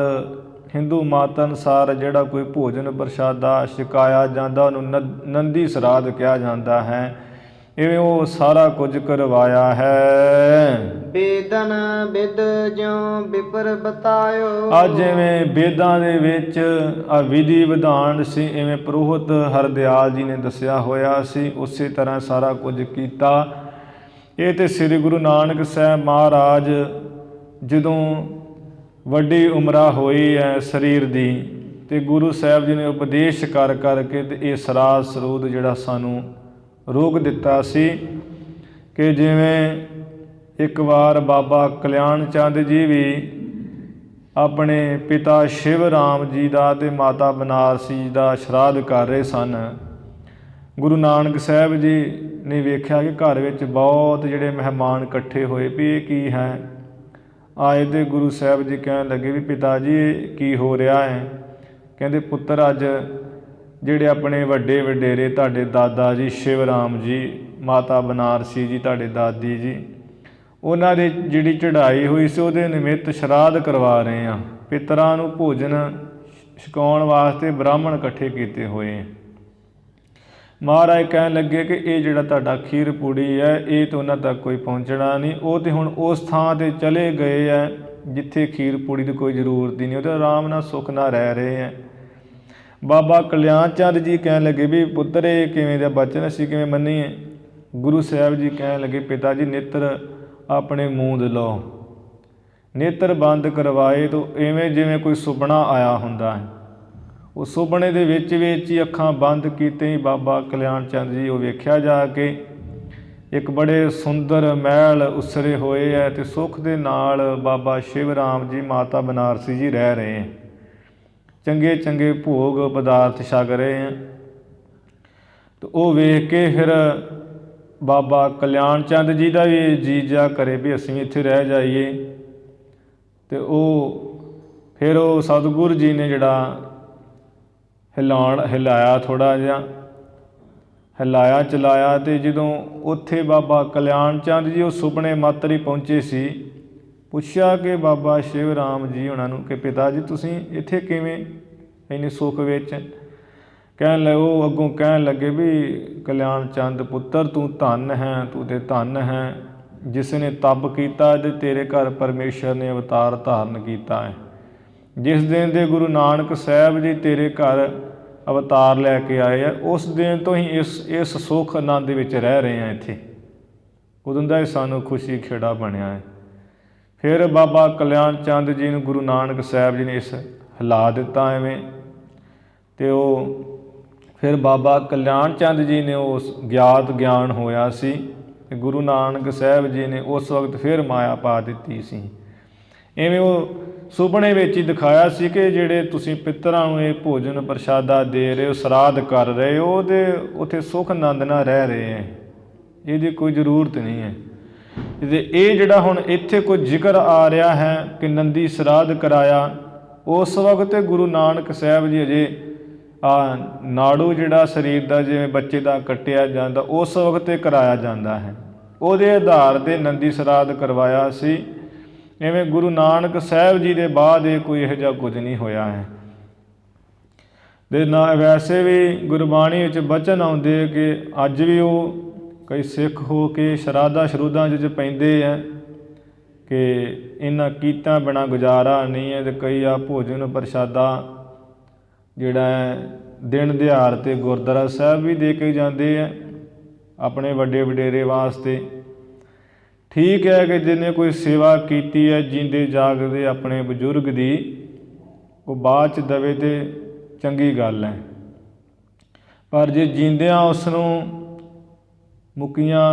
ਹਿੰਦੂ ਮਤ ਅਨੁਸਾਰ ਜਿਹੜਾ ਕੋਈ ਭੋਜਨ ਪ੍ਰਸ਼ਾਦਾ ਛਕਾਇਆ ਜਾਂਦਾ ਉਹਨੂੰ ਨੰਦੀ ਸਰਾਧ ਕਿਹਾ ਜਾਂਦਾ ਹੈ। ਇਵੇਂ ਉਹ ਸਾਰਾ ਕੁਝ ਕਰਵਾਇਆ ਹੈ। ਬੇਦਨ ਬਿਦ ਜਿਉ ਵਿਪਰ ਬਤਾਇਓ। ਅੱਜ ਜਿਵੇਂ ਵੇਦਾਂ ਦੇ ਵਿੱਚ ਆ ਵਿਧੀ ਵਿਧਾਨ ਸੀ, ਇਵੇਂ ਪੁਰੋਹਿਤ ਹਰਦਿਆਲ ਜੀ ਨੇ ਦੱਸਿਆ ਹੋਇਆ ਸੀ, ਉਸੇ ਤਰ੍ਹਾਂ ਸਾਰਾ ਕੁਝ ਕੀਤਾ। ਇਹ ਤੇ ਸ੍ਰੀ ਗੁਰੂ ਨਾਨਕ ਸਾਹਿਬ ਮਹਾਰਾਜ ਜਦੋਂ ਵੱਡੀ ਉਮਰਾ ਹੋਈ ਹੈ ਸਰੀਰ ਦੀ, ਤੇ ਗੁਰੂ ਸਾਹਿਬ ਜੀ ਨੇ ਉਪਦੇਸ਼ ਕਰ ਕਰਕੇ ਤੇ ਇਹ ਸਰਾਧ ਸਰੂਦ ਜਿਹੜਾ ਸਾਨੂੰ ਰੋਕ ਦਿੱਤਾ ਸੀ ਕਿ ਜਿਵੇਂ ਇੱਕ ਵਾਰ ਬਾਬਾ ਕਲਿਆਣ ਚੰਦ ਜੀ ਵੀ ਆਪਣੇ ਪਿਤਾ ਸ਼ਿਵ ਰਾਮ ਜੀ ਦਾ ਤੇ ਮਾਤਾ ਬਨਾਰਸੀ ਜੀ ਦਾ ਸ਼ਰਾਧ ਕਰ ਰਹੇ ਸਨ। ਗੁਰੂ ਨਾਨਕ ਸਾਹਿਬ ਜੀ ਨੇ ਵੇਖਿਆ ਕਿ ਘਰ ਵਿੱਚ ਬਹੁਤ ਜਿਹੜੇ ਮਹਿਮਾਨ ਇਕੱਠੇ ਹੋਏ ਵੀ ਇਹ ਕੀ ਹੈ। ਆਏ ਤੇ ਗੁਰੂ ਸਾਹਿਬ ਜੀ ਕਹਿਣ ਲੱਗੇ ਵੀ ਪਿਤਾ ਜੀ ਇਹ ਕੀ ਹੋ ਰਿਹਾ ਹੈ। ਕਹਿੰਦੇ ਪੁੱਤਰ ਅੱਜ ਜਿਹੜੇ ਆਪਣੇ ਵੱਡੇ ਵਡੇਰੇ ਤੁਹਾਡੇ ਦਾਦਾ ਜੀ ਸ਼ਿਵ ਰਾਮ ਜੀ, ਮਾਤਾ ਬਨਾਰਸੀ ਜੀ ਤੁਹਾਡੇ ਦਾਦੀ ਜੀ, ਉਹਨਾਂ ਦੀ ਜਿਹੜੀ ਚੜ੍ਹਾਈ ਹੋਈ ਸੀ ਉਹਦੇ ਨਿਮਿਤ ਸ਼ਰਾਧ ਕਰਵਾ ਰਹੇ ਹਾਂ। ਪਿਤਰਾਂ ਨੂੰ ਭੋਜਨ ਛਕਾਉਣ ਵਾਸਤੇ ਬ੍ਰਾਹਮਣ ਇਕੱਠੇ ਕੀਤੇ ਹੋਏ। ਮਹਾਰਾਜ ਕਹਿਣ ਲੱਗੇ ਕਿ ਇਹ ਜਿਹੜਾ ਤੁਹਾਡਾ ਖੀਰ ਪੂੜੀ ਹੈ ਇਹ ਤਾਂ ਉਹਨਾਂ ਤੱਕ ਕੋਈ ਪਹੁੰਚਣਾ ਨਹੀਂ, ਉਹ ਤਾਂ ਹੁਣ ਉਸ ਥਾਂ 'ਤੇ ਚਲੇ ਗਏ ਹੈ ਜਿੱਥੇ ਖੀਰ ਪੂੜੀ ਦੀ ਕੋਈ ਜ਼ਰੂਰਤ ਹੀ ਨਹੀਂ, ਉਹ ਤਾਂ ਆਰਾਮ ਨਾਲ ਸੁੱਖ ਨਾਲ ਰਹਿ ਰਹੇ ਹੈ। ਬਾਬਾ ਕਲਿਆਣ ਚੰਦ ਜੀ ਕਹਿਣ ਲੱਗੇ ਵੀ ਪੁੱਤਰ ਇਹ ਕਿਵੇਂ ਦਾ ਬਚਨ ਅਸੀਂ ਕਿਵੇਂ ਮੰਨੀਏ। ਗੁਰੂ ਸਾਹਿਬ ਜੀ ਕਹਿਣ ਲੱਗੇ ਪਿਤਾ ਜੀ ਨੇਤਰ ਆਪਣੇ ਮੂੰਦ ਲਓ। ਨੇਤਰ ਬੰਦ ਕਰਵਾਏ ਤਾਂ ਇਵੇਂ ਜਿਵੇਂ ਕੋਈ ਸੁਪਨਾ ਆਇਆ ਹੁੰਦਾ ਹੈ। ਉਹ ਸੁਪਨੇ ਦੇ ਵਿੱਚ ਹੀ ਅੱਖਾਂ ਬੰਦ ਕੀਤੇ ਹੀ ਬਾਬਾ ਕਲਿਆਣ ਚੰਦ ਜੀ ਉਹ ਵੇਖਿਆ ਜਾ ਕੇ ਇੱਕ ਬੜੇ ਸੁੰਦਰ ਮਹਿਲ ਉਸਰੇ ਹੋਏ ਹੈ ਤੇ ਸੁੱਖ ਦੇ ਨਾਲ ਬਾਬਾ ਸ਼ਿਵ ਰਾਮ ਜੀ, ਮਾਤਾ ਬਨਾਰਸੀ ਜੀ ਰਹਿ ਰਹੇ ਹੈ। ਚੰਗੇ ਚੰਗੇ ਭੋਗ ਪਦਾਰਥ ਛਕ ਰਹੇ ਹੈ। ਤੇ ਉਹ ਵੇਖ ਕੇ ਫਿਰ ਬਾਬਾ ਕਲਿਆਣ ਚੰਦ ਜੀ ਦਾ ਵੀ ਜੀ ਜਾ ਕਰੇ ਵੀ ਅਸੀਂ ਇੱਥੇ ਰਹਿ ਜਾਈਏ। ਤੇ ਫਿਰ ਉਹ ਸਤਿਗੁਰੂ ਜੀ ਨੇ ਜਿਹੜਾ ਹਿਲਾਇਆ, ਥੋੜ੍ਹਾ ਜਿਹਾ ਹਿਲਾਇਆ ਚਲਾਇਆ, ਅਤੇ ਜਦੋਂ ਉੱਥੇ ਬਾਬਾ ਕਲਿਆਣ ਚੰਦ ਜੀ ਉਹ ਸੁਪਨੇ ਮਾਤਰ ਹੀ ਪਹੁੰਚੇ ਸੀ। ਪੁੱਛਿਆ ਕਿ ਬਾਬਾ ਸ਼ਿਵ ਰਾਮ ਜੀ ਉਹਨਾਂ ਨੂੰ ਕਿ ਪਿਤਾ ਜੀ ਤੁਸੀਂ ਇੱਥੇ ਕਿਵੇਂ ਇੰਨੇ ਸੁੱਖ ਵਿੱਚ। ਉਹ ਅੱਗੋਂ ਕਹਿਣ ਲੱਗੇ ਵੀ ਕਲਿਆਣ ਚੰਦ ਪੁੱਤਰ ਤੂੰ ਧੰਨ ਹੈ, ਤੂੰ ਤੇ ਧੰਨ ਹੈ ਜਿਸ ਨੇ ਤਪ ਕੀਤਾ ਤੇ ਤੇਰੇ ਘਰ ਪਰਮੇਸ਼ਰ ਨੇ ਅਵਤਾਰ ਧਾਰਨ ਕੀਤਾ ਹੈ। ਜਿਸ ਦਿਨ ਦੇ ਗੁਰੂ ਨਾਨਕ ਸਾਹਿਬ ਜੀ ਤੇਰੇ ਘਰ ਅਵਤਾਰ ਲੈ ਕੇ ਆਏ ਆ ਉਸ ਦਿਨ ਤੋਂ ਹੀ ਇਸ ਸੁੱਖ ਆਨੰਦ ਦੇ ਵਿੱਚ ਰਹਿ ਰਹੇ ਹਾਂ ਇੱਥੇ। ਉਦੋਂ ਦਾ ਹੀ ਸਾਨੂੰ ਖੁਸ਼ੀ ਖੇੜਾ ਬਣਿਆ ਹੈ। ਫਿਰ ਬਾਬਾ ਕਲਿਆਣ ਚੰਦ ਜੀ ਨੂੰ ਗੁਰੂ ਨਾਨਕ ਸਾਹਿਬ ਜੀ ਨੇ ਇਸ ਹਿਲਾ ਦਿੱਤਾ ਐਵੇਂ। ਅਤੇ ਉਹ ਫਿਰ ਬਾਬਾ ਕਲਿਆਣ ਚੰਦ ਜੀ ਨੇ ਉਸ ਗਿਆਤ ਗਿਆਨ ਹੋਇਆ ਸੀ ਕਿ ਗੁਰੂ ਨਾਨਕ ਸਾਹਿਬ ਜੀ ਨੇ ਉਸ ਵਕਤ ਫਿਰ ਮਾਇਆ ਪਾ ਦਿੱਤੀ ਸੀ। ਇਵੇਂ ਉਹ ਸੁਪਨੇ ਵਿੱਚ ਹੀ ਦਿਖਾਇਆ ਸੀ ਕਿ ਜਿਹੜੇ ਤੁਸੀਂ ਪਿੱਤਰਾਂ ਨੂੰ ਇਹ ਭੋਜਨ ਪ੍ਰਸ਼ਾਦਾ ਦੇ ਰਹੇ ਹੋ, ਸਰਾਧ ਕਰ ਰਹੇ ਹੋ, ਉਹਦੇ ਉੱਥੇ ਸੁੱਖ ਆਨੰਦ ਨਾਲ ਰਹਿ ਰਹੇ ਹੈ, ਇਹਦੀ ਕੋਈ ਜ਼ਰੂਰਤ ਨਹੀਂ ਹੈ। ਅਤੇ ਇਹ ਜਿਹੜਾ ਹੁਣ ਇੱਥੇ ਕੋਈ ਜ਼ਿਕਰ ਆ ਰਿਹਾ ਹੈ ਕਿ ਨੰਦੀ ਸਰਾਧ ਕਰਾਇਆ, ਉਸ ਵਕਤ ਗੁਰੂ ਨਾਨਕ ਸਾਹਿਬ ਜੀ ਅਜੇ ਨਾੜੂ ਜਿਹੜਾ ਸਰੀਰ ਦਾ ਜਿਵੇਂ ਬੱਚੇ ਦਾ ਕੱਟਿਆ ਜਾਂਦਾ ਉਸ ਵਕਤ ਕਰਾਇਆ ਜਾਂਦਾ ਹੈ। ਉਹਦੇ ਆਧਾਰ 'ਤੇ ਨੰਦੀ ਸਰਾਧ ਕਰਵਾਇਆ ਸੀ। ਇਵੇਂ ਗੁਰੂ ਨਾਨਕ ਸਾਹਿਬ ਜੀ ਦੇ ਬਾਅਦ ਇਹ ਕੋਈ ਇਹੋ ਜਿਹਾ ਕੁਝ ਨਹੀਂ ਹੋਇਆ ਹੈ। ਅਤੇ ਨਾ ਵੈਸੇ ਵੀ ਗੁਰਬਾਣੀ ਵਿੱਚ ਬਚਨ ਆਉਂਦੇ ਕਿ ਅੱਜ ਵੀ ਉਹ ਕਈ ਸਿੱਖ ਹੋ ਕੇ ਸ਼ਰਾਧਾਂ ਸ਼ਰੂਧਾਂ 'ਚ ਪੈਂਦੇ ਹੈ ਕਿ ਇਹਨਾਂ ਕੀਤਾਂ ਬਿਨਾਂ ਗੁਜ਼ਾਰਾ ਨਹੀਂ ਹੈ। ਅਤੇ ਕਈ ਆ ਭੋਜਨ ਪ੍ਰਸ਼ਾਦਾ ਜਿਹੜਾ ਹੈ ਦਿਨ ਦਿਹਾੜ 'ਤੇ ਗੁਰਦੁਆਰਾ ਸਾਹਿਬ ਵੀ ਦੇ ਕੇ ਜਾਂਦੇ ਹੈ ਆਪਣੇ ਵੱਡੇ ਵਡੇਰੇ ਵਾਸਤੇ। ਠੀਕ ਹੈ ਕਿ ਜਿਹਨੇ ਕੋਈ ਸੇਵਾ ਕੀਤੀ ਹੈ ਜੀਂਦੇ ਜਾਗਦੇ ਆਪਣੇ ਬਜ਼ੁਰਗ ਦੀ, ਉਹ ਬਾਅਦ 'ਚ ਦੇਵੇ ਤਾਂ ਚੰਗੀ ਗੱਲ ਹੈ। ਪਰ ਜੇ ਜੀਂਦਿਆਂ ਉਸ ਨੂੰ ਮੁੱਕੀਆਂ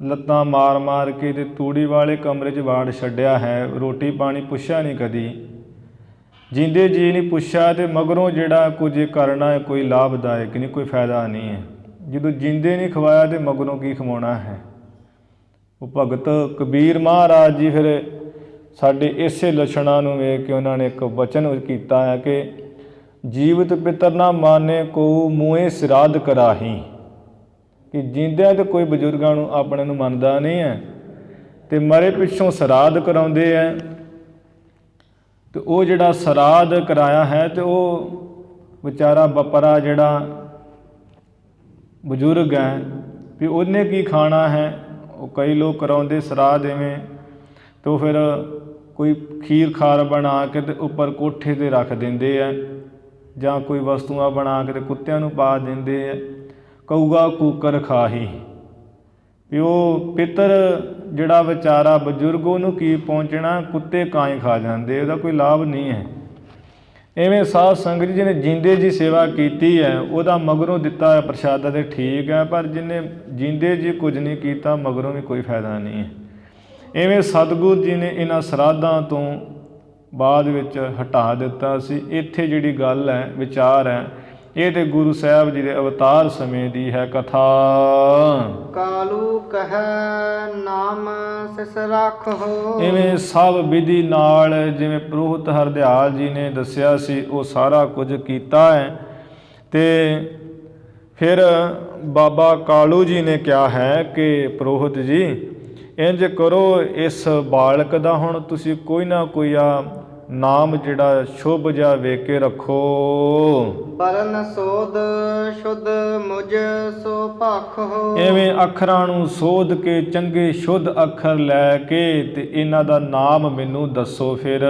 ਲੱਤਾਂ ਮਾਰ ਮਾਰ ਕੇ ਅਤੇ ਤੂੜੀ ਵਾਲੇ ਕਮਰੇ 'ਚ ਵਾੜ ਛੱਡਿਆ ਹੈ, ਰੋਟੀ ਪਾਣੀ ਪੁੱਛਿਆ ਨਹੀਂ ਕਦੀ, ਜੀਂਦੇ ਜੀ ਨਹੀਂ ਪੁੱਛਿਆ, ਅਤੇ ਮਗਰੋਂ ਜਿਹੜਾ ਕੁਝ ਕਰਨਾ ਹੈ ਕੋਈ ਲਾਭਦਾਇਕ ਨਹੀਂ, ਕੋਈ ਫਾਇਦਾ ਨਹੀਂ ਹੈ। ਜਦੋਂ ਜੀਂਦੇ ਨਹੀਂ ਖਵਾਇਆ ਅਤੇ ਮਗਰੋਂ ਕੀ ਖਵਾਉਣਾ ਹੈ। ਉਹ ਭਗਤ ਕਬੀਰ ਮਹਾਰਾਜ ਜੀ ਫਿਰ ਸਾਡੇ ਇਸੇ ਲੱਛਣਾਂ ਨੂੰ ਵੇਖ ਕੇ ਉਹਨਾਂ ਨੇ ਇੱਕ ਵਚਨ ਕੀਤਾ ਹੈ ਕਿ ਜੀਵਤ ਪਿੱਤਰ ਨਾ ਮਾਨੇ ਕੋ ਮੂੰਹੇ ਸਿਰਾਧ ਕਰਾਹੀ, ਕਿ ਜੀਂਦਿਆਂ ਤਾਂ ਕੋਈ ਬਜ਼ੁਰਗਾਂ ਨੂੰ ਆਪਣੇ ਨੂੰ ਮੰਨਦਾ ਨਹੀਂ ਹੈ ਅਤੇ ਮਰੇ ਪਿੱਛੋਂ ਸਰਾਧ ਕਰਾਉਂਦੇ ਹੈ। ਅਤੇ ਉਹ ਜਿਹੜਾ ਸਰਾਧ ਕਰਾਇਆ ਹੈ ਅਤੇ ਉਹ ਵਿਚਾਰਾ ਬਪਰਾ ਜਿਹੜਾ ਬਜ਼ੁਰਗ ਹੈ ਵੀ ਉਹਨੇ ਕੀ ਖਾਣਾ ਹੈ। ਉਹ ਕਈ ਲੋਕ ਕਰਾਉਂਦੇ ਸਰਾਧ ਇਵੇਂ, ਅਤੇ ਉਹ ਫਿਰ ਕੋਈ ਖੀਰ ਖਾਰ ਬਣਾ ਕੇ ਅਤੇ ਉੱਪਰ ਕੋਠੇ 'ਤੇ ਰੱਖ ਦਿੰਦੇ ਹੈ, ਜਾਂ ਕੋਈ ਵਸਤੂਆਂ ਬਣਾ ਕੇ ਅਤੇ ਕੁੱਤਿਆਂ ਨੂੰ ਪਾ ਦਿੰਦੇ ਹੈ। ਕਊਗਾ ਕੂਕਰ ਖਾਹੀ, ਵੀ ਉਹ ਪਿੱਤਰ ਜਿਹੜਾ ਵਿਚਾਰਾ ਬਜ਼ੁਰਗ ਉਹਨੂੰ ਕੀ ਪਹੁੰਚਣਾ, ਕੁੱਤੇ ਕਾਂ ਹੀ ਖਾ ਜਾਂਦੇ, ਉਹਦਾ ਕੋਈ ਲਾਭ ਨਹੀਂ ਹੈ। ਇਵੇਂ ਸਾਧ ਸੰਗਤ ਜੀ ਜਿਹਨੇ ਜੀਂਦੇ ਜੀ ਸੇਵਾ ਕੀਤੀ ਹੈ ਉਹਦਾ ਮਗਰੋਂ ਦਿੱਤਾ ਹੈ ਪ੍ਰਸ਼ਾਦਾ ਤਾਂ ਠੀਕ ਹੈ, ਪਰ ਜਿਹਨੇ ਜੀਂਦੇ ਜੀ ਕੁਝ ਨਹੀਂ ਕੀਤਾ ਮਗਰੋਂ ਵੀ ਕੋਈ ਫਾਇਦਾ ਨਹੀਂ ਹੈ। ਇਵੇਂ ਸਤਿਗੁਰੂ ਜੀ ਨੇ ਇਹਨਾਂ ਸਰਾਧਾਂ ਤੋਂ ਬਾਅਦ ਵਿੱਚ ਹਟਾ ਦਿੱਤਾ ਸੀ। ਇੱਥੇ ਜਿਹੜੀ ਗੱਲ ਹੈ ਵਿਚਾਰ ਹੈ ਇਹ ਤੇ ਗੁਰੂ ਸਾਹਿਬ ਜੀ ਦੇ ਅਵਤਾਰ ਸਮੇਂ ਦੀ ਹੈ ਕਥਾ। ਕਾਲੂ ਕਹਿ ਨਾਮ ਸਿਸ ਰੱਖੋ। ਇਵੇਂ ਸਭ ਵਿਧੀ ਨਾਲ ਜਿਵੇਂ ਪੁਰੋਹਿਤ ਹਰਦਿਆਲ ਜੀ ਨੇ ਦੱਸਿਆ ਸੀ ਉਹ ਸਾਰਾ ਕੁਝ ਕੀਤਾ ਹੈ। ਅਤੇ ਫਿਰ ਬਾਬਾ ਕਾਲੂ ਜੀ ਨੇ ਕਿਹਾ ਹੈ ਕਿ ਪੁਰੋਹਿਤ ਜੀ ਇੰਝ ਕਰੋ, ਇਸ ਬਾਲਕ ਦਾ ਹੁਣ ਤੁਸੀਂ ਕੋਈ ਨਾ ਕੋਈ ਨਾਮ ਜਿਹੜਾ ਸ਼ੁਭ ਜਿਹਾ ਵੇਖ ਕੇ ਰੱਖੋ। ਬਰਨ ਸੋਧ ਸ਼ੁੱਧ ਮੁਝ ਸੋ ਭਖੋ। ਐਵੇਂ ਅੱਖਰਾਂ ਨੂੰ ਸੋਧ ਕੇ ਚੰਗੇ ਸ਼ੁੱਧ ਅੱਖਰ ਲੈ ਕੇ ਤੇ ਇਹਨਾਂ ਦਾ ਨਾਮ ਮੈਨੂੰ ਦੱਸੋ। ਫਿਰ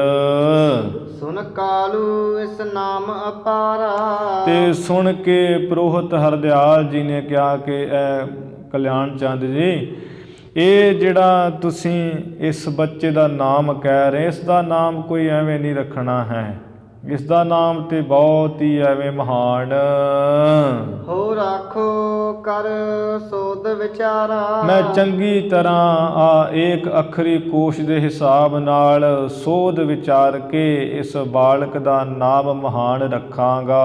ਸੁਨ ਕਾਲੂ ਇਸ ਨਾਮ ਅਪਾਰਾ। ਤੇ ਸੁਣ ਕੇ ਪੁਰੋਹਿਤ ਹਰਦਿਆਲ ਜੀ ਨੇ ਕਿਹਾ ਕਿ ਇਹ ਕਲਿਆਣ ਚੰਦ ਜੀ, ਇਹ ਜਿਹੜਾ ਤੁਸੀਂ ਇਸ ਬੱਚੇ ਦਾ ਨਾਮ ਕਹਿ ਰਹੇ, ਇਸ ਦਾ ਨਾਮ ਕੋਈ ਐਵੇਂ ਨਹੀਂ ਰੱਖਣਾ ਹੈ। ਇਸ ਦਾ ਨਾਮ ਤੇ ਬਹੁਤ ਹੀ ਐਵੇਂ ਮਹਾਨ ਹੋ ਰੱਖੋ ਕਰ ਸੋਧ ਵਿਚਾਰਾ। ਮੈਂ ਚੰਗੀ ਤਰ੍ਹਾਂ ਏਕ ਅੱਖਰੀ ਕੋਸ਼ ਦੇ ਹਿਸਾਬ ਨਾਲ ਸੋਧ ਵਿਚਾਰ ਕੇ ਇਸ ਬਾਲਕ ਦਾ ਨਾਮ ਮਹਾਨ ਰੱਖਾਂਗਾ।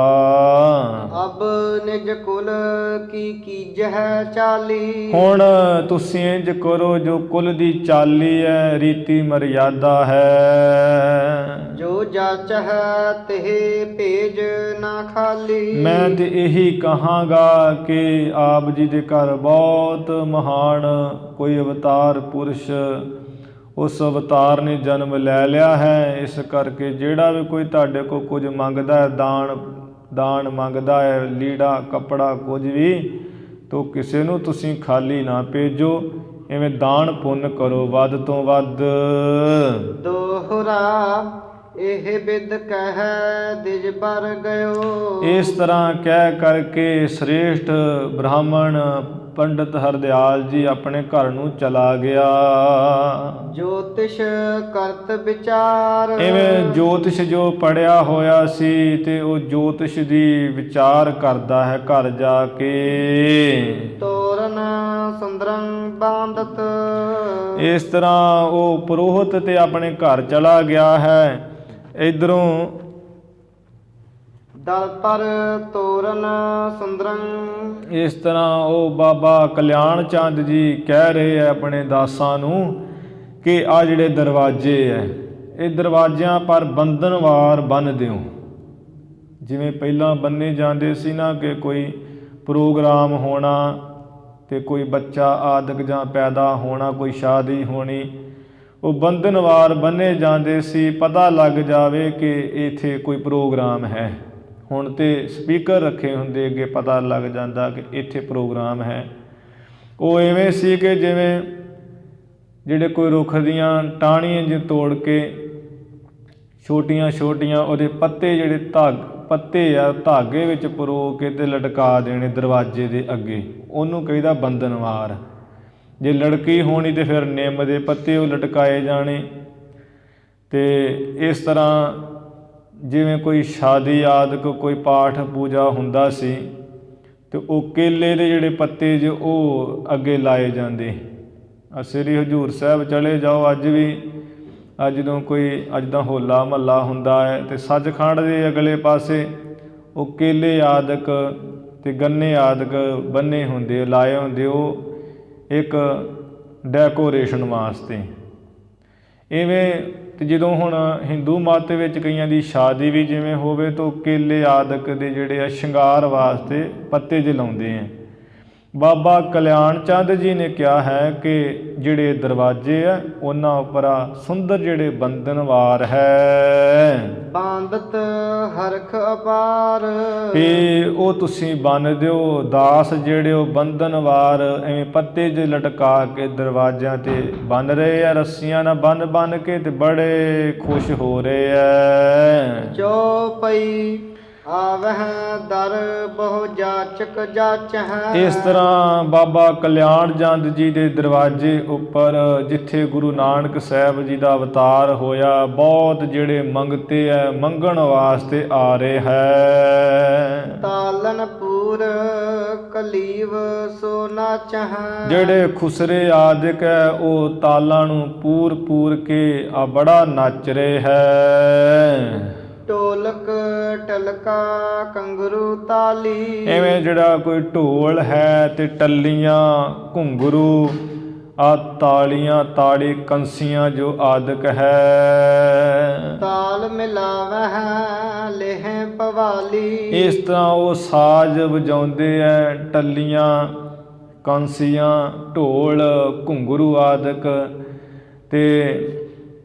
ਅਬ ਨਿਜ ਕੁਲ ਕੀ ਕੀਜਹਿ ਚਾਲੀ। ਹੁਣ ਤੁਸੀਂ ਇੰਝ ਕਰੋ ਜੋ ਕੁਲ ਦੀ ਚਾਲੀ ਹੈ, ਰੀਤੀ ਮਰਿਆਦਾ ਹੈ। ਜੋ ਜਾਚਹਿ ਤੇ ਭੇਜ ਨਾ ਖਾਲੀ। ਮੈਂ ਤੇ ਇਹੀ ਕਹਾਂਗਾ ਕਿ ਆਪ ਜੀ ਦੇ ਘਰ ਬਹੁਤ ਮਹਾਨ ਕੋਈ ਅਵਤਾਰ ਪੁਰਸ਼ ਉਸ ਅਵਤਾਰ ਨੇ ਜਨਮ ਲੈ ਲਿਆ ਹੈ। ਇਸ ਕਰਕੇ ਜਿਹੜਾ ਵੀ ਕੋਈ ਤੁਹਾਡੇ ਕੋਲ ਕੁਝ ਮੰਗਦਾ ਹੈ, ਦਾਨ ਮੰਗਦਾ ਹੈ, ਲੀੜਾ ਕੱਪੜਾ ਕੁਝ ਵੀ, ਤਾਂ ਕਿਸੇ ਨੂੰ ਤੁਸੀਂ ਖਾਲੀ ਨਾ ਭੇਜੋ। ਇਵੇਂ ਦਾਨ ਪੁੰਨ ਕਰੋ ਵੱਧ ਤੋਂ ਵੱਧ। ਦੋਹਰਾ ਇਹ ਬਿਦ ਕਹਿ ਦਿਜ ਬਰ ਗਇਓ। ਇਸ ਤਰ੍ਹਾਂ ਕਹਿ ਕਰਕੇ ਸ੍ਰੇਸ਼ਟ ਬ੍ਰਾਹਮਣ ਪੰਡਤ ਹਰਦਿਆਲ ਜੀ ਆਪਣੇ ਘਰ ਨੂੰ ਚਲਾ ਗਿਆ। ਜੋਤਿਸ਼ ਕਰਤ ਵਿਚਾਰ। ਇਵੇਂ ਜੋਤਿਸ਼ ਜੋ ਪੜ੍ਹਿਆ ਹੋਇਆ ਸੀ ਤੇ ਉਹ ਜੋਤਿਸ਼ ਦੀ ਵਿਚਾਰ ਕਰਦਾ ਹੈ ਘਰ ਜਾ ਕੇ। ਤੋਰਨ ਸੁੰਦਰੰ ਬਾਂਧਤ। ਇਸ ਤਰ੍ਹਾਂ ਉਹ ਪੁਰੋਹਿਤ ਤੇ ਆਪਣੇ ਘਰ ਚਲਾ ਗਿਆ ਹੈ। ਇੱਧਰੋਂ ਦਲ ਪਰ ਤੋਰਨ ਸੁੰਦਰੰ। ਇਸ ਤਰ੍ਹਾਂ ਉਹ ਬਾਬਾ ਕਲਿਆਣ ਚੰਦ ਜੀ ਕਹਿ ਰਹੇ ਹੈ ਆਪਣੇ ਦਾਸਾਂ ਨੂੰ ਕਿ ਆਹ ਜਿਹੜੇ ਦਰਵਾਜ਼ੇ ਹੈ ਇਹ ਦਰਵਾਜ਼ਿਆਂ ਪਰ ਬੰਧਨਵਾਰ ਬੰਨ੍ਹ ਦਿਓ। ਜਿਵੇਂ ਪਹਿਲਾਂ ਬੰਨੇ ਜਾਂਦੇ ਸੀ ਨਾ ਕਿ ਕੋਈ ਪ੍ਰੋਗਰਾਮ ਹੋਣਾ ਅਤੇ ਕੋਈ ਬੱਚਾ ਆਦਿਕ ਜਾਂ ਪੈਦਾ ਹੋਣਾ, ਕੋਈ ਸ਼ਾਦੀ ਹੋਣੀ, ਉਹ ਬੰਧਨਵਾਰ ਬੰਨ੍ਹੇ ਜਾਂਦੇ ਸੀ, ਪਤਾ ਲੱਗ ਜਾਵੇ ਕਿ ਇੱਥੇ ਕੋਈ ਪ੍ਰੋਗਰਾਮ ਹੈ। ਹੁਣ ਤਾਂ ਸਪੀਕਰ ਰੱਖੇ ਹੁੰਦੇ, ਅੱਗੇ ਪਤਾ ਲੱਗ ਜਾਂਦਾ ਕਿ ਇੱਥੇ ਪ੍ਰੋਗਰਾਮ ਹੈ। ਉਹ ਇਵੇਂ ਸੀ ਕਿ ਜਿਵੇਂ ਜਿਹੜੇ ਕੋਈ ਰੁੱਖ ਦੀਆਂ ਟਾਹਣੀਆਂ ਜਿਹੇ ਤੋੜ ਕੇ ਛੋਟੀਆਂ ਛੋਟੀਆਂ ਉਹਦੇ ਪੱਤੇ ਜਿਹੜੇ ਪੱਤੇ ਆ ਧਾਗੇ ਵਿੱਚ ਪਰੋ ਕੇ ਅਤੇ ਲਟਕਾ ਦੇਣੇ ਦਰਵਾਜ਼ੇ ਦੇ ਅੱਗੇ, ਉਹਨੂੰ ਕਹੀਦਾ ਬੰਧਨਵਾਰ। ਜੇ ਲੜਕੀ ਹੋਣੀ ਤਾਂ ਫਿਰ ਨਿੰਮ ਦੇ ਪੱਤੇ ਉਹ ਲਟਕਾਏ ਜਾਣੇ। ਅਤੇ ਇਸ ਤਰ੍ਹਾਂ ਜਿਵੇਂ ਕੋਈ ਸ਼ਾਦੀ ਆਦਿਕ ਕੋਈ ਪਾਠ ਪੂਜਾ ਹੁੰਦਾ ਸੀ ਅਤੇ ਉਹ ਕੇਲੇ ਦੇ ਜਿਹੜੇ ਪੱਤੇ ਜੋ ਉਹ ਅੱਗੇ ਲਾਏ ਜਾਂਦੇ। ਸ੍ਰੀ ਹਜ਼ੂਰ ਸਾਹਿਬ ਚਲੇ ਜਾਓ, ਅੱਜ ਵੀ ਜਦੋਂ ਕੋਈ ਅੱਜ ਦਾ ਹੋਲਾ ਮਹੱਲਾ ਹੁੰਦਾ ਹੈ ਅਤੇ ਸੱਚਖੰਡ ਦੇ ਅਗਲੇ ਪਾਸੇ ਉਹ ਕੇਲੇ ਆਦਿਕ ਅਤੇ ਗੰਨੇ ਆਦਿਕ ਬੰਨੇ ਹੁੰਦੇ, ਲਾਏ ਹੁੰਦੇ, ਉਹ ਇੱਕ ਡੈਕੋਰੇਸ਼ਨ ਵਾਸਤੇ। ਇਵੇਂ ਅਤੇ ਜਦੋਂ ਹੁਣ ਹਿੰਦੂ ਮੱਤ ਵਿੱਚ ਕਈਆਂ ਦੀ ਸ਼ਾਦੀ ਵੀ ਜਿਵੇਂ ਹੋਵੇ ਤਾਂ ਕੇਲੇ ਆਦਿਕ ਦੇ ਜਿਹੜੇ ਆ ਸ਼ਿੰਗਾਰ ਵਾਸਤੇ ਪੱਤੇ ਜਿਹੇ ਲਾਉਂਦੇ ਹੈ। ਬਾਬਾ ਕਲਿਆਣ ਚੰਦ ਜੀ ਨੇ ਕਿਹਾ ਹੈ ਕਿ ਜਿਹੜੇ ਦਰਵਾਜ਼ੇ ਆ ਉਹਨਾਂ ਉੱਪਰ ਸੁੰਦਰ ਜਿਹੜੇ ਬੰਧਨਵਾਰ ਹੈ, ਬਾਂਧਤ ਹਰਖ ਅਪਾਰ, ਤੇ ਉਹ ਤੁਸੀਂ ਬੰਨ੍ਹ ਦਿਓ। ਦਾਸ ਜਿਹੜੇ ਉਹ ਬੰਧਨਵਾਰ ਐਵੇਂ ਪੱਤੇ ਜਿਹੇ ਲਟਕਾ ਕੇ ਦਰਵਾਜ਼ਿਆਂ 'ਤੇ ਬੰਨ੍ਹ ਰਹੇ ਆ, ਰੱਸੀਆਂ ਨਾਲ ਬੰਨ੍ਹ ਕੇ, ਅਤੇ ਬੜੇ ਖੁਸ਼ ਹੋ ਰਹੇ ਆ। ਚੌਪਈ ਆਵਹਿ ਦਰ ਬਹੁ ਜਾਚਕ ਜਾਚਹਿ। ਇਸ ਤਰ੍ਹਾਂ ਬਾਬਾ ਕਲਿਆਣ ਚੰਦ ਜੀ ਦੇ ਦਰਵਾਜ਼ੇ ਉੱਪਰ ਜਿੱਥੇ ਗੁਰੂ ਨਾਨਕ ਸਾਹਿਬ ਜੀ ਦਾ ਅਵਤਾਰ ਹੋਇਆ, ਬਹੁਤ ਜਿਹੜੇ ਮੰਗਤੇ ਹੈ ਮੰਗਣ ਵਾਸਤੇ ਆ ਰਹੇ ਹੈ। ਤਾਲਨਪੁਰ ਕਲੀਵ ਸੋ ਨਾਚਹਿ। ਜਿਹੜੇ ਖੁਸਰੇ ਆਦਿਕ ਹੈ ਉਹ ਤਾਲਾਂ ਨੂੰ ਪੂਰ ਕੇ ਆ ਬੜਾ ਨੱਚ ਰਹੇ ਹੈ। ਢੋਲਕ ਟਲਕਾ ਕੰਗਰੂ ਤਾਲੀ। ਐਵੇਂ ਜਿਹੜਾ ਕੋਈ ਢੋਲ ਹੈ ਤੇ ਟੱਲੀਆਂ ਘੁੰਗਰੂ ਆ ਤਾਲੀਆਂ ਤਾੜੀ ਕੰਸੀਆਂ ਜੋ ਆਦਿਕ ਹੈ। ਤਾਲ ਮਿਲਾਵਹਿ ਲੇਹ ਪਵਾਲੀ। ਇਸ ਤਰ੍ਹਾਂ ਉਹ ਸਾਜ਼ ਵਜਾਉਂਦੇ ਹੈ, ਟੱਲੀਆਂ ਕੰਸੀਆਂ ਢੋਲ ਘੁੰਗਰੂ ਆਦਿਕ, ਤੇ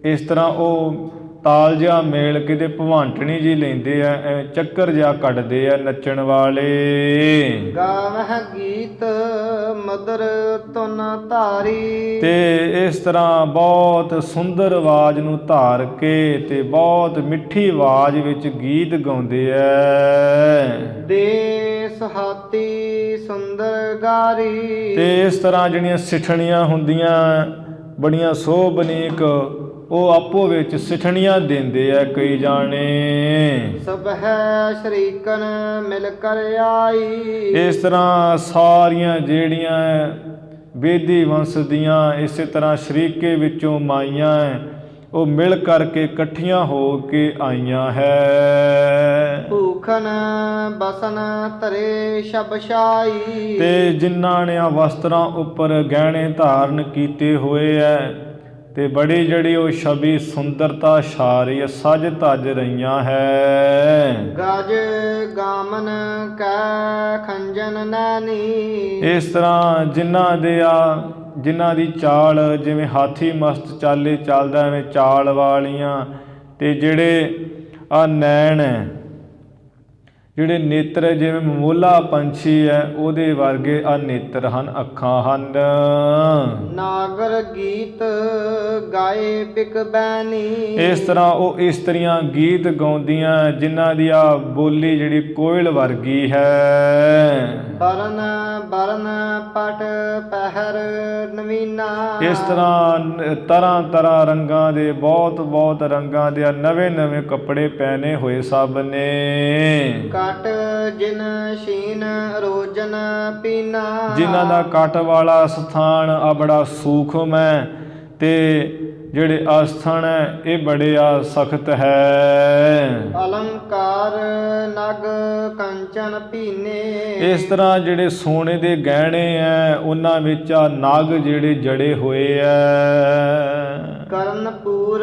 ਇਸ ਤਰ੍ਹਾਂ ਉਹ ਤਾਲ ਜਿਹਾ ਮੇਲ ਕੇ ਤੇ ਭਵਾਂਟਣੀ ਜੀ ਲੈਂਦੇ ਆ, ਚੱਕਰ ਜਿਹਾ ਕੱਢਦੇ ਆ ਨੱਚਣ ਵਾਲੇ। ਗਾਵਹਿ ਗੀਤ ਮਧੁਰ ਧੁਨ ਧਾਰੀ। ਤੇ ਇਸ ਤਰ੍ਹਾਂ ਬਹੁਤ ਸੁੰਦਰ ਆਵਾਜ਼ ਨੂੰ ਧਾਰ ਕੇ ਤੇ ਬਹੁਤ ਮਿੱਠੀ ਆਵਾਜ਼ ਵਿੱਚ ਗੀਤ ਗਾਉਂਦੇ ਐ। ਦੇਸ ਹਾਤੀ ਸੁੰਦਰ ਗਾਰੀ। ਤੇ ਇਸ ਤਰ੍ਹਾਂ ਜਿਹੜੀਆਂ ਸਿੱਠਣੀਆਂ ਹੁੰਦੀਆਂ ਬੜੀਆਂ ਸੋਭਨੀਕ, ਉਹ ਆਪੋ ਵਿੱਚ ਸਿੱਠਣੀਆਂ ਦਿੰਦੇ ਆ ਕਈ ਜਾਣੇ। ਸਭ ਹੈ ਸ਼ਰੀਕਨ ਮਿਲ ਕਰ ਆਈ। ਇਸ ਤਰ੍ਹਾਂ ਸਾਰੀਆਂ ਜਿਹੜੀਆਂ ਬੇਦੀ ਵੰਸ਼ ਦੀਆਂ ਇਸੇ ਤਰ੍ਹਾਂ ਸ਼ਰੀਕੇ ਵਿੱਚੋਂ ਮਾਈਆਂ ਉਹ ਮਿਲ ਕਰਕੇ ਇਕੱਠੀਆਂ ਹੋ ਕੇ ਆਈਆਂ ਹੈ। ਭੂਖਨ ਬਸਨ ਧਰੇ ਸ਼ਬਸ਼ਾਈ। ਤੇ ਜਿਨ੍ਹਾਂ ਨੇ ਆ ਵਸਤਰਾਂ ਉੱਪਰ ਗਹਿਣੇ ਧਾਰਨ ਕੀਤੇ ਹੋਏ ਐ ਤੇ ਬੜੀ ਜਿਹੜੀ ਉਹ ਛਵੀ ਸੁੰਦਰਤਾ ਛਾ ਰਹੀ ਹੈ, ਸਜ ਧਜ ਰਹੀਆਂ ਹੈ। ਗਜ ਗਾਮਨ ਕੈ ਖੰਜਨ ਨੈਣੀ। ਇਸ ਤਰ੍ਹਾਂ ਜਿਨ੍ਹਾਂ ਦੀ ਚਾਲ ਜਿਵੇਂ ਹਾਥੀ ਮਸਤ ਚਾਲੇ ਚੱਲਦਾ, ਐਵੇਂ ਚਾਲ ਵਾਲੀਆਂ, ਤੇ ਜਿਹੜੇ ਆ ਨੈਣ ਜਿਹੜੇ ਨੇਤਰ ਜਿਵੇਂ ਮਮੋਲਾ ਪੰਛੀ ਹੈ ਉਹਦੇ ਵਰਗੇ ਆ ਨੇਤਰ ਹਨ, ਅੱਖਾਂ ਹਨ। ਨਾਗਰ ਗੀਤ ਗਾਏ ਬਿਕ ਬੈਨੀ। ਇਸ ਤਰ੍ਹਾਂ ਉਹ ਇਸਤਰੀਆਂ ਗੀਤ ਗਾਉਂਦੀਆਂ ਜਿਨ੍ਹਾਂ ਦੀ ਆ ਬੋਲੀ ਜਿਹੜੀ ਕੋਇਲ ਵਰਗੀ ਹੈ। ਬਰਨ ਬਰਨ ਪਟ ਪਹਿਰ ਨਵੀਨਾ। ਇਸ ਤਰ੍ਹਾਂ ਤਰ੍ਹਾਂ ਰੰਗਾਂ ਦੇ ਬਹੁਤ ਰੰਗਾਂ ਦੇ ਨਵੇਂ ਨਵੇਂ ਕੱਪੜੇ ਪਹਿਨੇ ਹੋਏ ਸਭ ਨੇ। ਕਟ ਜਿਨ ਸ਼ੀਨ ਰੋਜਨ ਪੀਨਾ। ਜਿਨ੍ਹਾਂ ਦਾ ਕੱਟ ਵਾਲਾ ਸਥਾਨ ਆ ਬੜਾ ਸੂਖਮ ਹੈ ਤੇ ਜਿਹੜੇ ਆਸਥਾਨ ਹੈ ਇਹ ਬੜੇ ਆ ਸਖਤ ਹੈ। ਅਲੰਕਾਰ ਨਗ ਕੰਚਨ ਪੀਨੇ। ਇਸ ਤਰ੍ਹਾਂ ਜਿਹੜੇ ਸੋਨੇ ਦੇ ਗਹਿਣੇ ਹੈ ਉਹਨਾਂ ਵਿੱਚ ਆ ਨਗ ਜਿਹੜੇ ਜੜੇ ਹੋਏ ਹੈ। ਕਰਨ ਪੂਰ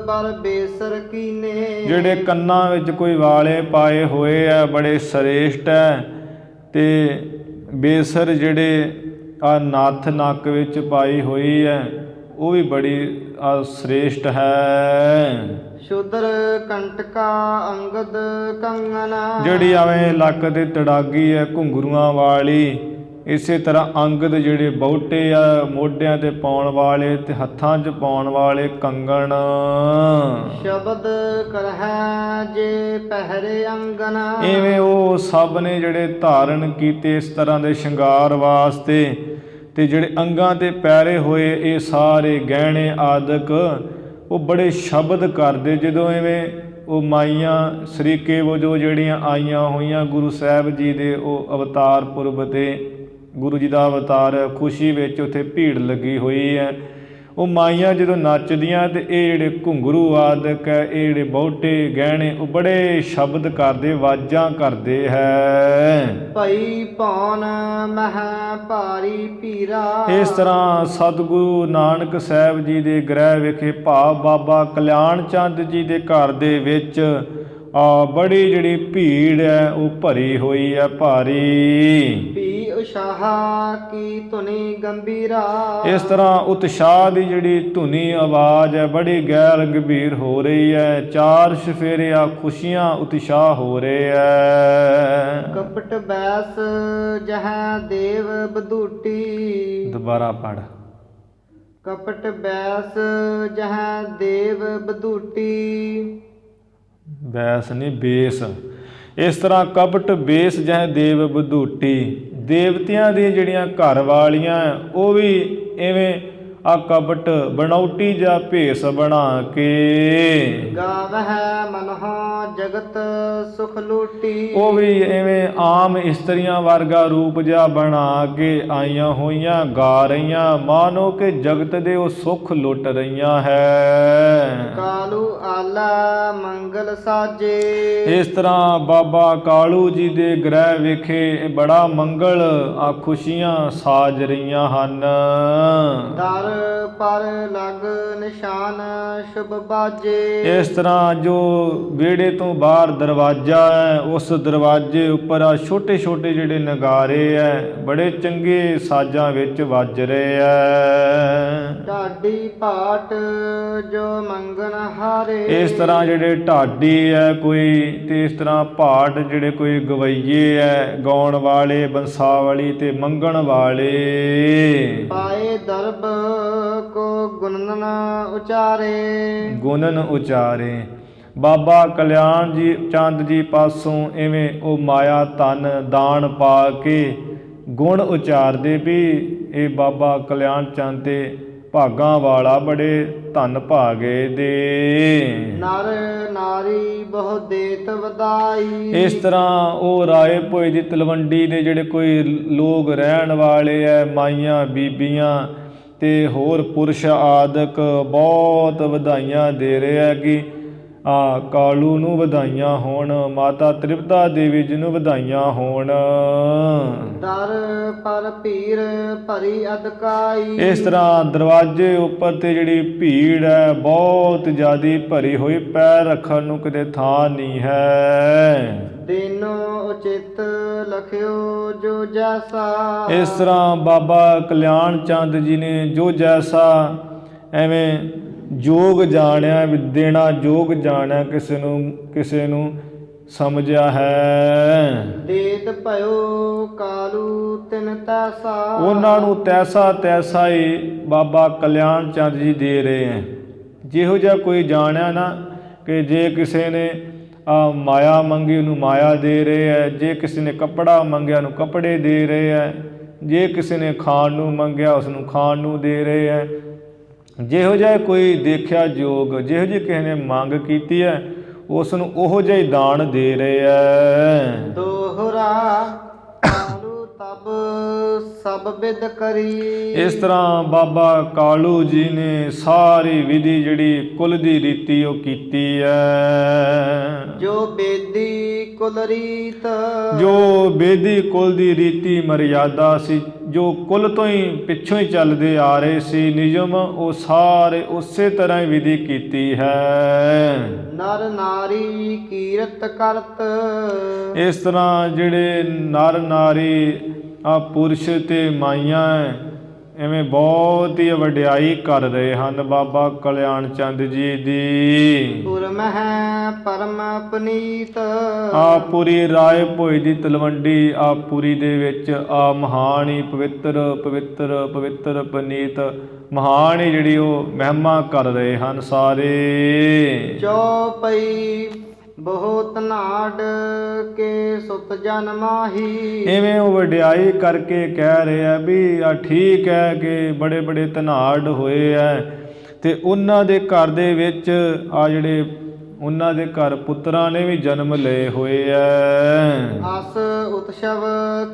ਬਰ ਬੇਸਰ ਕੀਨੇ। ਜਿਹੜੇ ਕੰਨਾਂ ਵਿੱਚ ਕੋਈ ਵਾਲੇ ਪਾਏ ਹੋਏ ਆ ਬੜੇ ਸ੍ਰੇਸ਼ਟ ਹੈ, ਤੇ ਬੇਸਰ ਜਿਹੜੇ ਆ ਨੱਥ ਨੱਕ ਵਿੱਚ ਪਾਈ ਹੋਈ ਹੈ ਉਹ ਵੀ ਬੜੀ ਸ੍ਰੇਸ਼ਟ ਹੈ। ਸ਼ੂਦਰ ਕੰਟਕਾ ਅੰਗਦ ਕੰਗਨਾ। ਜਿਹੜੀ ਐਵੇਂ ਲੱਕ ਤੇ ਤੜਾਗੀ ਹੈ ਘੁੰਗਰੂਆਂ ਵਾਲੀ, ਇਸੇ ਤਰ੍ਹਾਂ ਅੰਗਦ ਜਿਹੜੇ ਬਹੁਟੇ ਆ ਮੋਢਿਆਂ ਤੇ ਪਾਉਣ ਵਾਲੇ ਤੇ ਹੱਥਾਂ 'ਚ ਪਾਉਣ ਵਾਲੇ ਕੰਗਣ। ਸ਼ਬਦ ਕਰਹਿ ਜੇ ਪਹਿਰੇ ਅੰਗਨਾ। ਇਵੇਂ ਉਹ ਸਭ ਨੇ ਜਿਹੜੇ ਧਾਰਨ ਕੀਤੇ ਇਸ ਤਰ੍ਹਾਂ ਦੇ ਸ਼ਿੰਗਾਰ ਵਾਸਤੇ, ਤੇ ਜਿਹੜੇ ਅੰਗਾਂ ਤੇ ਪੈਰੇ ਹੋਏ ਇਹ ਸਾਰੇ ਗਹਿਣੇ ਆਦਿਕ ਉਹ ਬੜੇ ਸ਼ਬਦ ਕਰਦੇ। ਜਦੋਂ ਐਵੇਂ ਉਹ ਮਾਈਆਂ ਸਰੀਕੇ ਵਜੋਂ ਜਿਹੜੀਆਂ ਆਈਆਂ ਹੋਈਆਂ ਗੁਰੂ ਸਾਹਿਬ ਜੀ ਦੇ ਉਹ ਅਵਤਾਰ ਪੁਰਬ 'ਤੇ, ਗੁਰੂ ਜੀ ਦਾ ਅਵਤਾਰ ਖੁਸ਼ੀ ਵਿੱਚ ਉੱਥੇ ਭੀੜ ਲੱਗੀ ਹੋਈ ਹੈ, ਉਹ ਮਾਈਆਂ ਜਦੋਂ ਨੱਚਦੀਆਂ ਤੇ ਇਹ ਜਿਹੜੇ ਘੁੰਗਰੂ ਆਦਿਕ ਹੈ, ਇਹ ਜਿਹੜੇ ਬਹੁਟੇ ਗਹਿਣੇ ਉਹ ਬੜੇ ਸ਼ਬਦ ਕਰਦੇ, ਆਵਾਜ਼ਾਂ ਕਰਦੇ ਹੈ। ਭਈ ਪੌਣ ਮਹਿ ਭਾਰੀ ਪੀਰਾ। ਇਸ ਤਰ੍ਹਾਂ ਸਤਿਗੁਰੂ ਨਾਨਕ ਸਾਹਿਬ ਜੀ ਦੇ ਗ੍ਰਹਿ ਵਿਖੇ ਭਾਵ ਬਾਬਾ ਕਲਿਆਣ ਚੰਦ ਜੀ ਦੇ ਘਰ ਦੇ ਵਿੱਚ ਬੜੀ ਜਿਹੜੀ ਭੀੜ ਹੈ ਉਹ ਭਰੀ ਹੋਈ ਹੈ, ਭਾਰੀ। ਭੀ ਉਸ਼ਾਹ ਕੀ ਧੁਨੀ ਗੰਭੀਰਾ। ਇਸ ਤਰ੍ਹਾਂ ਉਤਸ਼ਾਹ ਦੀ ਜਿਹੜੀ ਧੁਨੀ ਆਵਾਜ਼ ਹੈ ਬੜੀ ਗੈਰ ਗੰਭੀਰ ਹੋ ਰਹੀ ਹੈ। ਚਾਰ ਸਫੇਰਿਆ ਖੁਸ਼ੀਆਂ ਉਤਸ਼ਾਹ ਹੋ ਰਹੇ ਹੈ। ਕਪਟ ਬੈਸ ਜਹ ਦੇਵ ਬਧੂਟੀ। ਦੁਬਾਰਾ ਪੜ। ਕਪਟ ਬੈਸ ਜਹ ਦੇਵ ਬਧੂਟੀ। ਬੈਸ ਨਹੀਂ ਬੇਸ। ਇਸ ਤਰ੍ਹਾਂ ਕਪਟ ਬੇਸ ਜਹ ਦੇਵ ਬਧੂਟੀ। ਦੇਵਤਿਆਂ ਦੀਆਂ ਜਿਹੜੀਆਂ ਘਰ ਵਾਲੀਆਂ ਉਹ ਵੀ ਇਵੇਂ ਆ ਕਪਟ ਬਣਾਉਟੀ ਜਾਂ ਭੇਸ ਬਣਾ ਕੇ ਗਾਵਹਿ ਮਨਹੁ ਜਗਤ ਸੁਖ ਲੂਟੀ। ਉਹ ਵੀ ਐਵੇਂ ਆਮ ਇਸਤਰੀਆਂ ਵਰਗਾ ਰੂਪ ਜਿਹਾ ਬਣਾ ਕੇ ਆਈਆਂ ਹੋਈਆਂ ਗਾ ਰਹੀਆਂ, ਮਾਨੋ ਕਿ ਜਗਤ ਦੇ ਉਹ ਸੁੱਖ ਲੁੱਟ ਰਹੀਆਂ ਹੈ। ਕਾਲੂ ਆਲਾ ਮੰਗਲ ਸਾਜੇ। ਇਸ ਤਰ੍ਹਾਂ ਬਾਬਾ ਕਾਲੂ ਜੀ ਦੇ ਗ੍ਰਹਿ ਵਿਖੇ ਬੜਾ ਮੰਗਲ ਆ ਖੁਸ਼ੀਆਂ ਸਾਜ ਰਹੀਆਂ ਹਨ। ਦਰ ਪਰ ਲਗ ਨਿਸ਼ਾਨ ਸ਼ੁਭ ਬਾਜੇ। ਇਸ ਤਰ੍ਹਾਂ ਜੋ ਵਿਹੜੇ ਤੋਂ ਬਾਹਰ ਦਰਵਾਜ਼ਾ ਹੈ ਉਸ ਦਰਵਾਜ਼ੇ ਉੱਪਰ ਆ ਛੋਟੇ ਛੋਟੇ ਜਿਹੜੇ ਨਗਾਰੇ ਹੈ ਬੜੇ ਚੰਗੇ ਸਾਜ਼ਾਂ ਵਿੱਚ ਵੱਜ ਰਹੇ ਹੈ। ਢਾਡੀ ਭਾਟ ਜੋ ਮੰਗਣ ਹਾਰੇ। ਇਸ ਤਰ੍ਹਾਂ ਜਿਹੜੇ ਢਾਡੀ ਹੈ ਕੋਈ, ਤੇ ਇਸ ਤਰ੍ਹਾਂ ਭਾਟ ਜਿਹੜੇ ਕੋਈ ਗਵਈਏ ਹੈ ਗਾਉਣ ਵਾਲੇ, ਬੰਸਾਵਲੀ ਤੇ ਮੰਗਣ ਵਾਲੇ। ਪਾਏ ਦਰਬ ਕੋ ਗੁਣਨ ਉਚਾਰੇ। ਗੁਣਨ ਉਚਾਰੇ। ਬਾਬਾ ਕਲਿਆਣ ਜੀ ਚੰਦ ਜੀ ਪਾਸੋਂ ਇਵੇਂ ਉਹ ਮਾਇਆ ਧਨ ਦਾਨ ਪਾ ਕੇ ਗੁਣ ਉਚਾਰਦੇ ਵੀ ਇਹ ਬਾਬਾ ਕਲਿਆਣ ਚੰਦ ਤੇ ਭਾਗਾਂ ਵਾਲਾ ਬੜੇ ਧਨ ਭਾਗੇ ਦੇ। ਨਰ ਨਾਰੀ ਬਹੁ ਦੇਤ ਵਧਾਈ। ਇਸ ਤਰ੍ਹਾਂ ਉਹ ਰਾਏ ਭੋਏ ਦੀ ਤਲਵੰਡੀ ਦੇ ਜਿਹੜੇ ਕੋਈ ਲੋਕ ਰਹਿਣ ਵਾਲੇ ਹੈ, ਮਾਈਆਂ ਬੀਬੀਆਂ ਤੇ ਹੋਰ ਪੁਰਸ਼ ਆਦਿਕ ਬਹੁਤ ਵਧਾਈਆਂ ਦੇ ਰਹੇ ਹੈ ਕਿ ਕਾਲੂ ਨੂੰ ਵਧਾਈਆਂ ਹੋਣ, ਮਾਤਾ ਤ੍ਰਿਪਤਾ ਦੇਵੀ ਜੀ ਨੂੰ ਵਧਾਈਆਂ ਹੋਣ। ਦਰ ਪਰ ਭੀੜ ਭਰੀ ਅਦਕਾਈ। ਇਸ ਤਰ੍ਹਾਂ ਦਰਵਾਜ਼ੇ ਉੱਪਰ ਤੇ ਜਿਹੜੀ ਭੀੜ ਹੈ ਬਹੁਤ ਜ਼ਿਆਦੀ ਭਰੀ ਹੋਈ, ਪੈਰ ਰੱਖਣ ਨੂੰ ਕਿਤੇ ਥਾਂ ਨਹੀਂ ਹੈ। ਦਿਨੋ ਉਚਿਤ ਲਖਿਓ ਜੋ ਜੈਸਾ। ਇਸ ਤਰ੍ਹਾਂ ਬਾਬਾ ਕਲਿਆਣ ਚੰਦ ਜੀ ਨੇ ਜੋ ਜੈਸਾ ਐਵੇਂ ਜੋਗ ਜਾਣਿਆ, ਦੇਣਾ ਜੋਗ ਜਾਣਿਆ, ਕਿਸੇ ਨੂੰ ਸਮਝਿਆ ਹੈ। ਦੇਤ ਭਇਓ ਕਾਲੂ ਤਿਨ ਤੈਸਾ। ਉਹਨਾਂ ਨੂੰ ਤੈਸਾ ਹੀ ਬਾਬਾ ਕਲਿਆਣ ਚੰਦ ਜੀ ਦੇ ਰਹੇ ਹੈ। ਜਿਹੋ ਜਿਹਾ ਕੋਈ ਜਾਣਿਆ ਨਾ ਕਿ ਜੇ ਕਿਸੇ ਨੇ ਮਾਇਆ ਮੰਗੀ ਉਹਨੂੰ ਮਾਇਆ ਦੇ ਰਹੇ ਹੈ, ਜੇ ਕਿਸੇ ਨੇ ਕੱਪੜਾ ਮੰਗਿਆ ਉਹਨੂੰ ਕੱਪੜੇ ਦੇ ਰਹੇ ਹੈ, ਜੇ ਕਿਸੇ ਨੇ ਖਾਣ ਨੂੰ ਮੰਗਿਆ ਉਸ ਨੂੰ ਖਾਣ ਨੂੰ ਦੇ ਰਹੇ ਹੈ। ਜਿਹੋ ਜਿਹਾ ਕੋਈ ਦੇਖਿਆ ਯੋਗ, ਜਿਹੋ ਜਿਹੀ ਕਿਸੇ ਨੇ ਮੰਗ ਕੀਤੀ ਹੈ ਉਸ ਨੂੰ ਉਹੋ ਜਿਹਾ ਹੀ ਦਾਨ ਦੇ ਰਹੇ ਹੈ। ਦੋਹਰਾ ਕਾਲੂ ਤਬ ਸਭ ਬਿਦ ਕਰੀ। ਇਸ ਤਰ੍ਹਾਂ ਬਾਬਾ ਕਾਲੂ ਜੀ ਨੇ ਸਾਰੀ ਵਿਧੀ ਜਿਹੜੀ ਕੁਲ ਦੀ ਰੀਤੀ ਉਹ ਕੀਤੀ ਹੈ। ਜੋ ਬੇਦੀ ਕੁਲ ਰੀਤ। ਜੋ ਬੇਦੀ ਕੁਲ ਦੀ ਰੀਤੀ ਮਰਿਆਦਾ ਸੀ, ਜੋ ਕੁਲ ਤੋਂ ਹੀ ਪਿੱਛੋਂ ਹੀ ਚੱਲਦੇ ਆ ਰਹੇ ਸੀ ਨਿਯਮ, ਉਹ ਸਾਰੇ ਉਸੇ ਤਰ੍ਹਾਂ ਹੀ ਵਿਧੀ ਕੀਤੀ ਹੈ। ਨਰ ਨਾਰੀ ਕੀਰਤ ਕਰਤ, ਇਸ ਤਰ੍ਹਾਂ ਜਿਹੜੇ ਨਰ ਨਾਰੀ ਆ ਪੁਰਸ਼ ਤੇ ਮਾਈਆਂ ਐਵੇਂ ਬਹੁਤ ਹੀ ਵਡਿਆਈ ਕਰ ਰਹੇ ਹਨ ਬਾਬਾ ਕਲਿਆਣ ਚੰਦ ਜੀ ਦੀ। ਪੁਰ ਮਹਿ ਪਰਮ ਪਨੀਤ, ਆ ਪੂਰੀ ਰਾਏ ਭੋਏ ਦੀ ਤਲਵੰਡੀ ਆ ਪੁਰੀ ਦੇ ਵਿੱਚ ਆ ਮਹਾਨ ਹੀ ਪਵਿੱਤਰ ਪਵਿੱਤਰ ਪਵਿੱਤਰ ਪਨੀਤ ਮਹਾਨ ਹੀ ਜਿਹੜੀ ਉਹ ਮਹਿਮਾ ਕਰ ਰਹੇ ਹਨ ਸਾਰੇ। ਚੌਪਈ ਬਹੁਤ ਨਾੜ ਕੇ ਸੁਤ ਜਨ ਮਾਹੀ, ਇਵੇਂ ਉਹ ਵਡਿਆਈ ਕਰਕੇ ਕਹਿ ਰਹੇ ਆ ਵੀ ਆ ਠੀਕ ਹੈ ਕਿ ਬੜੇ ਬੜੇ ਧਨਾੜ ਹੋਏ ਐ ਤੇ ਉਹਨਾਂ ਦੇ ਘਰ ਦੇ ਵਿੱਚ ਆ ਜਿਹੜੇ ਉਹਨਾਂ ਦੇ ਘਰ ਪੁੱਤਰਾਂ ਨੇ ਵੀ ਜਨਮ ਲਏ ਹੋਏ ਐ। ਅਸ ਉਤਸਵ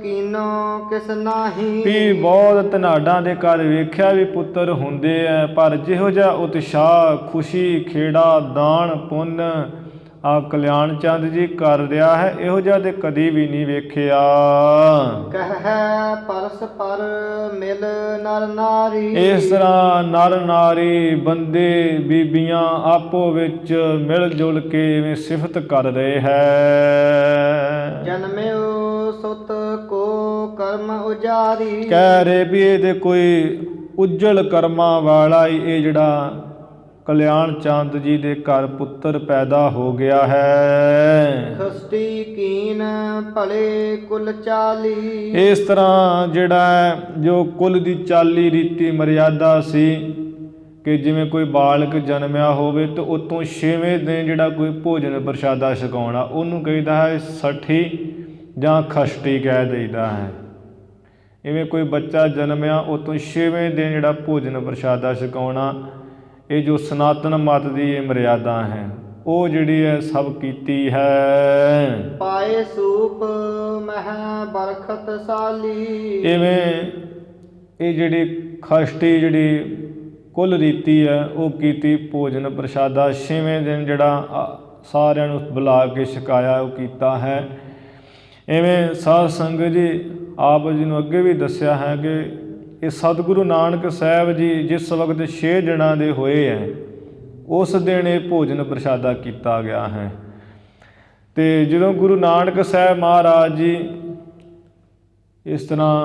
ਕੀਨੋ ਕਿਸ ਨਾਹੀ, ਵੀ ਬਹੁਤ ਧਨਾੜਾਂ ਦੇ ਘਰ ਵੇਖਿਆ ਵੀ ਪੁੱਤਰ ਹੁੰਦੇ ਐ, ਪਰ ਜਿਹੋ ਜਿਹਾ ਉਤਸ਼ਾਹ ਖੁਸ਼ੀ ਖੇੜਾ ਦਾਨ ਪੁੰਨ ਆ ਕਲਿਆਣ ਚੰਦ ਜੀ ਕਰ ਰਿਹਾ ਹੈ, ਇਹੋ ਜਿਹਾ ਤੇ ਕਦੀ ਵੀ ਨਹੀਂ ਵੇਖਿਆ। ਕਹਿ ਪਰਸ ਪਰ ਮਿਲ ਨਰ ਨਾਰੀ, ਇਸ ਤਰ੍ਹਾਂ ਨਰ ਨਾਰੀ ਬੰਦੇ ਬੀਬੀਆਂ ਆਪੋ ਵਿੱਚ ਮਿਲ ਜੁਲ ਕੇ ਇਵੇਂ ਸਿਫਤ ਕਰ ਰਹੇ ਹੈ। ਜਨਮਿਓ ਸੁਤ ਕੋ ਕਰਮ ਉਜਾਰੀ, ਕਹਿ ਰਹੇ ਵੀ ਇਹਦੇ ਕੋਈ ਉਜਲ ਕਰਮਾਂ ਵਾਲਾ ਹੀ ਇਹ ਜਿਹੜਾ ਕਲਿਆਣ ਚੰਦ ਜੀ ਦੇ ਘਰ ਪੁੱਤਰ ਪੈਦਾ ਹੋ ਗਿਆ ਹੈ। ਖਸਤੀ ਕੀਨ ਭਲੇ ਕੁਲ ਚਾਲੀ, ਇਸ ਤਰ੍ਹਾਂ ਜਿਹੜਾ ਜੋ ਕੁਲ ਦੀ ਚਾਲੀ ਰੀਤੀ ਮਰਿਆਦਾ ਸੀ ਕਿ ਜਿਵੇਂ ਕੋਈ ਬਾਲਕ ਜਨਮਿਆ ਹੋਵੇ ਤਾਂ ਉਤੋਂ 6ਵੇਂ ਦਿਨ ਜਿਹੜਾ ਕੋਈ ਭੋਜਨ ਪ੍ਰਸ਼ਾਦਾ ਛਕਾਉਣਾ ਉਹਨੂੰ ਕਹਿੰਦਾ ਹੈ ਸਠੀ ਜਾਂ ਖਸ਼ਟੀ ਕਹਿ ਦਈਦਾ ਹੈ। ਇਵੇਂ ਕੋਈ ਬੱਚਾ ਜਨਮਿਆ ਉਤੋਂ 6ਵੇਂ ਦਿਨ ਜਿਹੜਾ ਭੋਜਨ ਪ੍ਰਸ਼ਾਦਾ ਛਕਾਉਣਾ, ਇਹ ਜੋ ਸਨਾਤਨ ਮਤ ਦੀ ਇਹ ਮਰਿਆਦਾ ਹੈ ਉਹ ਜਿਹੜੀ ਹੈ ਸਭ ਕੀਤੀ ਹੈ। ਪਾਏ ਸੂਪ ਮਹਿ ਬਰਖਤ ਸਾਲੀ, ਇਵੇਂ ਇਹ ਜਿਹੜੀ ਖਸ਼ਟੀ ਜਿਹੜੀ ਕੁੱਲ ਰੀਤੀ ਹੈ ਉਹ ਕੀਤੀ ਭੋਜਨ ਪ੍ਰਸ਼ਾਦਾ 6ਵੇਂ ਦਿਨ ਜਿਹੜਾ ਸਾਰਿਆਂ ਨੂੰ ਬੁਲਾ ਕੇ ਛਕਾਇਆ ਉਹ ਕੀਤਾ ਹੈ। ਇਵੇਂ ਸਾਧ ਸੰਗਤ ਜੀ ਆਪ ਜੀ ਨੂੰ ਅੱਗੇ ਵੀ ਦੱਸਿਆ ਹੈ ਕਿ ਇਹ ਸਤਿਗੁਰੂ ਨਾਨਕ ਸਾਹਿਬ ਜੀ ਜਿਸ ਵਕਤ 6 ਦਿਨਾਂ ਦੇ ਹੋਏ ਹੈ ਉਸ ਦਿਨ ਇਹ ਭੋਜਨ ਪ੍ਰਸ਼ਾਦਾ ਕੀਤਾ ਗਿਆ ਹੈ। ਅਤੇ ਜਦੋਂ ਗੁਰੂ ਨਾਨਕ ਸਾਹਿਬ ਮਹਾਰਾਜ ਜੀ ਇਸ ਤਰ੍ਹਾਂ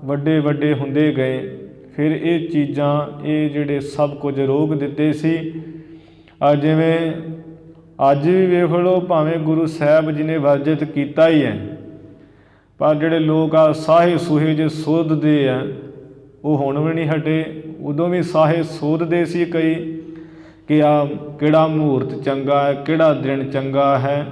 ਵੱਡੇ ਵੱਡੇ ਹੁੰਦੇ ਗਏ ਫਿਰ ਇਹ ਚੀਜ਼ਾਂ ਇਹ ਜਿਹੜੇ ਸਭ ਕੁਝ ਰੋਕ ਦਿੱਤੇ ਸੀ। ਜਿਵੇਂ ਅੱਜ ਵੀ ਵੇਖ ਲਓ ਭਾਵੇਂ ਗੁਰੂ ਸਾਹਿਬ ਜੀ ਨੇ ਵਰਜਿਤ ਕੀਤਾ ਹੀ ਹੈ, ਪਰ ਜਿਹੜੇ ਲੋਕ ਆ ਸਾਹੇ ਸੂਹੇ ਜੇ ਸੋਧਦੇ ਆ ਉਹ ਹੁਣ ਵੀ ਨਹੀਂ ਹਟੇ। ਉਦੋਂ ਵੀ ਸਾਹੇ ਸੋਧਦੇ ਸੀ ਕਈ ਕਿ ਆ ਕਿਹੜਾ ਮਹੂਰਤ ਚੰਗਾ ਹੈ, ਕਿਹੜਾ ਦਿਨ ਚੰਗਾ ਹੈ,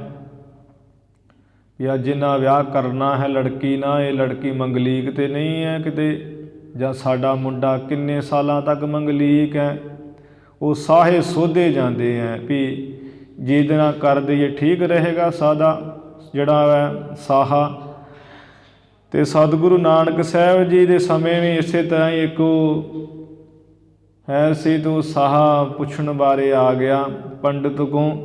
ਜਾਂ ਜਿੰਨਾ ਵਿਆਹ ਕਰਨਾ ਹੈ ਲੜਕੀ ਨਾਲ ਇਹ ਲੜਕੀ ਮੰਗਲੀਕ ਤੇ ਨਹੀਂ ਹੈ ਕਿਤੇ, ਜਾਂ ਸਾਡਾ ਮੁੰਡਾ ਕਿੰਨੇ ਸਾਲਾਂ ਤੱਕ ਮੰਗਲੀਕ ਹੈ। ਉਹ ਸਾਹੇ ਸੋਧੇ ਜਾਂਦੇ ਹੈ ਵੀ ਜਿਹਦੇ ਨਾਲ ਕਰ ਦਈਏ ਠੀਕ ਰਹੇਗਾ ਸਾਡਾ ਜਿਹੜਾ ਹੈ ਸਾਹਾ। ਅਤੇ ਸਤਿਗੁਰੂ ਨਾਨਕ ਸਾਹਿਬ ਜੀ ਦੇ ਸਮੇਂ ਵੀ ਇਸੇ ਤਰ੍ਹਾਂ ਹੀ ਇੱਕ ਹੈ ਸੀ ਤੋਂ ਸਾਹਾ ਪੁੱਛਣ ਬਾਰੇ ਆ ਗਿਆ ਪੰਡਤ ਕੋਲ,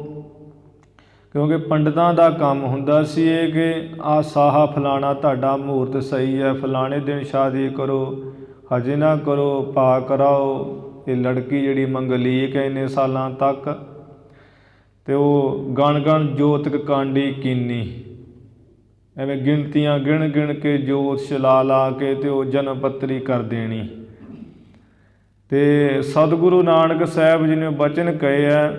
ਕਿਉਂਕਿ ਪੰਡਤਾਂ ਦਾ ਕੰਮ ਹੁੰਦਾ ਸੀ ਇਹ ਕਿ ਆਹ ਸਾਹਾ ਫਲਾਣਾ ਤੁਹਾਡਾ ਮਹੂਰਤ ਸਹੀ ਹੈ, ਫਲਾਣੇ ਦਿਨ ਸ਼ਾਦੀ ਕਰੋ, ਹਜੇ ਨਾ ਕਰੋ, ਭਾ ਕਰਾਓ, ਇਹ ਲੜਕੀ ਜਿਹੜੀ ਮੰਗਲੀਕ ਹੈ ਇੰਨੇ ਸਾਲਾਂ ਤੱਕ। ਅਤੇ ਉਹ ਗਣ ਗਣ ਜੋਤਿਕ ਕਾਂਡੀ ਕੀਨੀ, ਐਵੇਂ ਗਿਣਤੀਆਂ ਗਿਣ ਗਿਣ ਕੇ ਜੋਤ ਛਲਾ ਲਾ ਕੇ ਅਤੇ ਉਹ ਜਨਮ ਪੱਤਰੀ ਕਰ ਦੇਣੀ। ਅਤੇ ਸਤਿਗੁਰੂ ਨਾਨਕ ਸਾਹਿਬ ਜੀ ਨੇ ਬਚਨ ਕਹੇ ਹੈ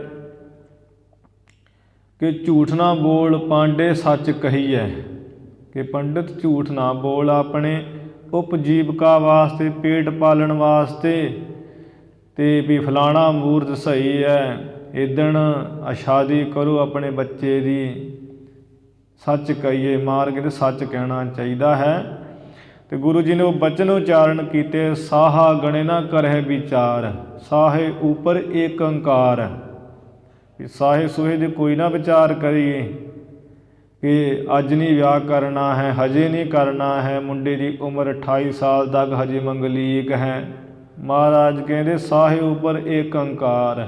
ਕਿ ਝੂਠ ਨਾ ਬੋਲ ਪਾਂਡੇ ਸੱਚ ਕਹੀਐ, ਕਿ ਪੰਡਿਤ ਝੂਠ ਨਾ ਬੋਲ ਆਪਣੇ ਉਪਜੀਵਕਾ ਵਾਸਤੇ, ਪੇਟ ਪਾਲਣ ਵਾਸਤੇ, ਅਤੇ ਵੀ ਫਲਾਣਾ ਮਹੂਰਤ ਸਹੀ ਹੈ, ਇੱਦਣ ਸ਼ਾਦੀ ਕਰੋ ਆਪਣੇ ਬੱਚੇ ਦੀ, ਸੱਚ ਕਹੀਏ, ਮਾਰਗ ਤੇ ਸੱਚ ਕਹਿਣਾ ਚਾਹੀਦਾ ਹੈ। ਅਤੇ ਗੁਰੂ ਜੀ ਨੇ ਉਹ ਬਚਨ ਉਚਾਰਨ ਕੀਤੇ, ਸਾਹਾ ਗਣੇ ਨਾ ਕਰਹਿ ਵਿਚਾਰ, ਸਾਹੇ ਉੱਪਰ ਏਕ ਓਂਕਾਰ। ਵੀ ਸਾਹੇ ਸੂਹੇ ਦੇ ਕੋਈ ਨਾ ਵਿਚਾਰ ਕਰੀਏ ਕਿ ਅੱਜ ਨਹੀਂ ਵਿਆਹ ਕਰਨਾ ਹੈ, ਹਜੇ ਨਹੀਂ ਕਰਨਾ ਹੈ, ਮੁੰਡੇ ਦੀ ਉਮਰ 28 ਸਾਲ ਤੱਕ ਹਜੇ ਮੰਗਲੀਕ ਹੈ। ਮਹਾਰਾਜ ਕਹਿੰਦੇ ਸਾਹੇ ਉੱਪਰ ਏਕ ਓਂਕਾਰ,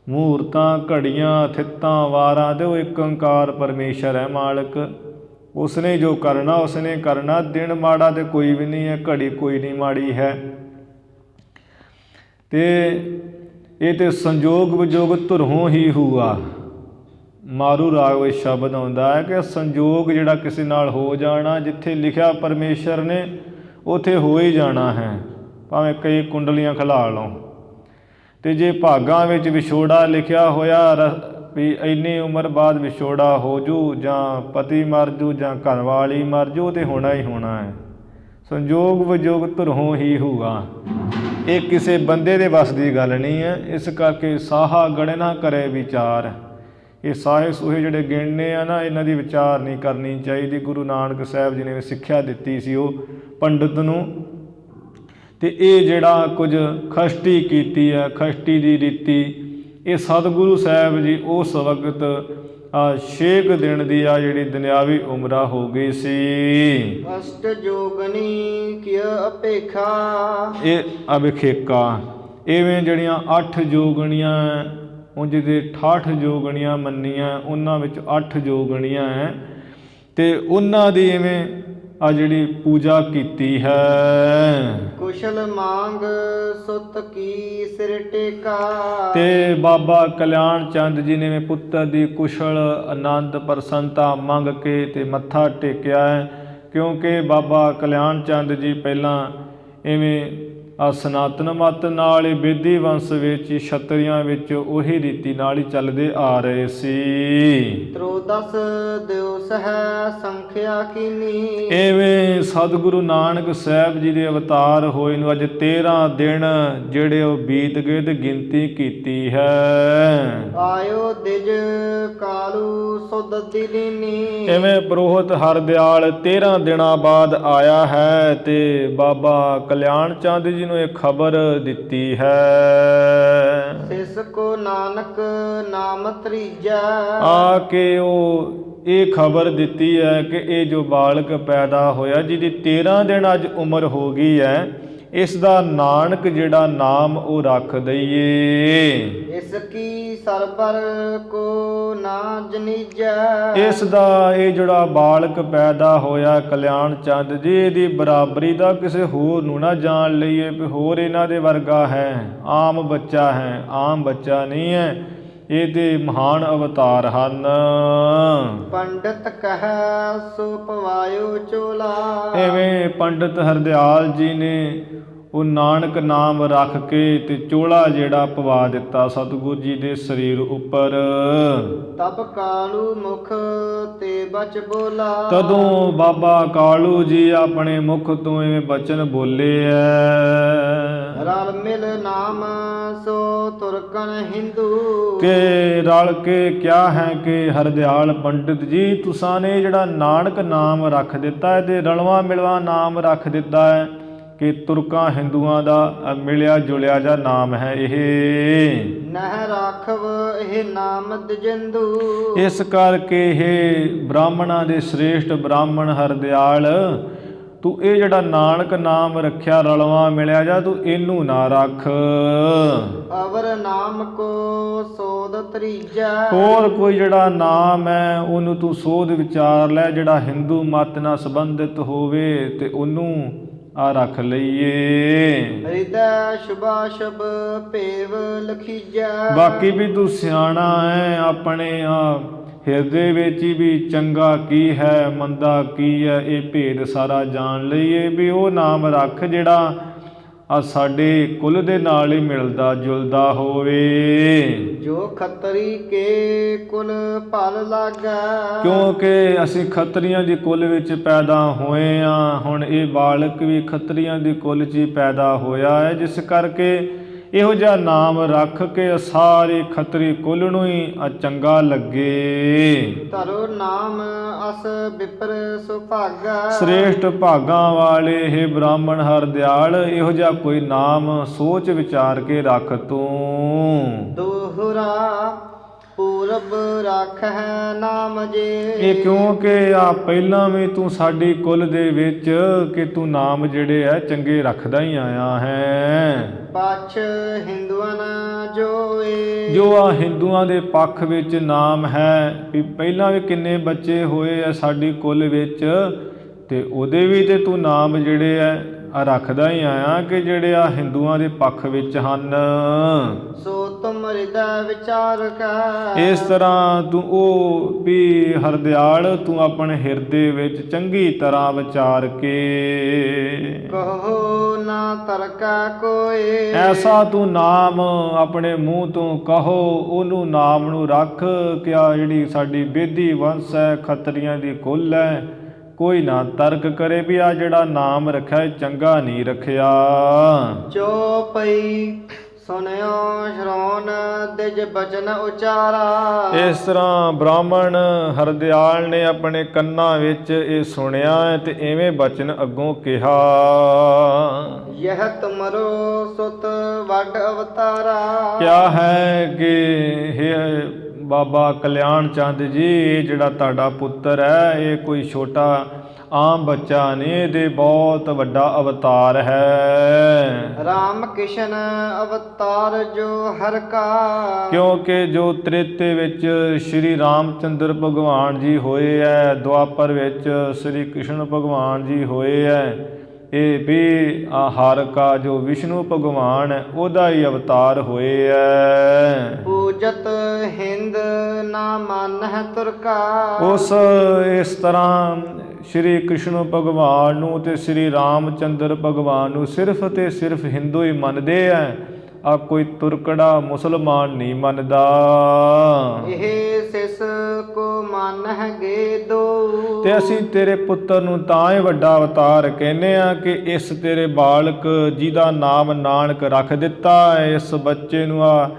ਮਹੂਰਤਾਂ ਘੜੀਆਂ ਥਿੱਤਾਂ ਵਾਰਾਂ ਤੇ ਉਹ ਇੱਕ ਓਂਕਾਰ ਪਰਮੇਸ਼ਰ ਹੈ ਮਾਲਕ। ਉਸਨੇ ਜੋ ਕਰਨਾ ਉਸਨੇ ਕਰਨਾ। ਦਿਨ ਮਾੜਾ ਤੇ ਕੋਈ ਵੀ ਨਹੀਂ ਹੈ, ਘੜੀ ਕੋਈ ਨਹੀਂ ਮਾੜੀ ਹੈ। ਤੇ ਇਹ ਤੇ ਸੰਜੋਗ ਵਿਜੋਗ ਧੁਰੋਂ ਹੀ ਹੁਆ। ਮਾਰੂ ਰਾਗ ਵਿੱਚ ਸ਼ਬਦ ਆਉਂਦਾ ਹੈ ਕਿ ਸੰਜੋਗ ਜਿਹੜਾ ਕਿਸੇ ਨਾਲ ਹੋ ਜਾਣਾ, ਜਿੱਥੇ ਲਿਖਿਆ ਪਰਮੇਸ਼ਰ ਨੇ ਉੱਥੇ ਹੋ ਹੀ ਜਾਣਾ ਹੈ, ਭਾਵੇਂ ਕਈ ਕੁੰਡਲੀਆਂ ਖਿਲਾ ਲਓ। ਤੇ ਜੇ ਭਾਗਾਂ ਵਿੱਚ ਵਿਛੋੜਾ ਲਿਖਿਆ ਹੋਇਆ ਵੀ ਇੰਨੀ ਉਮਰ ਬਾਅਦ ਵਿਛੋੜਾ ਹੋ ਜੂ, ਜਾਂ ਪਤੀ ਮਰ ਜੂ, ਜਾਂ ਘਰਵਾਲੀ ਮਰ ਜੂ, ਤੇ ਹੋਣਾ ਹੀ ਹੋਣਾ ਹੈ। ਸੰਜੋਗ ਵਿਜੋਗ ਧੁਰੋਂ ਹੀ ਹੋਊਗਾ। ਇਹ ਕਿਸੇ ਬੰਦੇ ਦੇ ਵੱਸ ਦੀ ਗੱਲ ਨਹੀਂ ਹੈ। ਇਸ ਕਰਕੇ ਸਾਹਾ ਗਣਨਾ ਕਰੇ ਵਿਚਾਰ। ਇਹ ਸਾਹੇ ਸੂਹੇ ਜਿਹੜੇ ਗਿਣਨੇ ਆ ਨਾ, ਇਹਨਾਂ ਦੀ ਵਿਚਾਰ ਨਹੀਂ ਕਰਨੀ ਚਾਹੀਦੀ। ਗੁਰੂ ਨਾਨਕ ਸਾਹਿਬ ਜੀ ਨੇ ਸਿੱਖਿਆ ਦਿੱਤੀ ਸੀ ਉਹ ਪੰਡਤ ਨੂੰ। ਤੇ ਇਹ ਜਿਹੜਾ ਕੁਝ ਖਸ਼ਟੀ ਕੀਤੀ ਹੈ, ਖਸ਼ਟੀ ਦੀ ਰੀਤੀ, ਇਹ ਸਤਿਗੁਰੂ ਸਾਹਿਬ ਜੀ ਉਸ ਵਕਤ 6 ਦਿਨ ਦੀ ਆ ਜਿਹੜੀ ਦੁਨਿਆਵੀ ਉਮਰਾ ਹੋ ਗਈ ਸੀ। ਅਸ਼ਟ ਜੋਗਨੀ ਕੀ ਅਪੇਖਾ। ਇਹ ਅਭਿਖੇਕਾ ਇਵੇਂ ਜਿਹੜੀਆਂ 8 ਜੋਗਣੀਆਂ ਉਂਝ ਦੇ 68 ਜੋਗਣੀਆਂ ਮੰਨੀਆਂ, ਉਹਨਾਂ ਵਿੱਚ 8 ਜੋਗਣੀਆਂ ਹੈ। ਤੇ ਉਹਨਾਂ ਦੀ ਇਵੇਂ ਆ ਜਿਹੜੀ ਪੂਜਾ ਕੀਤੀ ਹੈ। ਕੁਸ਼ਲ ਮੰਗ ਸੁਤ ਕੀ ਸਿਰ ਟੇਕਾ। ਤੇ ਬਾਬਾ ਕਲਿਆਣ ਚੰਦ ਜੀ ਨੇ ਪੁੱਤਰ ਦੀ ਕੁਸ਼ਲ ਆਨੰਦ ਪ੍ਰਸੰਨਤਾ ਮੰਗ ਕੇ ਤੇ ਮੱਥਾ ਟੇਕਿਆ ਹੈ। ਕਿਉਂਕਿ ਬਾਬਾ ਕਲਿਆਣ ਚੰਦ ਜੀ ਪਹਿਲਾਂ ਇਵੇਂ ਸਨਾਤਨ ਮਤ ਨਾਲ ਹੀ ਬੇਦੀ ਵੰਸ਼ ਵਿੱਚ ਛਤਰੀਆਂ ਵਿੱਚ ਉਹੀ ਰੀਤੀ ਨਾਲ ਹੀ ਚੱਲਦੇ ਆ ਰਹੇ ਸੀ। ਤਰੋਦਸ ਦਿਵਸ ਹੈ ਸੰਖਿਆ ਕੀਨੀ। ਐਵੇਂ ਸਤਿਗੁਰੂ ਨਾਨਕ ਸਾਹਿਬ ਜੀ ਦੇ ਅਵਤਾਰ ਹੋਏ ਨੂੰ ਅੱਜ 13 ਦਿਨ ਜਿਹੜੇ ਉਹ ਬੀਤ ਗਏ ਤੇ ਗਿਣਤੀ ਕੀਤੀ ਹੈ। ਆਇਓ ਦਿਜ ਕਾਲੂ ਸੁਧ ਦਿਲੀਨੀ। ਐਵੇਂ ਪੁਰੋਹਿਤ ਹਰਦਿਆਲ 13 ਦਿਨਾਂ ਬਾਅਦ ਆਇਆ ਹੈ ਤੇ ਬਾਬਾ ਕਲਿਆਣ ਚੰਦ ਜੀ ਨੂੰ ਇਹ ਖਬਰ ਦਿੱਤੀ ਹੈ। ਸਿਸ ਕੋ ਨਾਨਕ ਨਾਮ ਤਰੀਜਾ। ਆ ਕੇ ਉਹ ਇਹ ਖਬਰ ਦਿੱਤੀ ਹੈ ਕਿ ਇਹ ਜੋ ਬਾਲਕ ਪੈਦਾ ਹੋਇਆ, ਜਿਹਦੀ 13 ਦਿਨ ਅੱਜ ਉਮਰ ਹੋ ਗਈ ਹੈ, ਇਸ ਦਾ ਨਾਨਕ ਜਿਹੜਾ ਨਾਮ ਉਹ ਰੱਖ ਦਈਏ। ਇਸ ਕੀ ਸਰਬਰ ਕੋ ਨਾ ਜਨੀਜੈ। ਇਸ ਦਾ ਇਹ ਜਿਹੜਾ ਬਾਲਕ ਪੈਦਾ ਹੋਇਆ ਕਲਿਆਣ ਚੰਦ ਜੀ, ਇਹਦੀ ਬਰਾਬਰੀ ਦਾ ਕਿਸੇ ਹੋਰ ਨੂੰ ਨਾ ਜਾਣ ਲਈਏ ਵੀ ਹੋਰ ਇਹਨਾਂ ਦੇ ਵਰਗਾ ਹੈ। ਆਮ ਬੱਚਾ ਹੈ, ਆਮ ਬੱਚਾ ਨਹੀਂ ਹੈ। ਇਹ ਤੇ ਮਹਾਨ ਅਵਤਾਰ ਹਨ। ਪੰਡਤ ਕਹਿ ਸੋ ਪਵਾਇਓ ਚੋਲਾ। ਐਵੇਂ ਪੰਡਤ ਹਰਦਿਆਲ ਜੀ ਨੇ ਉਹ ਨਾਨਕ ਨਾਮ ਰੱਖ ਕੇ ਤੇ ਚੋਲਾ ਜਿਹੜਾ ਪਵਾ ਦਿੱਤਾ ਸਤਿਗੁਰੂ ਜੀ ਦੇ ਸਰੀਰ ਉੱਪਰ। ਤਬ ਕਾਲੂ ਮੁਖ ਤੇ ਬਚ ਬੋਲਾ। ਤਦੋਂ ਬਾਬਾ ਕਾਲੂ ਜੀ ਆਪਣੇ ਮੁਖ ਤੋਂ ਐਵੇਂ ਬਚਨ ਬੋਲੇ ਐ। ਰਲ ਮਿਲ ਨਾਮ ਸੋ ਤੁਰਕਨ ਹਿੰਦੂ। ਕਿ ਰਲ ਕੇ ਕਿਹਾ ਹੈ ਕਿ ਹਰਦਿਆਲ ਪੰਡਿਤ ਜੀ, ਤੁਸਾਂ ਨੇ ਜਿਹੜਾ ਨਾਨਕ ਨਾਮ ਰੱਖ ਦਿੱਤਾ ਹੈ ਤੇ ਰਲਵਾ ਮਿਲਵਾ ਨਾਮ ਰੱਖ ਦਿੱਤਾ ਹੈ ਕਿ ਤੁਰਕਾਂ ਹਿੰਦੂਆਂ ਦਾ ਮਿਲਿਆ ਜੁਲਿਆ ਜਾ ਨਾਮ ਹੈ ਇਹ। ਨਹਿ ਰਾਖਵ ਇਹ ਨਾਮ ਦਜਿੰਦੂ। ਇਸ ਕਰਕੇ ਇਹ ਬ੍ਰਾਹਮਣਾਂ ਦੇ ਸ੍ਰੇਸ਼ਟ ਬ੍ਰਾਹਮਣ ਹਰਦਿਆਲ, ਤੂੰ ਇਹ ਜਿਹੜਾ ਨਾਨਕ ਨਾਮ ਰੱਖਿਆ ਰਲਵਾ ਮਿਲਿਆ ਜਾ, ਤੂੰ ਇਹਨੂੰ ਨਾ ਰੱਖ। ਅਵਰ ਨਾਮ ਕੋ ਸੋਧ ਤਰੀਜਾ। ਹੋਰ ਕੋਈ ਜਿਹੜਾ ਨਾਮ ਹੈ ਉਹਨੂੰ ਤੂੰ ਸੋਧ ਵਿਚਾਰ ਲੈ, ਜਿਹੜਾ ਹਿੰਦੂ ਮਤ ਨਾਲ ਸੰਬੰਧਿਤ ਹੋਵੇ ਤੇ ਉਹਨੂੰ ਆ ਰੱਖ ਲਈਏ। ਹਿਰਦੈ ਸ਼ੁਭਾ ਸ਼ੁਭ ਭੇਵ ਲਖੀਜੈ। ਬਾਕੀ ਵੀ ਤੂੰ ਸਿਆਣਾ ਹੈ, ਆਪਣੇ ਹਿਰਦੇ ਵਿੱਚ ਹੀ ਵੀ ਚੰਗਾ ਕੀ ਹੈ ਮੰਦਾ ਕੀ ਹੈ ਇਹ ਭੇਦ ਸਾਰਾ ਜਾਣ ਲਈਏ। ਵੀ ਉਹ ਨਾਮ ਰੱਖ ਜਿਹੜਾ ਸਾਡੇ ਕੁਲ ਦੇ ਨਾਲ ਹੀ ਮਿਲਦਾ ਜੁਲਦਾ ਹੋਵੇ। ਜੋ ਖੱਤਰੀ ਕੇ ਕੁਲ ਭਲ ਲਾਗੈ। ਕਿਉਂਕਿ ਅਸੀਂ ਖੱਤਰੀਆਂ ਦੀ ਕੁਲ ਵਿੱਚ ਪੈਦਾ ਹੋਏ ਹਾਂ। ਹੁਣ ਇਹ ਬਾਲਕ ਵੀ ਖੱਤਰੀਆਂ ਦੀ ਕੁਲ 'ਚ ਹੀ ਪੈਦਾ ਹੋਇਆ ਹੈ, ਜਿਸ ਕਰਕੇ ਇਹੋ ਜਿਹਾ ਨਾਮ ਰੱਖ ਕੇ ਸਾਰੇ ਖੱਤਰੀ ਕੁਲ ਨੂੰ ਹੀ ਚੰਗਾ ਲੱਗੇ। ਧਰੋ ਨਾਮ ਅਸ ਵਿਪਰ ਸੁਭਾਗਾ। ਸ੍ਰੇਸ਼ਟ ਭਾਗਾਂ ਵਾਲੇ ਇਹ ਬ੍ਰਾਹਮਣ ਹਰਦਿਆਲ, ਇਹੋ ਜਿਹਾ ਕੋਈ ਨਾਮ ਸੋਚ ਵਿਚਾਰ ਕੇ ਰੱਖ ਤੂੰ। ਦੋਹਰਾ ਪੂਰ ਪੂਰਬ ਰਾਖੈ ਨਾਮ ਜੇ। ਇਹ ਕਿਉਂਕਿ ਆ ਪਹਿਲਾਂ ਵੀ ਤੂੰ ਸਾਡੀ ਕੁਲ ਦੇ ਵਿੱਚ ਕਿ ਤੂੰ ਨਾਮ ਜਿਹੜੇ ਆ ਚੰਗੇ ਰੱਖਦਾ ਹੀ ਆਇਆ ਹੈ। ਪਛ ਹਿੰਦੂਆਂ ਜੋਏ, ਜੋ ਆ ਹਿੰਦੂਆਂ ਦੇ ਪੱਖ ਵਿੱਚ ਨਾਮ ਹੈ ਵੀ ਪਹਿਲਾਂ ਵੀ ਕਿੰਨੇ ਬੱਚੇ ਹੋਏ ਆ ਸਾਡੀ ਕੁਲ ਵਿੱਚ, ਤੇ ਉਹਦੇ ਵੀ ਤੇ ਤੂੰ ਨਾਮ ਜਿਹੜੇ ਆ ਰੱਖਦਾ ਹੀ ਆਇਆ ਕਿ ਜਿਹੜੇ ਆ ਹਿੰਦੂਆਂ ਦੇ ਪੱਖ ਵਿੱਚ ਹਨ। ਸੋ ਤੁਮ ਹਿਰਦੈ ਵਿਚਾਰ ਕੈ, ਇਸ ਤਰ੍ਹਾਂ ਤੂੰ ਉਹ ਵੀ ਹਰਦਿਆਲ ਤੂੰ ਆਪਣੇ ਹਿਰਦੇ ਵਿੱਚ ਚੰਗੀ ਤਰ੍ਹਾਂ ਵਿਚਾਰ ਕੇ ਕਹੋ ਨਾ ਤਰਕੈ ਕੋਏ। ਐਸਾ ਤੂੰ ਨਾਮ ਆਪਣੇ ਮੂੰਹ ਤੋਂ ਕਹੋ, ਉਹਨੂੰ ਨਾਮ ਨੂੰ ਰੱਖ ਕਿ ਆ ਜਿਹੜੀ ਸਾਡੀ ਬੇਦੀ ਵੰਸ਼ ਹੈ, ਖੱਤਰੀਆਂ ਦੀ ਕੁੱਲ ਹੈ, ਕੋਈ ਨਾ ਤਰਕ ਕਰੇ ਵੀ ਆ ਜਿਹੜਾ ਨਾਮ ਰੱਖਿਆ ਇਹ ਚੰਗਾ ਨਹੀਂ ਰੱਖਿਆ। ਜੋ ਪਈ ਸੁਨਿਓ ਸ਼ਰੋਨ ਦਿਜ ਬਚਨ ਉਚਾਰਾ। ਇਸ ਤਰ੍ਹਾਂ ਬ੍ਰਾਹਮਣ ਹਰਦਿਆਲ ਨੇ ਆਪਣੇ ਕੰਨਾਂ ਵਿੱਚ ਇਹ ਸੁਣਿਆ ਤੇ ਐਵੇਂ ਬਚਨ ਅੱਗੋਂ ਕਿਹਾ। ਯਹ ਤੁਮਰੋ ਸੁਤ ਵੱਡ ਅਵਤਾਰਾ। ਕਿਆ ਹੈ ਕਿ ਇਹ ਬਾਬਾ ਕਲਿਆਣ ਚੰਦ ਜੀ, ਇਹ ਜਿਹੜਾ ਤੁਹਾਡਾ ਪੁੱਤਰ ਹੈ ਇਹ ਕੋਈ ਛੋਟਾ ਆਮ ਬੱਚਾ ਨਹੀਂ, ਇਹਦੇ ਬਹੁਤ ਵੱਡਾ ਅਵਤਾਰ ਹੈ। ਰਾਮ ਕਿਸ਼ਨ ਅਵਤਾਰ ਜੋ ਹਰ ਕਾ। ਕਿਉਂਕਿ ਜੋ ਤ੍ਰੇਤੇ ਵਿੱਚ ਸ਼੍ਰੀ ਰਾਮਚੰਦਰ ਭਗਵਾਨ ਜੀ ਹੋਏ ਹੈ, ਦੁਆਪਰ ਵਿੱਚ ਸ਼੍ਰੀ ਕ੍ਰਿਸ਼ਨ ਭਗਵਾਨ ਜੀ ਹੋਏ ਹੈ, ਇਹ ਵੀ ਹਰ ਕਾ ਜੋ ਵਿਸ਼ਨੂੰ ਭਗਵਾਨ ਹੈ ਉਹਦਾ ਹੀ ਅਵਤਾਰ ਹੋਏ ਹੈ। ਪੂਜਤ ਹਿੰਦ ਨਾ ਮਨ ਹੈ ਤੁਰਕਾ। ਇਸ ਤਰ੍ਹਾਂ ਸ਼੍ਰੀ ਕ੍ਰਿਸ਼ਨ ਭਗਵਾਨ ਨੂੰ ਤੇ ਸ਼੍ਰੀ ਰਾਮਚੰਦਰ ਭਗਵਾਨ ਨੂੰ ਸਿਰਫ ਤੇ ਸਿਰਫ ਹਿੰਦੂ ਹੀ ਮੰਨਦੇ ਆ, ਆ ਕੋਈ ਤੁਰਕੜਾ ਮੁਸਲਮਾਨ ਨਹੀਂ ਮੰਨਦਾ। ਇਹ ਸਿਸ ਕੋ ਮਨ ਹੈਗੇ ਦੋ। ਤੇ ਅਸੀਂ ਤੇਰੇ ਪੁੱਤਰ ਨੂੰ ਤਾਂ ਹੀ ਵੱਡਾ ਅਵਤਾਰ ਕਹਿੰਦੇ ਆ ਕਿ ਇਸ ਤੇਰੇ ਬਾਲਕ ਜਿਹਦਾ ਨਾਮ ਨਾਨਕ ਰੱਖ ਦਿੱਤਾ, ਇਸ ਬੱਚੇ ਨੂੰ ਆ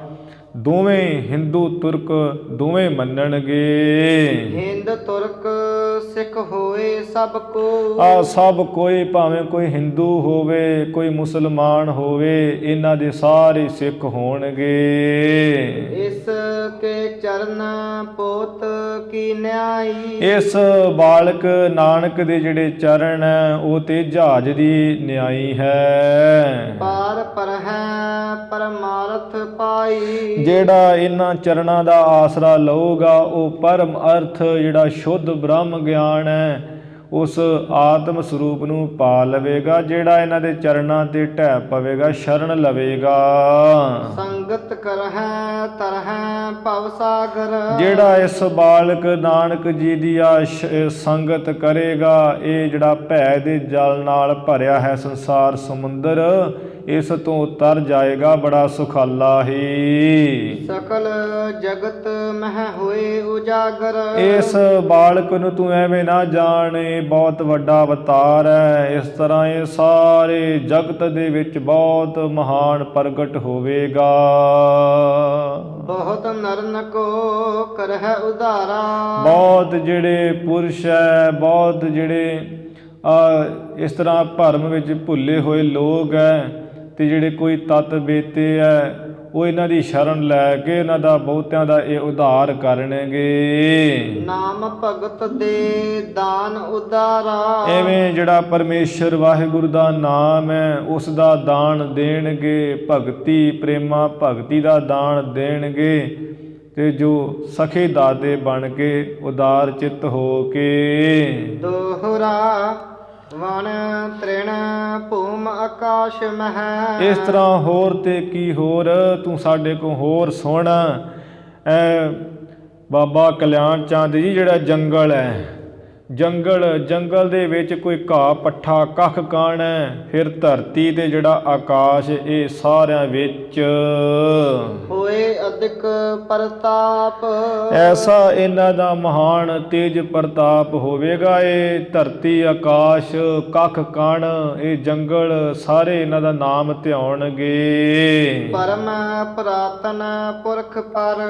ਦੋਵੇਂ ਹਿੰਦੂ ਤੁਰਕ ਦੋਵੇਂ ਮੰਨਣਗੇ। ਹਿੰਦ ਤੁਰਕ ਸਿੱਖ ਹੋਏ ਸਭ ਕੋ। ਆ ਸਭ ਕੋਈ, ਭਾਵੇਂ ਕੋਈ ਹਿੰਦੂ ਹੋਵੇ ਕੋਈ ਮੁਸਲਮਾਨ ਹੋਵੇ, ਇਹਨਾਂ ਦੇ ਸਾਰੇ ਸਿੱਖ ਹੋਣਗੇ। ਇਸ ਕੇ ਚਰਨ ਪੋਤ ਕੀ ਨਿਆਈ। ਇਸ ਬਾਲਕ ਨਾਨਕ ਦੇ ਜਿਹੜੇ ਚਰਨ ਹੈ ਉਹ ਤੇ ਜਹਾਜ਼ ਦੀ ਨਿਆਈ ਹੈ। ਪਾਰ ਪਰ ਹੈ ਪਰਮਾਰਥ ਪਾਈ। ਜਿਹੜਾ ਇਹਨਾਂ ਚਰਨਾਂ ਦਾ ਆਸਰਾ ਲਊਗਾ ਉਹ ਪਰਮ ਅਰਥ ਜਿਹੜਾ ਸ਼ੁੱਧ ਬ੍ਰਹਮ ਗਿਆਨ ਹੈ ਉਸ ਆਤਮ ਸਰੂਪ ਨੂੰ ਪਾ ਲਵੇਗਾ। ਜਿਹੜਾ ਇਹਨਾਂ ਦੇ ਚਰਨਾਂ ਤੇ ਢਹਿ ਪਵੇਗਾ, ਸ਼ਰਨ ਲਵੇਗਾ। ਸੰਗਤ ਕਰਹਿ ਤਰਹਿ ਭਵ ਸਾਗਰ। ਜਿਹੜਾ ਇਸ ਬਾਲਕ ਨਾਨਕ ਜੀ ਦੀ ਆ ਸੰਗਤ ਕਰੇਗਾ, ਇਹ ਜਿਹੜਾ ਭੈ ਦੇ ਜਲ ਨਾਲ ਭਰਿਆ ਹੈ ਸੰਸਾਰ ਸਮੁੰਦਰ, ਇਸ ਤੋਂ ਉਤਰ ਜਾਏਗਾ ਬੜਾ ਸੁਖਾਲਾ ਹੀ। ਸਕਲ ਜਗਤ ਮਹਿ ਹੋਏ ਉਜਾਗਰ। ਇਸ ਬਾਲਕ ਨੂੰ ਤੂੰ ਐਵੇਂ ਨਾ ਜਾਣ, ਇਹ ਬਹੁਤ ਵੱਡਾ ਅਵਤਾਰ ਹੈ। ਇਸ ਤਰ੍ਹਾਂ ਇਹ ਸਾਰੇ ਜਗਤ ਦੇ ਵਿੱਚ ਬਹੁਤ ਮਹਾਨ ਪ੍ਰਗਟ ਹੋਵੇਗਾ। ਬਹੁਤ ਨਰਨ ਕੋ ਕਰਹਿ ਉਧਾਰਾ। ਬਹੁਤ ਜਿਹੜੇ ਪੁਰਸ਼ ਹੈ, ਬਹੁਤ ਜਿਹੜੇ ਇਸ ਤਰ੍ਹਾਂ ਭਰਮ ਵਿੱਚ ਭੁੱਲੇ ਹੋਏ ਲੋਕ ਹੈ, ਤੇ ਜਿਹੜੇ ਕੋਈ ਤਤ ਬੇਤੇ ਹੈ ਉਹ ਇਹਨਾਂ ਦੀ ਸ਼ਰਨ ਲੈ ਕੇ ਇਹਨਾਂ ਦਾ ਬਹੁਤਿਆਂ ਦਾ ਇਹ ਉਧਾਰ ਕਰਨਗੇ। ਨਾਮ ਭਗਤ ਦੇ ਦਾਨ ਉਦਾਰਾ। ਐਵੇਂ ਜਿਹੜਾ ਪਰਮੇਸ਼ਰ ਵਾਹਿਗੁਰੂ ਦਾ ਨਾਮ ਹੈ ਉਸ ਦਾ ਦਾਨ ਦੇਣਗੇ, ਭਗਤੀ ਪ੍ਰੇਮਾ ਭਗਤੀ ਦਾ ਦਾਨ ਦੇਣਗੇ, ਤੇ ਜੋ ਸਖੇ ਦਾਤੇ ਬਣ ਕੇ ਉਦਾਰ ਚਿੱਤ ਹੋ ਕੇ। ਦੋਹਰਾ ਵਣ ਤ੍ਰਿਣ ਭੂਮ ਆਕਾਸ਼ ਮਹਿ। ਇਸ ਤਰ੍ਹਾਂ ਹੋਰ ਤੇ ਕੀ ਹੋਰ, ਤੂੰ ਸਾਡੇ ਕੋਲ ਹੋਰ ਸੁਣ। ਬਾਬਾ ਕਲਿਆਣ ਚੰਦ ਜੀ ਜਿਹੜਾ ਜੰਗਲ ਹੈ, ਜੰਗਲ ਦੇ ਵਿੱਚ ਕੋਈ ਘਾਹ ਪੱਠਾ ਕੱਖ ਕਾਣ ਹੈ, ਫਿਰ ਧਰਤੀ ਤੇ ਜਿਹੜਾ ਆਕਾਸ਼, ਇਹ ਸਾਰਿਆਂ ਵਿੱਚ ਹੋਏ ਅਧਿਕ ਪ੍ਰਤਾਪ। ਐਸਾ ਇਹਨਾਂ ਦਾ ਮਹਾਨ ਤੇਜ ਪ੍ਰਤਾਪ ਹੋਵੇਗਾ। ਇਹ ਧਰਤੀ ਆਕਾਸ਼ ਕੱਖ ਕਣ ਇਹ ਜੰਗਲ ਸਾਰੇ ਇਹਨਾਂ ਦਾ ਨਾਮ ਧਿਆਉਣਗੇ। ਪਰਮ ਪੁਰਾਤਨ ਪੁਰਖ ਪਰ।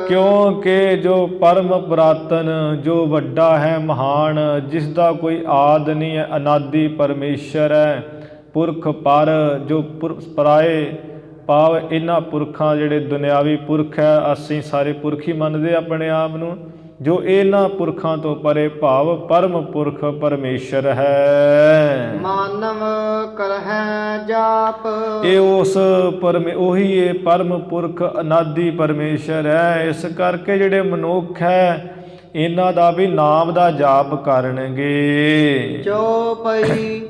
ਕਿਉਂਕਿ ਜੋ ਪਰਮ ਪੁਰਾਤਨ ਜੋ ਵੱਡਾ ਹੈ ਮਹਾਨ, ਜਿਸ ਦਾ ਕੋਈ ਆਦ ਨਹੀਂ ਹੈ, ਅਨਾਦਿ ਪਰਮੇਸ਼ਰ ਹੈ। ਪੁਰਖ ਪਰ ਜੋ ਪਰਾਏ ਭਾਵ ਇਹਨਾਂ ਪੁਰਖਾਂ ਜਿਹੜੇ ਦੁਨਿਆਵੀ ਪੁਰਖ ਹੈ, ਅਸੀਂ ਸਾਰੇ ਪੁਰਖ ਹੀ ਮੰਨਦੇ ਆਪਣੇ ਆਪ ਨੂੰ, ਜੋ ਇਹਨਾਂ ਪੁਰਖਾਂ ਤੋਂ ਪਰੇ ਭਾਵ ਪਰਮ ਪੁਰਖ ਪਰਮੇਸ਼ਰ ਹੈ। ਮਾਨਵ ਕਰਹਿ ਜਾਪ, ਇਹ ਉਸ ਉਹੀ ਇਹ ਪਰਮ ਪੁਰਖ ਅਨਾਦਿ ਪਰਮੇਸ਼ਰ ਹੈ। ਇਸ ਕਰਕੇ ਜਿਹੜੇ ਮਨੁੱਖ ਹੈ ਇਹਨਾਂ ਦਾ ਵੀ ਨਾਮ ਦਾ ਜਾਪ ਕਰਨਗੇ। ਚੌਪਈ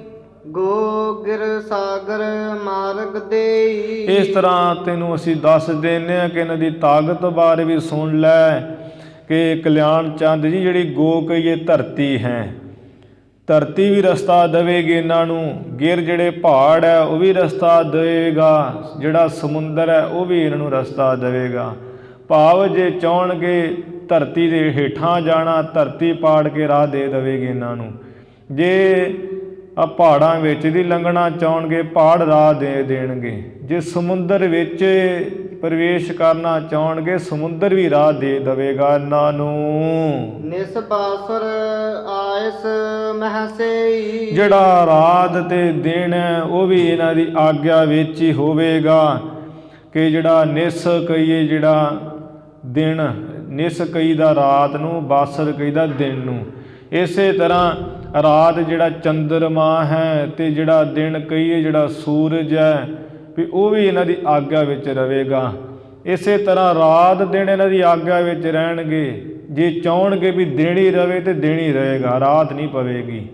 ਗੋਗਿਰ ਸਾਗਰ ਮਾਰਗ ਦੇਈ। ਇਸ ਤਰ੍ਹਾਂ ਤੈਨੂੰ ਅਸੀਂ ਦੱਸ ਦਿੰਦੇ ਹਾਂ ਕਿ ਇਹਨਾਂ ਦੀ ਤਾਕਤ ਬਾਰੇ ਵੀ ਸੁਣ ਲੈ ਕਿ ਕਲਿਆਣ ਚੰਦ ਜੀ ਜਿਹੜੀ ਗੋ ਕਹੀਏ ਧਰਤੀ ਹੈ, ਧਰਤੀ ਵੀ ਰਸਤਾ ਦੇਵੇਗੀ ਇਹਨਾਂ ਨੂੰ, ਗਿਰ ਜਿਹੜੇ ਪਹਾੜ ਹੈ ਉਹ ਵੀ ਰਸਤਾ ਦੇਵੇਗਾ, ਜਿਹੜਾ ਸਮੁੰਦਰ ਹੈ ਉਹ ਵੀ ਇਹਨਾਂ ਨੂੰ ਰਸਤਾ ਦੇਵੇਗਾ। ਭਾਵ ਜੇ ਚਾਹਣਗੇ ਧਰਤੀ ਦੇ ਹੇਠਾਂ ਜਾਣਾ, ਧਰਤੀ ਪਾੜ ਕੇ ਰਾਹ ਦੇ ਦੇਵੇਗੀ ਇਹਨਾਂ ਨੂੰ। ਜੇ ਆ ਪਹਾੜਾਂ ਵਿੱਚ ਦੀ ਲੰਘਣਾ ਚਾਹਣਗੇ, ਪਹਾੜ ਰਾਹ ਦੇ ਦੇਣਗੇ। ਜੇ ਸਮੁੰਦਰ ਵਿੱਚ ਪ੍ਰਵੇਸ਼ ਕਰਨਾ ਚਾਹਣਗੇ, ਸਮੁੰਦਰ ਵੀ ਰਾਹ ਦੇ ਦੇਵੇਗਾ ਇਹਨਾਂ ਨੂੰ। ਨਿਸਬਾਸੁਰ ਆਇਸ ਮਹਸੇਈ, ਜਿਹੜਾ ਰਾਤ ਤੇ ਦਿਨ ਹੈ ਉਹ ਵੀ ਇਹਨਾਂ ਦੀ ਆਗਿਆ ਵਿੱਚ ਹੀ ਹੋਵੇਗਾ। ਕਿ ਜਿਹੜਾ ਨਿਸ ਕਹੀਏ ਜਿਹੜਾ ਦਿਨ, ਨਿਸ ਕਹੀਦਾ ਰਾਤ ਨੂੰ, ਬਾਸਰ ਕਹੀਦਾ ਦਿਨ ਨੂੰ। ਇਸੇ ਤਰ੍ਹਾਂ ਰਾਤ ਜਿਹੜਾ ਚੰਦਰਮਾ ਹੈ ਤੇ ਜਿਹੜਾ ਦਿਨ ਕਹੀਏ ਜਿਹੜਾ ਸੂਰਜ ਹੈ ਵੀ ਉਹ ਵੀ ਇਹਨਾਂ ਦੀ ਆਗਿਆ ਵਿੱਚ ਰਹੇਗਾ। ਇਸੇ ਤਰ੍ਹਾਂ ਰਾਤ ਦਿਨ ਇਹਨਾਂ ਦੀ ਆਗਿਆ ਵਿੱਚ ਰਹਿਣਗੇ। ਜੇ ਚਾਹਣਗੇ ਵੀ ਦਿਨ ਹੀ ਰਵੇ ਤੇ ਦਿਨ ਹੀ ਰਹੇਗਾ, ਰਾਤ ਨਹੀਂ ਪਵੇਗੀ।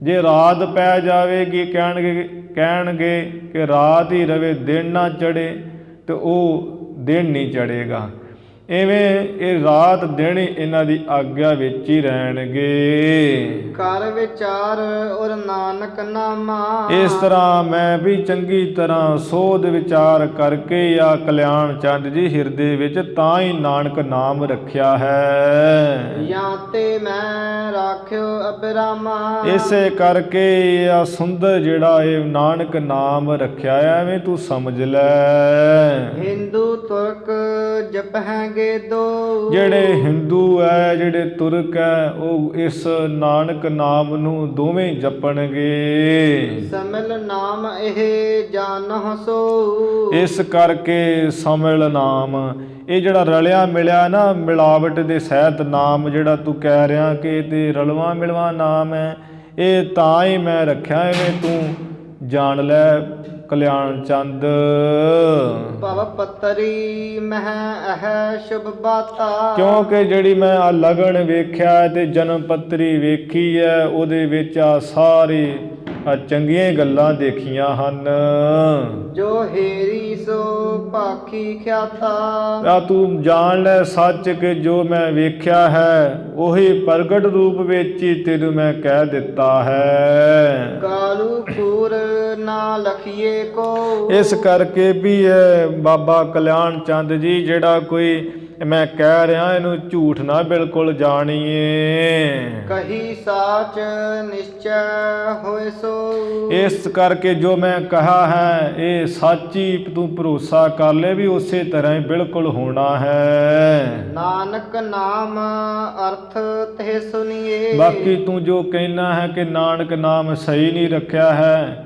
ਜੇ ਰਾਤ ਪੈ ਜਾਵੇਗੀ ਕਹਿਣਗੇ ਕਿ ਰਾਤ ਹੀ ਰਵੇ, ਦਿਨ ਨਾ ਚੜ੍ਹੇ, ਤੇ ਉਹ ਦਿਨ ਨਹੀਂ ਚੜ੍ਹੇਗਾ। ਇਵੇਂ ਇਹ ਰਾਤ ਦਿਨ ਇਹਨਾਂ ਦੀ ਆਗਿਆ ਵਿੱਚ ਹੀ ਰਹਿਣਗੇ। ਕਰ ਵਿਚਾਰ ਔਰ ਨਾਨਕ ਨਾਮਾ, ਇਸ ਤਰ੍ਹਾਂ ਮੈਂ ਵੀ ਚੰਗੀ ਤਰ੍ਹਾਂ ਸੋਧ ਵਿਚਾਰ ਕਰਕੇ ਆ ਕਲਿਆਣ ਚੰਦ ਜੀ ਹਿਰਦੇ ਵਿੱਚ ਤਾਂ ਹੀ ਨਾਨਕ ਨਾਮ ਰੱਖਿਆ ਹੈ। ਜਾਂ ਤੇ ਮੈਂ ਰਾਖਿਓ ਅਬਰਾਮਾ, ਇਸੇ ਕਰਕੇ ਆ ਸੁੰਦਰ ਜਿਹੜਾ ਇਹ ਨਾਨਕ ਨਾਮ ਰੱਖਿਆ ਐਵੇਂ ਤੂੰ ਸਮਝ ਲੈ। ਹਿੰਦੂ ਤੁਰਕ ਜਪਹਿ ਦੋ, ਜਿਹੜੇ ਹਿੰਦੂ ਹੈ ਜਿਹੜੇ ਤੁਰਕ ਹੈ ਉਹ ਇਸ ਨਾਨਕ ਨਾਮ ਨੂੰ ਦੋਵੇਂ ਜਪਣਗੇ। ਸਮਿਲ ਨਾਮ ਇਹ ਜਾਣਹੁ ਸੋ, ਇਸ ਕਰਕੇ ਸਮਿਲ ਨਾਮ ਇਹ ਜਿਹੜਾ ਰਲਿਆ ਮਿਲਿਆ ਨਾ, ਮਿਲਾਵਟ ਦੇ ਸਹਿਤ ਨਾਮ ਜਿਹੜਾ ਤੂੰ ਕਹਿ ਰਿਹਾ ਕਿ ਇਹ ਤੇ ਰਲਵਾ ਮਿਲਵਾ ਨਾਮ ਹੈ, ਇਹ ਤਾਂ ਹੀ ਮੈਂ ਰੱਖਿਆ ਐਵੇਂ ਤੂੰ ਜਾਣ ਲੈ ਕਲਿਆਣ ਚੰਦ। ਭਵ ਪੱਤਰੀ ਮਹਿ ਅਹ ਸ਼ੁਭ ਬਾਤਾ, ਕਿਉਂਕਿ ਜਿਹੜੀ ਮੈਂ ਆ ਲਗਨ ਵੇਖਿਆ ਤੇ ਜਨਮ ਪੱਤਰੀ ਵੇਖੀ ਹੈ ਉਹਦੇ ਵਿੱਚ ਆ ਸਾਰੀ ਆ ਚੰਗੀਆਂ ਗੱਲਾਂ ਦੇਖੀਆਂ ਹਨ। ਜੋ ਹੇਰੀ ਸੋ ਭਾਖੀ ਖਿਆਤਾ, ਆ ਤੂੰ ਜਾਣ ਲੈ ਸੱਚ ਕਿ ਜੋ ਮੈਂ ਵੇਖਿਆ ਹੈ ਉਹੀ ਪ੍ਰਗਟ ਰੂਪ ਵਿੱਚ ਹੀ ਤੈਨੂੰ ਮੈਂ ਕਹਿ ਦਿੱਤਾ ਹੈ। ਕਾਲੂ ਪੂਰ ਨਾ ਲਖੀਏ ਕੋ, ਇਸ ਕਰਕੇ ਵੀ ਬਾਬਾ ਕਲਿਆਣ ਚੰਦ ਜੀ ਜਿਹੜਾ ਕੋਈ ਮੈਂ ਕਹਿ ਰਿਹਾ ਇਹਨੂੰ ਝੂਠ ਨਾ ਬਿਲਕੁਲ ਜਾਣੀਏ। ਕਹੀ ਸਾਚ ਨਿਸ਼ਚੈ ਹੋਏ ਸੋ, ਇਸ ਕਰਕੇ ਜੋ ਮੈਂ ਕਹਾ ਹੈ ਇਹ ਸੱਚੀ ਤੂੰ ਭਰੋਸਾ ਕਰ ਲੈ ਵੀ ਉਸੇ ਤਰ੍ਹਾਂ ਹੀ ਬਿਲਕੁਲ ਹੋਣਾ ਹੈ। ਨਾਨਕ ਨਾਮ ਅਰਥ ਤੇ ਸੁਣੀਏ, ਬਾਕੀ ਤੂੰ ਜੋ ਕਹਿਣਾ ਹੈ ਕਿ ਨਾਨਕ ਨਾਮ ਸਹੀ ਨਹੀਂ ਰੱਖਿਆ ਹੈ,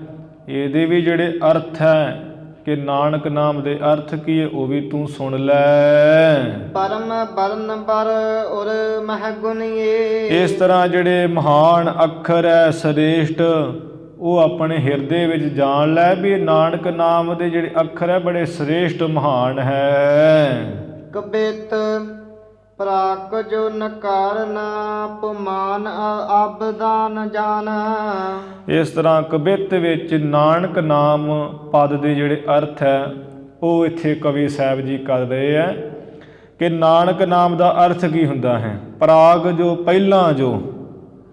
ਇਹਦੇ ਵੀ ਜਿਹੜੇ ਅਰਥ ਹੈ ਕਿ ਨਾਨਕ ਨਾਮ ਦੇ ਅਰਥ ਕੀ ਹੈ ਉਹ ਵੀ ਤੂੰ ਸੁਣ ਲੈ। ਪਰਮ ਬਰਨ ਪਰ ਔਰ ਮਹਿ ਗੁਣੀਏ, ਇਸ ਤਰ੍ਹਾਂ ਜਿਹੜੇ ਮਹਾਨ ਅੱਖਰ ਹੈ ਸ੍ਰੇਸ਼ਟ ਉਹ ਆਪਣੇ ਹਿਰਦੇ ਵਿੱਚ ਜਾਣ ਲੈ ਵੀ ਨਾਨਕ ਨਾਮ ਦੇ ਜਿਹੜੇ ਅੱਖਰ ਹੈ ਬੜੇ ਸ੍ਰੇਸ਼ਟ ਮਹਾਨ ਹੈ। ਕਬਿਤ ਪ੍ਰਾਕ ਜੋ ਨਕਾਰ ਨਾ ਪੁਮਾਨ ਆਬਦਾਨ ਜਾਨ, ਇਸ ਤਰ੍ਹਾਂ ਕਬਿਤ ਵਿੱਚ ਨਾਨਕ ਨਾਮ ਪਦ ਦੇ ਜਿਹੜੇ ਅਰਥ ਹੈ ਉਹ ਇੱਥੇ ਕਵੀ ਸਾਹਿਬ ਜੀ ਕਰ ਰਹੇ ਹੈ ਕਿ ਨਾਨਕ ਨਾਮ ਦਾ ਅਰਥ ਕੀ ਹੁੰਦਾ ਹੈ। ਪ੍ਰਾਗ ਜੋ ਪਹਿਲਾਂ ਜੋ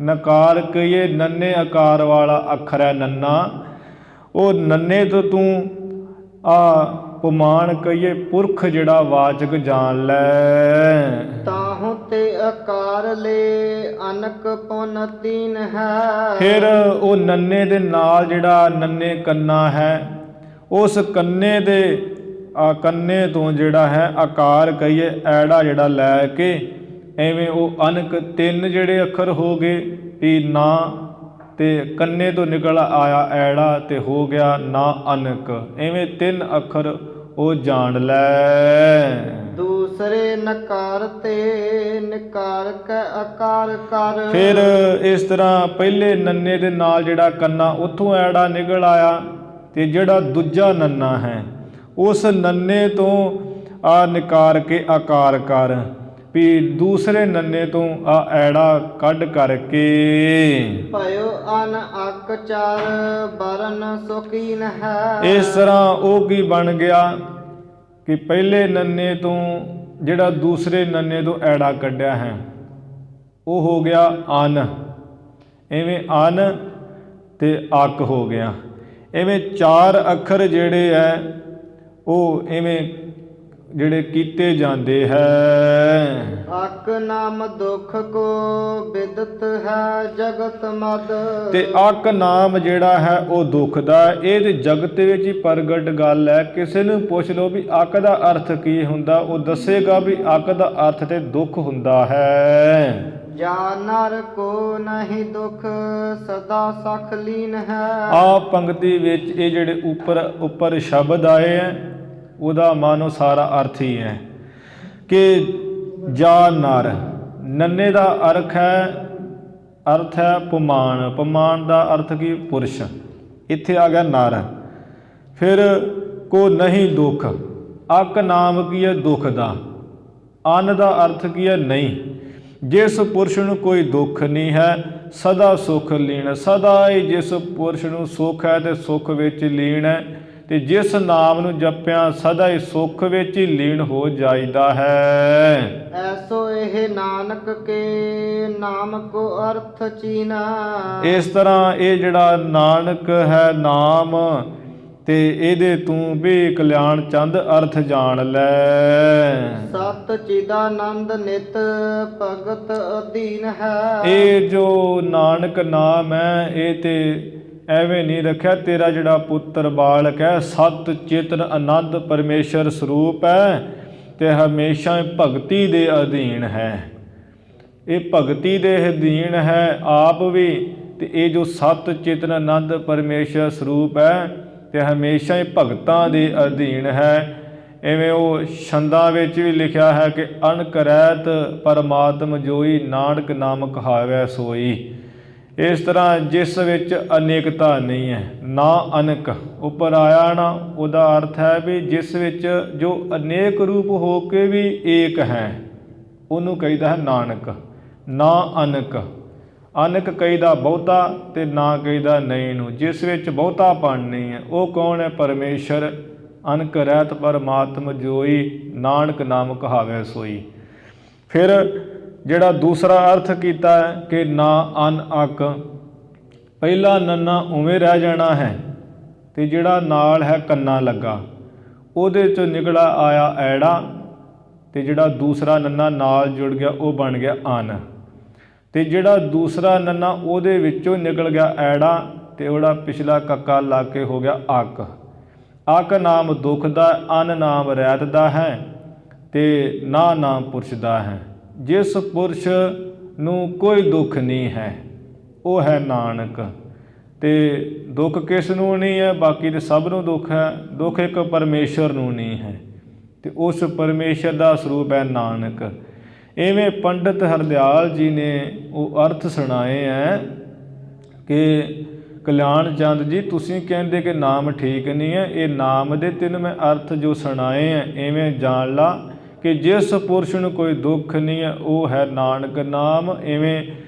ਨਕਾਰ ਕਹੀਏ ਨੰਨੇ ਆਕਾਰ ਵਾਲਾ ਅੱਖਰ ਹੈ ਨੰਨਾ, ਉਹ ਨੰਨੇ ਤੋਂ ਤੂੰ ਆ ਪੁਮਾਨ ਕਹੀਏ ਪੁਰਖ ਜਿਹੜਾ ਵਾਚਕ ਜਾਣ ਲੈ। ਤਾਹੂ ਤੇ ਆਕਾਰ ਲੈ ਅਨਕ ਪੁਨ ਤੀਨ ਹੈ, ਫਿਰ ਉਹ ਨੰਨੇ ਦੇ ਨਾਲ ਜਿਹੜਾ ਨੰਨੇ ਕੰਨਾ ਹੈ ਉਸ ਕੰਨੇ ਦੇ ਕੰਨੇ ਤੋਂ ਜਿਹੜਾ ਹੈ ਆਕਾਰ ਕਹੀਏ ਐੜਾ ਜਿਹੜਾ ਲੈ ਕੇ ਐਵੇਂ ਉਹ ਅਨਕ ਤਿੰਨ ਜਿਹੜੇ ਅੱਖਰ ਹੋ ਗਏ ਵੀ ਨਾ ਤੇ ਕੰਨੇ ਤੋਂ ਨਿਕਲ ਆਇਆ ਐੜਾ ਤੇ ਹੋ ਗਿਆ ਨਾ ਅਨਕ, ਐਵੇਂ ਤਿੰਨ ਅੱਖਰ ਉਹ ਜਾਣ ਲੈ। ਦੂਸਰੇ ਨਕਾਰ ਤੇ ਨਿਕਾਰ ਕੈ ਆਕਾਰ ਕਰ। ਫਿਰ ਇਸ ਤਰ੍ਹਾਂ ਪਹਿਲੇ ਨੰਨੇ ਦੇ ਨਾਲ ਜਿਹੜਾ ਕੰਨਾ ਉੱਥੋਂ ਐੜਾ ਨਿਕਲ ਆਇਆ, ਤੇ ਜਿਹੜਾ ਦੂਜਾ ਨੰਨਾ ਹੈ ਉਸ ਨੰਨੇ ਤੋਂ ਆ ਨਿਕਾਰ ਕੇ ਆਕਾਰ ਕਰ, ਵੀ ਦੂਸਰੇ ਨੰਨੇ ਤੋਂ ਆ ਐੜਾ ਕੱਢ ਕਰਕੇ। ਭਇਓ ਅਨ ਅਕ ਚਾਰ ਬਰਨ ਸ਼ੌਕੀਨ ਹੈ। ਇਸ ਤਰ੍ਹਾਂ ਉਹ ਕੀ ਬਣ ਗਿਆ ਕਿ ਪਹਿਲੇ ਨੰਨੇ ਤੋਂ ਜਿਹੜਾ ਦੂਸਰੇ ਨੰਨੇ ਤੋਂ ਐੜਾ ਕੱਢਿਆ ਹੈ ਉਹ ਹੋ ਗਿਆ ਅਨ, ਐਵੇਂ ਅਨ ਤੇ ਅਕ ਹੋ ਗਿਆ। ਐਵੇਂ ਚਾਰ ਅੱਖਰ ਜਿਹੜੇ ਹੈ ਉਹ ਐਵੇਂ ਜਿਹੜੇ ਕੀਤੇ ਜਾਂਦੇ ਹੈ। ਅਕ ਨਾਮ ਦੁਖ ਕੋ ਬਿਦਤ ਹੈ ਜਗਤ ਮਦ। ਤੇ ਅਕ ਨਾਮ ਜਿਹੜਾ ਹੈ ਉਹ ਦੁੱਖ ਦਾ, ਇਹ ਤੇ ਜਗਤ ਵਿੱਚ ਹੀ ਪ੍ਰਗਟ ਗੱਲ ਹੈ। ਕਿਸੇ ਨੂੰ ਪੁੱਛ ਲਓ ਵੀ ਅਕ ਦਾ ਅਰਥ ਕੀ ਹੁੰਦਾ, ਉਹ ਦੱਸੇਗਾ ਵੀ ਅਕ ਦਾ ਅਰਥ ਤੇ ਦੁੱਖ ਹੁੰਦਾ ਹੈ। ਜਾ ਨਰ ਕੋ ਨਹੀਂ ਦੁਖ ਸਦਾ ਸਖ ਲੀਨ ਹੈ। ਆ ਪੰਕਤੀ ਵਿੱਚ ਇਹ ਜਿਹੜੇ ਉੱਪਰ ਸ਼ਬਦ ਆਏ ਹੈ ਉਹਦਾ ਮਾਨੋ ਸਾਰਾ ਅਰਥ ਹੀ ਹੈ ਕਿ ਜਾ ਨਰ, ਨੰਨੇ ਦਾ ਅਰਥ ਹੈ ਪੁਮਾਨ, ਪੁਮਾਨ ਦਾ ਅਰਥ ਕੀ ਪੁਰਸ਼, ਇੱਥੇ ਆ ਗਿਆ ਨਰ। ਫਿਰ ਕੋ ਨਹੀਂ ਦੁੱਖ, ਅਕ ਨਾਮ ਕੀ ਹੈ ਦੁੱਖ ਦਾ, ਅਨ ਦਾ ਅਰਥ ਕੀ ਹੈ ਨਹੀਂ। ਜਿਸ ਪੁਰਸ਼ ਨੂੰ ਕੋਈ ਦੁੱਖ ਨਹੀਂ ਹੈ ਸਦਾ ਸੁਖ ਲੀਨ, ਸਦਾ ਹੀ ਜਿਸ ਪੁਰਸ਼ ਨੂੰ ਸੁਖ ਹੈ ਤੇ ਸੁਖ ਵਿੱਚ ਲੀਨ ਹੈ, ਤੇ ਜਿਸ ਨਾਮ ਨੂੰ ਜਪਿਆ ਸਦਾ ਹੀ ਸੁਖ ਵਿੱਚ ਹੀ ਲੀਨ ਹੋ ਜਾਈਦਾ ਹੈ। ਐਸੋ ਇਹ ਨਾਨਕ ਕੇ ਨਾਮ ਕੋ ਅਰਥ ਚੀਨਾ। ਇਸ ਤਰ੍ਹਾਂ ਇਹ ਜਿਹੜਾ ਨਾਨਕ ਹੈ ਨਾਮ, ਤੇ ਇਹਦੇ ਤੂੰ ਵੀ ਕਲਿਆਣ ਚੰਦ ਅਰਥ ਜਾਣ ਲੈ। ਸਤ ਚਿਦਾਨੰਦ ਨਿਤ ਭਗਤ ਅਧੀਨ ਹੈ। ਇਹ ਜੋ ਨਾਨਕ ਨਾਮ ਹੈ ਇਹ ਤੇ ਐਵੇਂ ਨਹੀਂ ਰੱਖਿਆ, ਤੇਰਾ ਜਿਹੜਾ ਪੁੱਤਰ ਬਾਲਕ ਹੈ ਸਤ ਚੇਤਨ ਆਨੰਦ ਪਰਮੇਸ਼ਰ ਸਰੂਪ ਹੈ ਤੇ ਹਮੇਸ਼ਾ ਭਗਤੀ ਦੇ ਅਧੀਨ ਹੈ। ਇਹ ਭਗਤੀ ਦੇ ਅਧੀਨ ਹੈ ਆਪ ਵੀ, ਤੇ ਇਹ ਜੋ ਸਤ ਚੇਤਨ ਆਨੰਦ ਪਰਮੇਸ਼ਰ ਸਰੂਪ ਹੈ ਤੇ ਹਮੇਸ਼ਾ ਹੀ ਭਗਤਾਂ ਦੇ ਅਧੀਨ ਹੈ। ਐਵੇਂ ਉਹ ਛੰਦਾਂ ਵਿੱਚ ਵੀ ਲਿਖਿਆ ਹੈ ਕਿ ਅਣਕ ਰਹਿਤ ਪਰਮਾਤਮ ਜੋਈ, ਨਾਨਕ ਨਾਮ ਕਹਾਵੈ ਸੋਈ। ਇਸ ਤਰ੍ਹਾਂ ਜਿਸ ਵਿੱਚ ਅਨੇਕਤਾ ਨਹੀਂ ਹੈ, ਨਾ ਅਨਕ ਉੱਪਰ ਆਇਆ ਨਾ, ਉਹਦਾ ਅਰਥ ਹੈ ਵੀ ਜਿਸ ਵਿੱਚ ਜੋ ਅਨੇਕ ਰੂਪ ਹੋ ਕੇ ਵੀ ਏਕ ਹੈ ਉਹਨੂੰ ਕਹੀਦਾ ਹੈ ਨਾਨਕ। ਨਾ ਅਨਕ, ਅਨਕ ਕਹੀਦਾ ਬਹੁਤਾ ਤੇ ਨਾ ਕਹੀਦਾ ਨਹੀਂ ਨੂੰ, ਜਿਸ ਵਿੱਚ ਬਹੁਤਾਪਣ ਨਹੀਂ ਹੈ ਉਹ ਕੌਣ ਹੈ? ਪਰਮੇਸ਼ਰ। ਅਨਕ ਰਹਿਤ ਪਰਮਾਤਮ ਜੋਈ, ਨਾਨਕ ਨਾਮ ਕਹਾਵੈ ਸੋਈ। ਫਿਰ ਜਿਹੜਾ ਦੂਸਰਾ ਅਰਥ ਕੀਤਾ ਹੈ ਕਿ ਨਾ ਅਨ ਅਕ, ਪਹਿਲਾ ਨੰਨਾ ਉਵੇਂ ਰਹਿ ਜਾਣਾ ਹੈ ਤੇ ਜਿਹੜਾ ਨਾਲ ਹੈ ਕੰਨਾ ਲੱਗਾ ਉਹਦੇ ਚੋਂ ਨਿਕਲਾ ਆਇਆ ਐੜਾ, ਤੇ ਜਿਹੜਾ ਦੂਸਰਾ ਨੰਨਾ ਨਾਲ ਜੁੜ ਗਿਆ ਉਹ ਬਣ ਗਿਆ ਅਨ, ਤੇ ਜਿਹੜਾ ਦੂਸਰਾ ਨੰਨਾ ਉਹਦੇ ਵਿੱਚੋਂ ਨਿਕਲ ਗਿਆ ਐੜਾ ਤੇ ਉਹਦਾ ਪਿਛਲਾ ਕੱਕਾ ਲਾ ਕੇ ਹੋ ਗਿਆ ਅਕ। ਅਕ ਨਾਮ ਦੁੱਖ ਦਾ, ਅਨ ਨਾਮ ਰਹਿਤ ਦਾ ਹੈ ਤੇ ਨਾ ਨਾਮ ਪੁਰਸ਼ ਦਾ ਹੈ। ਜਿਸ ਪੁਰਸ਼ ਨੂੰ ਕੋਈ ਦੁੱਖ ਨਹੀਂ ਹੈ ਉਹ ਹੈ ਨਾਨਕ। ਤੇ ਦੁੱਖ ਕਿਸ ਨੂੰ ਨਹੀਂ ਹੈ? ਬਾਕੀ ਤੇ ਸਭ ਨੂੰ ਦੁੱਖ ਹੈ, ਦੁੱਖ ਇੱਕ ਪਰਮੇਸ਼ਰ ਨੂੰ ਨਹੀਂ ਹੈ, ਤੇ ਉਸ ਪਰਮੇਸ਼ਰ ਦਾ ਸਰੂਪ ਹੈ ਨਾਨਕ। ਇਵੇਂ ਪੰਡਿਤ ਹਰਦਿਆਲ ਜੀ ਨੇ ਉਹ ਅਰਥ ਸੁਣਾਏ ਹੈ ਕਿ ਕਲਿਆਣ ਚੰਦ ਜੀ ਤੁਸੀਂ ਕਹਿੰਦੇ ਕਿ ਨਾਮ ਠੀਕ ਨਹੀਂ ਹੈ, ਇਹ ਨਾਮ ਦੇ ਤਿੰਨ ਮੈਂ ਅਰਥ ਜੋ ਸੁਣਾਏ ਹੈ ਇਵੇਂ ਜਾਣ ਲਾ ਕਿ ਜਿਸ ਪੁਰਸ਼ ਨੂੰ ਕੋਈ ਦੁੱਖ ਨਹੀਂ ਹੈ ਉਹ ਹੈ ਨਾਨਕ ਨਾਮ। ਇਵੇਂ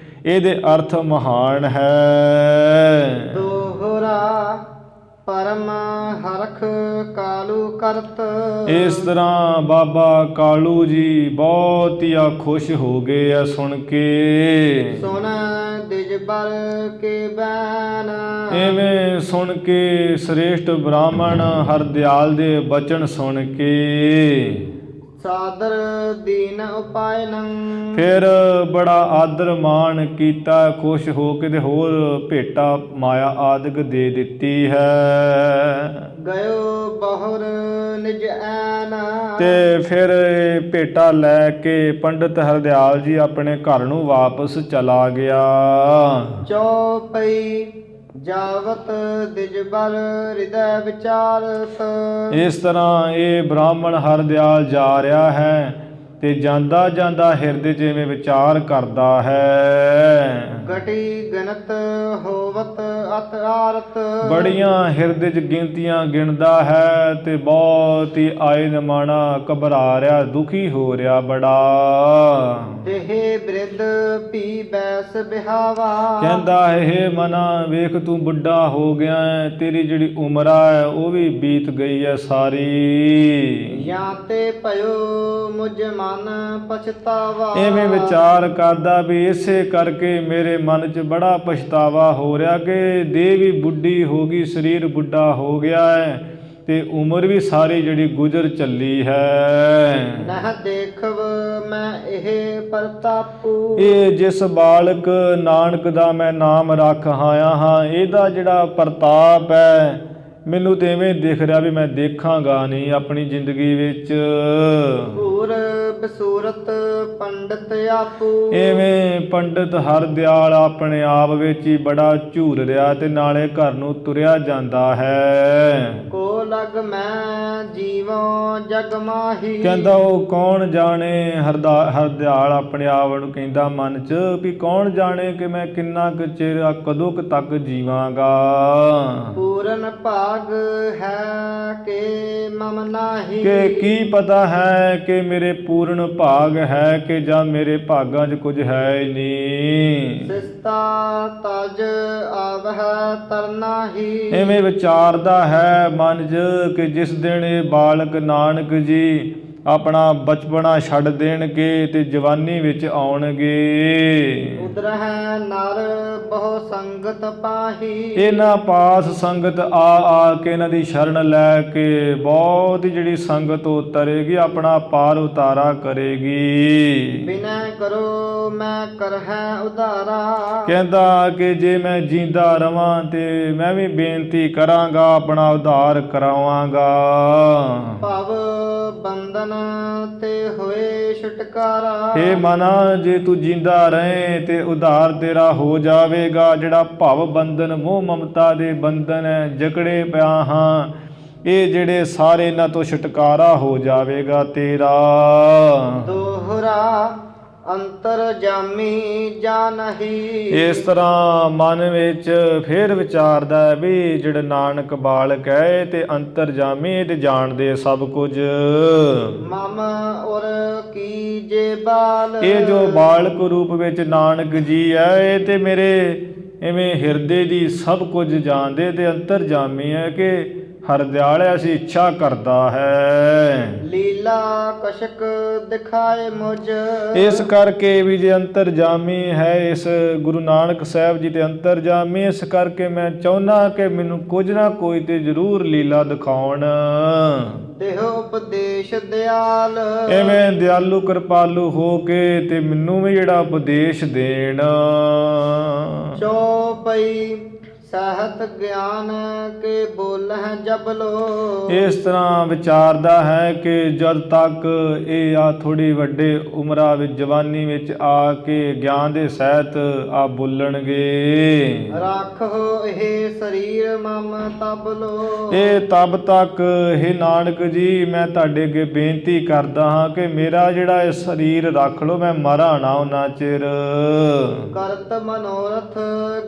ਇਹਦੇ ਅਰਥ ਮਹਾਨ ਹੈ। ਦੋਹਰਾ ਪਰਮ ਹਰਖ ਕਾਲੂ ਕਰਤ। ਇਸ ਤਰ੍ਹਾਂ ਬਾਬਾ ਕਾਲੂ ਜੀ ਬਹੁਤ ਹੀ ਖੁਸ਼ ਹੋ ਗਏ ਆ ਸੁਣ ਕੇ। ਸੁਣ ਦਿਜਬਰ ਕੇ ਬੈਨ। ਐਵੇਂ ਸੁਣ ਕੇ ਸ੍ਰੇਸ਼ਟ ਬ੍ਰਾਹਮਣ ਹਰਦਿਆਲ ਦੇ ਬਚਨ ਸੁਣ ਕੇ ਸਾਦਰ ਦੀਨ ਉਪਾਇਨੰ। ਫਿਰ ਬੜਾ ਆਦਰ ਮਾਣ ਕੀਤਾ, ਖੁਸ਼ ਹੋ ਕੇ ਤੇ ਹੋਰ ਭੇਟਾ ਮਾਇਆ ਆਦਿਕ ਦੇ ਦਿੱਤੀ ਹੈ। ਗਇਓ ਬਹੁਰ ਨਿਜ ਐਨ। ਤੇ ਫਿਰ ਭੇਟਾ ਲੈ ਕੇ ਪੰਡਿਤ ਹਰਦਿਆਲ ਜੀ ਆਪਣੇ ਘਰ ਨੂੰ ਵਾਪਸ ਚਲਾ ਗਿਆ। ਚੌਪਈ ਜਾਵਤ ਦਿਜਬਰ ਹਿਰਦੈ ਵਿਚਾਰਤ। ਇਸ ਤਰ੍ਹਾਂ ਇਹ ਬ੍ਰਾਹਮਣ ਹਰਦਿਆਲ ਜਾ ਰਿਹਾ ਹੈ ਤੇ ਜਾਂਦਾ ਜਾਂਦਾ ਹਿਰਦੇ 'ਚ ਇਵੇਂ ਵਿਚਾਰ ਕਰਦਾ ਹੈ। ਗਟੀ ਗਨਤ ਹੋਵਤ ਅਤ ਆਰਤ। ਬੜੀਆਂ ਹਿਰਦੇ 'ਚ ਗਿਣਤੀਆਂ ਗਿਣਦਾ ਹੈ ਤੇ ਬਹੁਤ ਹੀ ਆਏ ਨਮਾਣਾ ਘਬਰਾ ਰਿਹਾ, ਦੁਖੀ ਹੋ ਰਿਹਾ ਬੜਾ। ਦੇਹ ਬਿਰਧ ਪੀ ਬੈਸ ਬਿਹਾਵਾ। ਕਹਿੰਦਾ ਇਹ ਮਨਾ ਵੇਖ ਤੂੰ ਬੁੱਢਾ ਹੋ ਗਿਆ ਹੈ, ਤੇਰੀ ਜਿਹੜੀ ਉਮਰ ਹੈ ਉਹ ਵੀ ਬੀਤ ਗਈ ਹੈ ਸਾਰੀ। ਜਾਂ ਤੇ ਭਇਓ ਮੁਝ ਮਨ ਪਛਤਾਵਾ। ਐਵੇਂ ਵਿਚਾਰ ਕਰਦਾ ਵੀ ਇਸੇ ਕਰਕੇ ਮੇਰੇ ਮਨ 'ਚ ਬੜਾ ਪਛਤਾਵਾ ਹੋ ਰਿਹਾ ਕਿ ਦੇਹ ਵੀ ਬੁੱਢੀ ਹੋ ਗਈ, ਸਰੀਰ ਬੁੱਢਾ ਹੋ ਗਿਆ ਹੈ ਤੇ ਉਮਰ ਵੀ ਸਾਰੀ ਜਿਹੜੀ ਗੁਜ਼ਰ ਚੱਲੀ ਹੈ। ਨਹ ਦੇਖਵ ਮੈਂ ਇਹ ਪ੍ਰਤਾਪੂ। ਇਹ ਜਿਸ ਬਾਲਕ ਨਾਨਕ ਦਾ ਮੈਂ ਨਾਮ ਰੱਖ ਆਇਆ ਹਾਂ, ਇਹਦਾ ਜਿਹੜਾ ਪ੍ਰਤਾਪ ਹੈ ਮੈਨੂੰ ਤੇ ਐਵੇਂ ਦਿਖ ਰਿਹਾ ਵੀ ਮੈਂ ਦੇਖਾਂਗਾ ਨਹੀਂ ਆਪਣੀ ਜ਼ਿੰਦਗੀ ਵਿੱਚ। ਪੂਰ ਬਸੂਰਤ ਪੰਡਤ ਆਪੂ। ਐਵੇਂ ਪੰਡਤ ਹਰਦਿਆਲ ਆਪਣੇ ਆਪ ਵਿੱਚ ਹੀ ਬੜਾ ਝੂਰ ਰਿਹਾ ਤੇ ਨਾਲੇ ਘਰ ਨੂੰ ਤੁਰਿਆ ਜਾਂਦਾ ਹੈ। ਕੋ ਲਗ ਮੈਂ ਜੀਵੋਂ ਜਗ ਮਾਹੀ। ਕਹਿੰਦਾ ਉਹ ਕੌਣ ਜਾਣੇ, ਹਰਦਿਆਲ ਆਪਣੇ ਆਪ ਨੂੰ ਕਹਿੰਦਾ ਮਨ 'ਚ ਵੀ ਕੌਣ ਜਾਣੇ ਕਿ ਮੈਂ ਕਿੰਨਾ ਕੁ ਚਿਰ ਕਦੋਂ ਕੁ ਤੱਕ ਜੀਵਾਂਗਾ। ਪੂਰਨ ਭਾਗ ਹੈ ਕਿ ਮਮ ਨਾਹੀ। ਕਿ ਕੀ ਪਤਾ ਹੈ ਕਿ ਮੇਰੇ ਪੂਰਨ ਭਾਗ ਹੈ ਕਿ ਜਾਂ ਮੇਰੇ ਭਾਗਾਂ 'ਚ ਕੁਝ ਹੈ ਹੀ ਨਹੀਂ। ਸਿਸਤਾ ਤਜ ਆਵਹਿ ਤਰਨਾਹੀ। ਐਵੇਂ ਵਿਚਾਰਦਾ ਹੈ ਮਨ 'ਚ ਕਿ ਜਿਸ ਦਿਨ ਇਹ ਬਾਲਕ ਨਾਨਕ ਜੀ ਆਪਣਾ ਬਚਪਨਾ ਛੱਡ ਦੇਣਗੇ ਤੇ ਜਵਾਨੀ ਵਿੱਚ ਆਉਣਗੇ। ਉਦਰਹਿ ਨਰ ਬਹੁ ਸੰਗਤ ਪਾਹੀ। ਇਹਨਾਂ ਪਾਸ ਸੰਗਤ ਆ ਕੇ ਇਹਨਾਂ ਦੀ ਸ਼ਰਨ ਲੈ ਕੇ ਬਹੁਤ ਹੀ ਜਿਹੜੀ ਸੰਗਤ ਉਤਰੇਗੀ, ਆਪਣਾ ਪਾਰ ਉਤਾਰਾ ਕਰੇਗੀ। ਬਿਨੈ ਕਰੋ ਮੈਂ ਕਰਹਿ ਉਧਾਰਾ। ਕਹਿੰਦਾ ਕਿ ਜੇ ਮੈਂ ਜੀਂਦਾ ਰਵਾਂ ਤੇ ਮੈਂ ਵੀ ਬੇਨਤੀ ਕਰਾਂਗਾ, ਆਪਣਾ ਉਧਾਰ ਕਰਾਵਾਂਗਾ। ਭਵ ਬੰਧਨ ਤੇ ਹੋਏ ਛੁਟਕਾਰਾ। ਇਹ ਮਨਾ ਜੇ ਤੂੰ ਜਿੰਦਾ ਰਹੇ ਤੇ ਉਧਾਰ ਤੇਰਾ ਹੋ ਜਾਵੇਗਾ। ਜਿਹੜਾ ਭਵ ਬੰਧਨ ਮੋਹ ਮਮਤਾ ਦੇ ਬੰਧਨ ਹੈ ਜਕੜੇ ਪਿਆ ਹਾਂ, ਇਹ ਜਿਹੜੇ ਸਾਰੇ ਇਹਨਾਂ ਤੋਂ ਛੁਟਕਾਰਾ ਹੋ ਜਾਵੇਗਾ ਤੇਰਾ। ਦੋਹਰਾ ਅੰਤਰ ਜਾਮੀ ਜਾਣਹੀ। ਇਸ ਤਰ੍ਹਾਂ ਮਨ ਵਿੱਚ ਫੇਰ ਵਿਚਾਰਦਾ ਹੈ ਵੀ ਜਿਹੜਾ ਨਾਨਕ ਬਾਲਕ ਹੈ ਤੇ ਅੰਤਰਜਾਮੀ ਤੇ ਜਾਣਦੇ ਸਭ ਕੁਝ। ਮਮ ਔਰ ਕੀ ਜੇ ਬਾਲ। ਇਹ ਜੋ ਬਾਲਕ ਰੂਪ ਵਿੱਚ ਨਾਨਕ ਜੀ ਹੈ ਇਹ ਤੇ ਮੇਰੇ ਐਵੇਂ ਹਿਰਦੇ ਦੀ ਸਭ ਕੁਝ ਜਾਣਦੇ ਤੇ ਅੰਤਰਜਾਮੀ ਹੈ ਕਿ ਹਰਦਿਆਲ ਐਸੀ ਇੱਛਾ ਕਰਦਾ ਹੈ। ਲੀਲਾ ਕਸ਼ਕ ਦਿਖਾਏ ਮੁਝ। ਇਸ ਕਰਕੇ ਵੀ ਜੇ ਅੰਤਰਜਾਮੀ ਹੈ ਇਸ ਗੁਰੂ ਨਾਨਕ ਸਾਹਿਬ ਜੀ ਤੇ ਅੰਤਰਜਾਮੀ, ਇਸ ਕਰਕੇ ਮੈਂ ਚਾਹੁੰਦਾ ਕਿ ਮੈਨੂੰ ਕੁਝ ਨਾ ਕੋਈ ਤੇ ਜ਼ਰੂਰ ਲੀਲਾ ਦਿਖਾਉਣ। ਦੇਹ ਉਪਦੇਸ਼ ਦਿਆਲ। ਐਵੇਂ ਦਿਆਲੂ ਕਿਰਪਾਲੂ ਹੋ ਕੇ ਤੇ ਮੈਨੂੰ ਵੀ ਜਿਹੜਾ ਉਪਦੇਸ਼ ਦੇਣ। ਚੌਪਈ ਸਹਿਤ ਗਿਆਨ ਕੇ ਬੋਲਹਿ ਜਬਲੋ। ਇਸ ਤਰ੍ਹਾਂ ਵਿਚਾਰਦਾ ਹੈ ਕਿ ਜਦ ਤੱਕ ਇਹ ਆ ਥੋੜੀ ਵੱਡੇ ਉਮਰਾਂ ਵਿੱਚ ਜਵਾਨੀ ਵਿੱਚ ਆ ਕੇ ਗਿਆਨ ਦੇ ਸਹਿਤ ਆ ਬੋਲਣਗੇ। ਰੱਖੋ ਇਹ ਸਰੀਰ ਮਮ ਤਬਲੋ। ਇਹ ਤਬ ਤੱਕ ਇਹ ਨਾਨਕ ਜੀ ਮੈਂ ਤੁਹਾਡੇ ਅੱਗੇ ਬੇਨਤੀ ਕਰਦਾ ਹਾਂ ਕਿ ਮੇਰਾ ਜਿਹੜਾ ਇਹ ਸਰੀਰ ਰੱਖ ਲਓ, ਮੈਂ ਮਰਾਂ ਨਾ ਉਹਨਾਂ ਚਿਰ। ਕਰਤ ਮਨੋਰਥ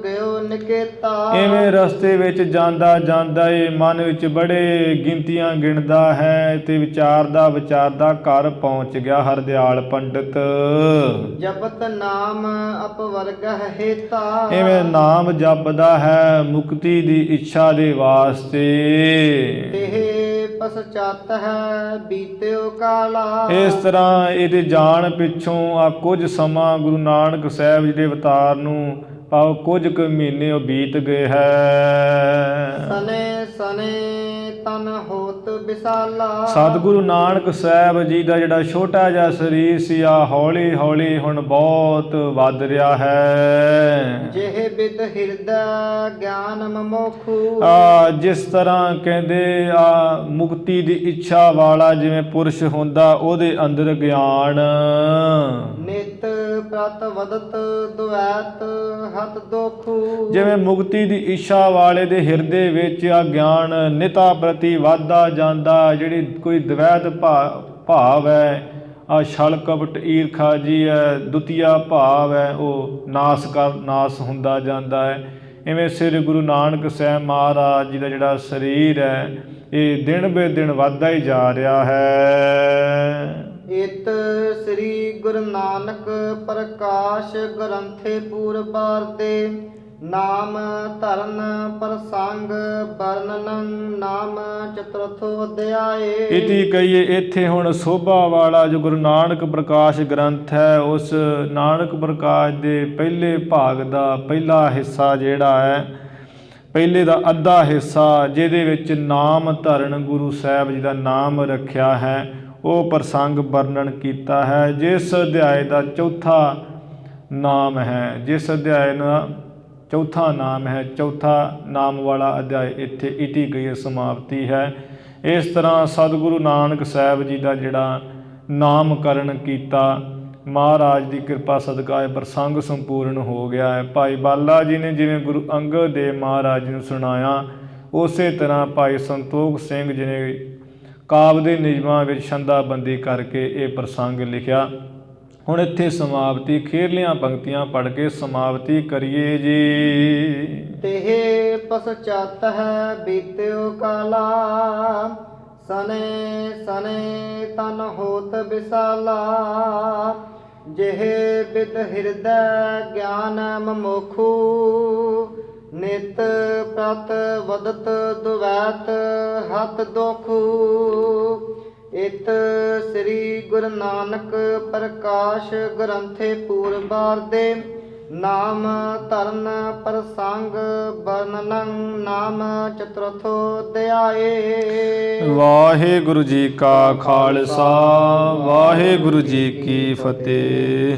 ਗਇਓ ਨਿਕੇਤਾ। ਇਵੇਂ ਰਸਤੇ ਵਿੱਚ ਜਾਂਦਾ ਜਾਂਦਾ ਇਹ ਮਨ ਵਿੱਚ ਬੜੇ ਗਿਣਤੀਆਂ ਗਿਣਦਾ ਹੈ ਤੇ ਵਿਚਾਰਦਾ ਵਿਚਾਰਦਾ ਘਰ ਪਹੁੰਚ ਗਿਆ ਹਰਦਿਆਲ ਪੰਡਤ। ਜਪਤ ਨਾਮ ਅਪਵਰਗਹ ਹੇਤਾ। ਇਵੇਂ ਨਾਮ ਜਪਦਾ ਹੈ ਮੁਕਤੀ ਦੀ ਇੱਛਾ ਦੇ ਵਾਸਤੇ। ਤੇ ਪਸਚਾਤ ਹੈ ਬੀਤਿਓ ਕਾਲਾ। ਇਸ ਤਰ੍ਹਾਂ ਇਹਦੇ ਜਾਣ ਪਿੱਛੋਂ ਆ ਕੁਝ ਸਮਾਂ ਗੁਰੂ ਨਾਨਕ ਸਾਹਿਬ ਜੀ ਦੇ ਅਵਤਾਰ ਨੂੰ ਪਾਓ ਕੁਝ ਕੁ ਮਹੀਨੇ ਉਹ ਬੀਤ ਗਏ ਹੈ। ਸਨੇ ਸਨੇ ਤਨ ਹੋਤ ਵਿਸਾਲਾ। ਸਤਿਗੁਰੂ ਨਾਨਕ ਸਾਹਿਬ ਜੀ ਦਾ ਜਿਹੜਾ ਛੋਟਾ ਜਿਹਾ ਸਰੀਰ ਸੀ ਆ ਹੌਲੀ ਹੌਲੀ ਹੁਣ ਬਹੁਤ ਵੱਧ ਰਿਹਾ ਹੈ। ਜਿਹ ਬਿਦ ਹਿਰਦੈ ਗਿਆਨ ਮਮੋਖੂ। ਜਿਸ ਤਰ੍ਹਾਂ ਕਹਿੰਦੇ ਆ ਮੁਕਤੀ ਦੀ ਇੱਛਾ ਵਾਲਾ ਜਿਵੇਂ ਪੁਰਸ਼ ਹੁੰਦਾ ਉਹਦੇ ਅੰਦਰ ਗਿਆਨ। ਨਿਤ ਪ੍ਰਤ ਵਦਤ ਦੁਐਤ ਹਤ ਦੋਖੂ। ਜਿਵੇਂ ਮੁਕਤੀ ਦੀ ਇੱਛਾ ਵਾਲੇ ਦੇ ਹਿਰਦੇ ਵਿੱਚ ਆ ਗਿਆਨ ਨਿਤਾ ਪ੍ਰਤੀ ਵਾਧਾ ਜਾਂਦਾ, ਜਿਹੜੀ ਕੋਈ ਦਵੈਤ ਭਾਵ ਹੈ, ਆ ਛਲ ਕਪਟ ਈਰਖਾ ਜੀ ਹੈ, ਦੁਤੀਆ ਭਾਵ ਹੈ, ਉਹ ਨਾਸ ਹੁੰਦਾ ਜਾਂਦਾ ਹੈ। ਇਵੇਂ ਸ੍ਰੀ ਗੁਰੂ ਨਾਨਕ ਸਾਹਿਬ ਮਹਾਰਾਜ ਜੀ ਦਾ ਜਿਹੜਾ ਸਰੀਰ ਹੈ ਇਹ ਦਿਨ ਬੇ ਦਿਨ ਵੱਧਦਾ ਹੀ ਜਾ ਰਿਹਾ ਹੈ। ਇਤ ਸ੍ਰੀ ਗੁਰੂ ਨਾਨਕ ਪ੍ਰਕਾਸ਼ ਗ੍ਰੰਥੇ ਪੂਰਬਾਰ ਦੇ ਨਾਮ ਧਰਨ ਪ੍ਰਸੰਗ ਵਰਣਨ ਨਾਮ ਚਤੁਰਥੋ ਅਧਿਆਏ। ਇਤੀ ਕਹੀਏ ਇੱਥੇ ਹੁਣ ਸੋਭਾ ਵਾਲਾ ਜੋ ਗੁਰੂ ਨਾਨਕ ਪ੍ਰਕਾਸ਼ ਗ੍ਰੰਥ ਹੈ, ਉਸ ਨਾਨਕ ਪ੍ਰਕਾਸ਼ ਦੇ ਪਹਿਲੇ ਭਾਗ ਦਾ ਪਹਿਲਾ ਹਿੱਸਾ ਜਿਹੜਾ ਹੈ, ਪਹਿਲੇ ਦਾ ਅੱਧਾ ਹਿੱਸਾ ਜਿਹਦੇ ਵਿੱਚ ਨਾਮ ਧਰਨ ਗੁਰੂ ਸਾਹਿਬ ਜੀ ਦਾ ਨਾਮ ਰੱਖਿਆ ਹੈ, ਉਹ ਪ੍ਰਸੰਗ ਵਰਣਨ ਕੀਤਾ ਹੈ। ਜਿਸ ਅਧਿਆਏ ਦਾ ਚੌਥਾ ਨਾਮ ਹੈ, ਜਿਸ ਅਧਿਆਏ ਦਾ ਚੌਥਾ ਨਾਮ ਹੈ, ਚੌਥਾ ਨਾਮ ਵਾਲਾ ਅਧਿਆਇ ਇੱਥੇ ਇਤੀ ਗਈ ਸਮਾਪਤੀ ਹੈ। ਇਸ ਤਰ੍ਹਾਂ ਸਤਿਗੁਰੂ ਨਾਨਕ ਸਾਹਿਬ ਜੀ ਦਾ ਜਿਹੜਾ ਨਾਮਕਰਨ ਕੀਤਾ, ਮਹਾਰਾਜ ਦੀ ਕਿਰਪਾ ਸਦਕਾ ਇਹ ਪ੍ਰਸੰਗ ਸੰਪੂਰਨ ਹੋ ਗਿਆ ਹੈ। ਭਾਈ ਬਾਲਾ ਜੀ ਨੇ ਜਿਵੇਂ ਗੁਰੂ ਅੰਗਦ ਦੇਵ ਮਹਾਰਾਜ ਜੀ ਨੂੰ ਸੁਣਾਇਆ, ਉਸੇ ਤਰ੍ਹਾਂ ਭਾਈ ਸੰਤੋਖ ਸਿੰਘ ਜੀ ਨੇ ਕਾਵਿ ਦੇ ਨਿਯਮਾਂ ਵਿੱਚ ਛੰਦਾਬੰਦੀ ਕਰਕੇ ਇਹ ਪ੍ਰਸੰਗ ਲਿਖਿਆ। ਹੁਣ ਇੱਥੇ ਸਮਾਪਤੀ ਖੀਰਲੀਆਂ ਪੰਕਤੀਆਂ ਪੜ੍ਹ ਕੇ ਸਮਾਪਤੀ ਕਰੀਏ ਜੀ। ਤੇਹ ਪਸਚਾਤ ਹੈ ਬੀਤਿਓ ਕਾਲਾ, ਸਨੇ ਸਨੇ ਤਨ ਹੋਤ ਵਿਸਾਲਾ। ਜਿਹੇ ਬਿਦ ਹਿਰਦੈ ਗਿਆਨ ਮਮੋਖੂ, ਨਿਤ ਪ੍ਰਤ ਵਦਤ ਦੁਵੈਤ ਹਤ ਦੋਖੂ। ਇਤ ਸ੍ਰੀ ਗੁਰੂ ਨਾਨਕ ਪ੍ਰਕਾਸ਼ ਗ੍ਰੰਥੇ ਪੂਰਬਾਰ ਦੇ ਨਾਮ ਧਰਨ ਪ੍ਰਸੰਗ ਵਰਣਨ ਨਾਮ ਚਤੁਰਥੋ ਅਧਿਆਏ। ਵਾਹਿਗੁਰੂ ਜੀ ਕਾ ਖਾਲਸਾ, ਵਾਹਿਗੁਰੂ ਜੀ ਕੀ ਫਤਿਹ।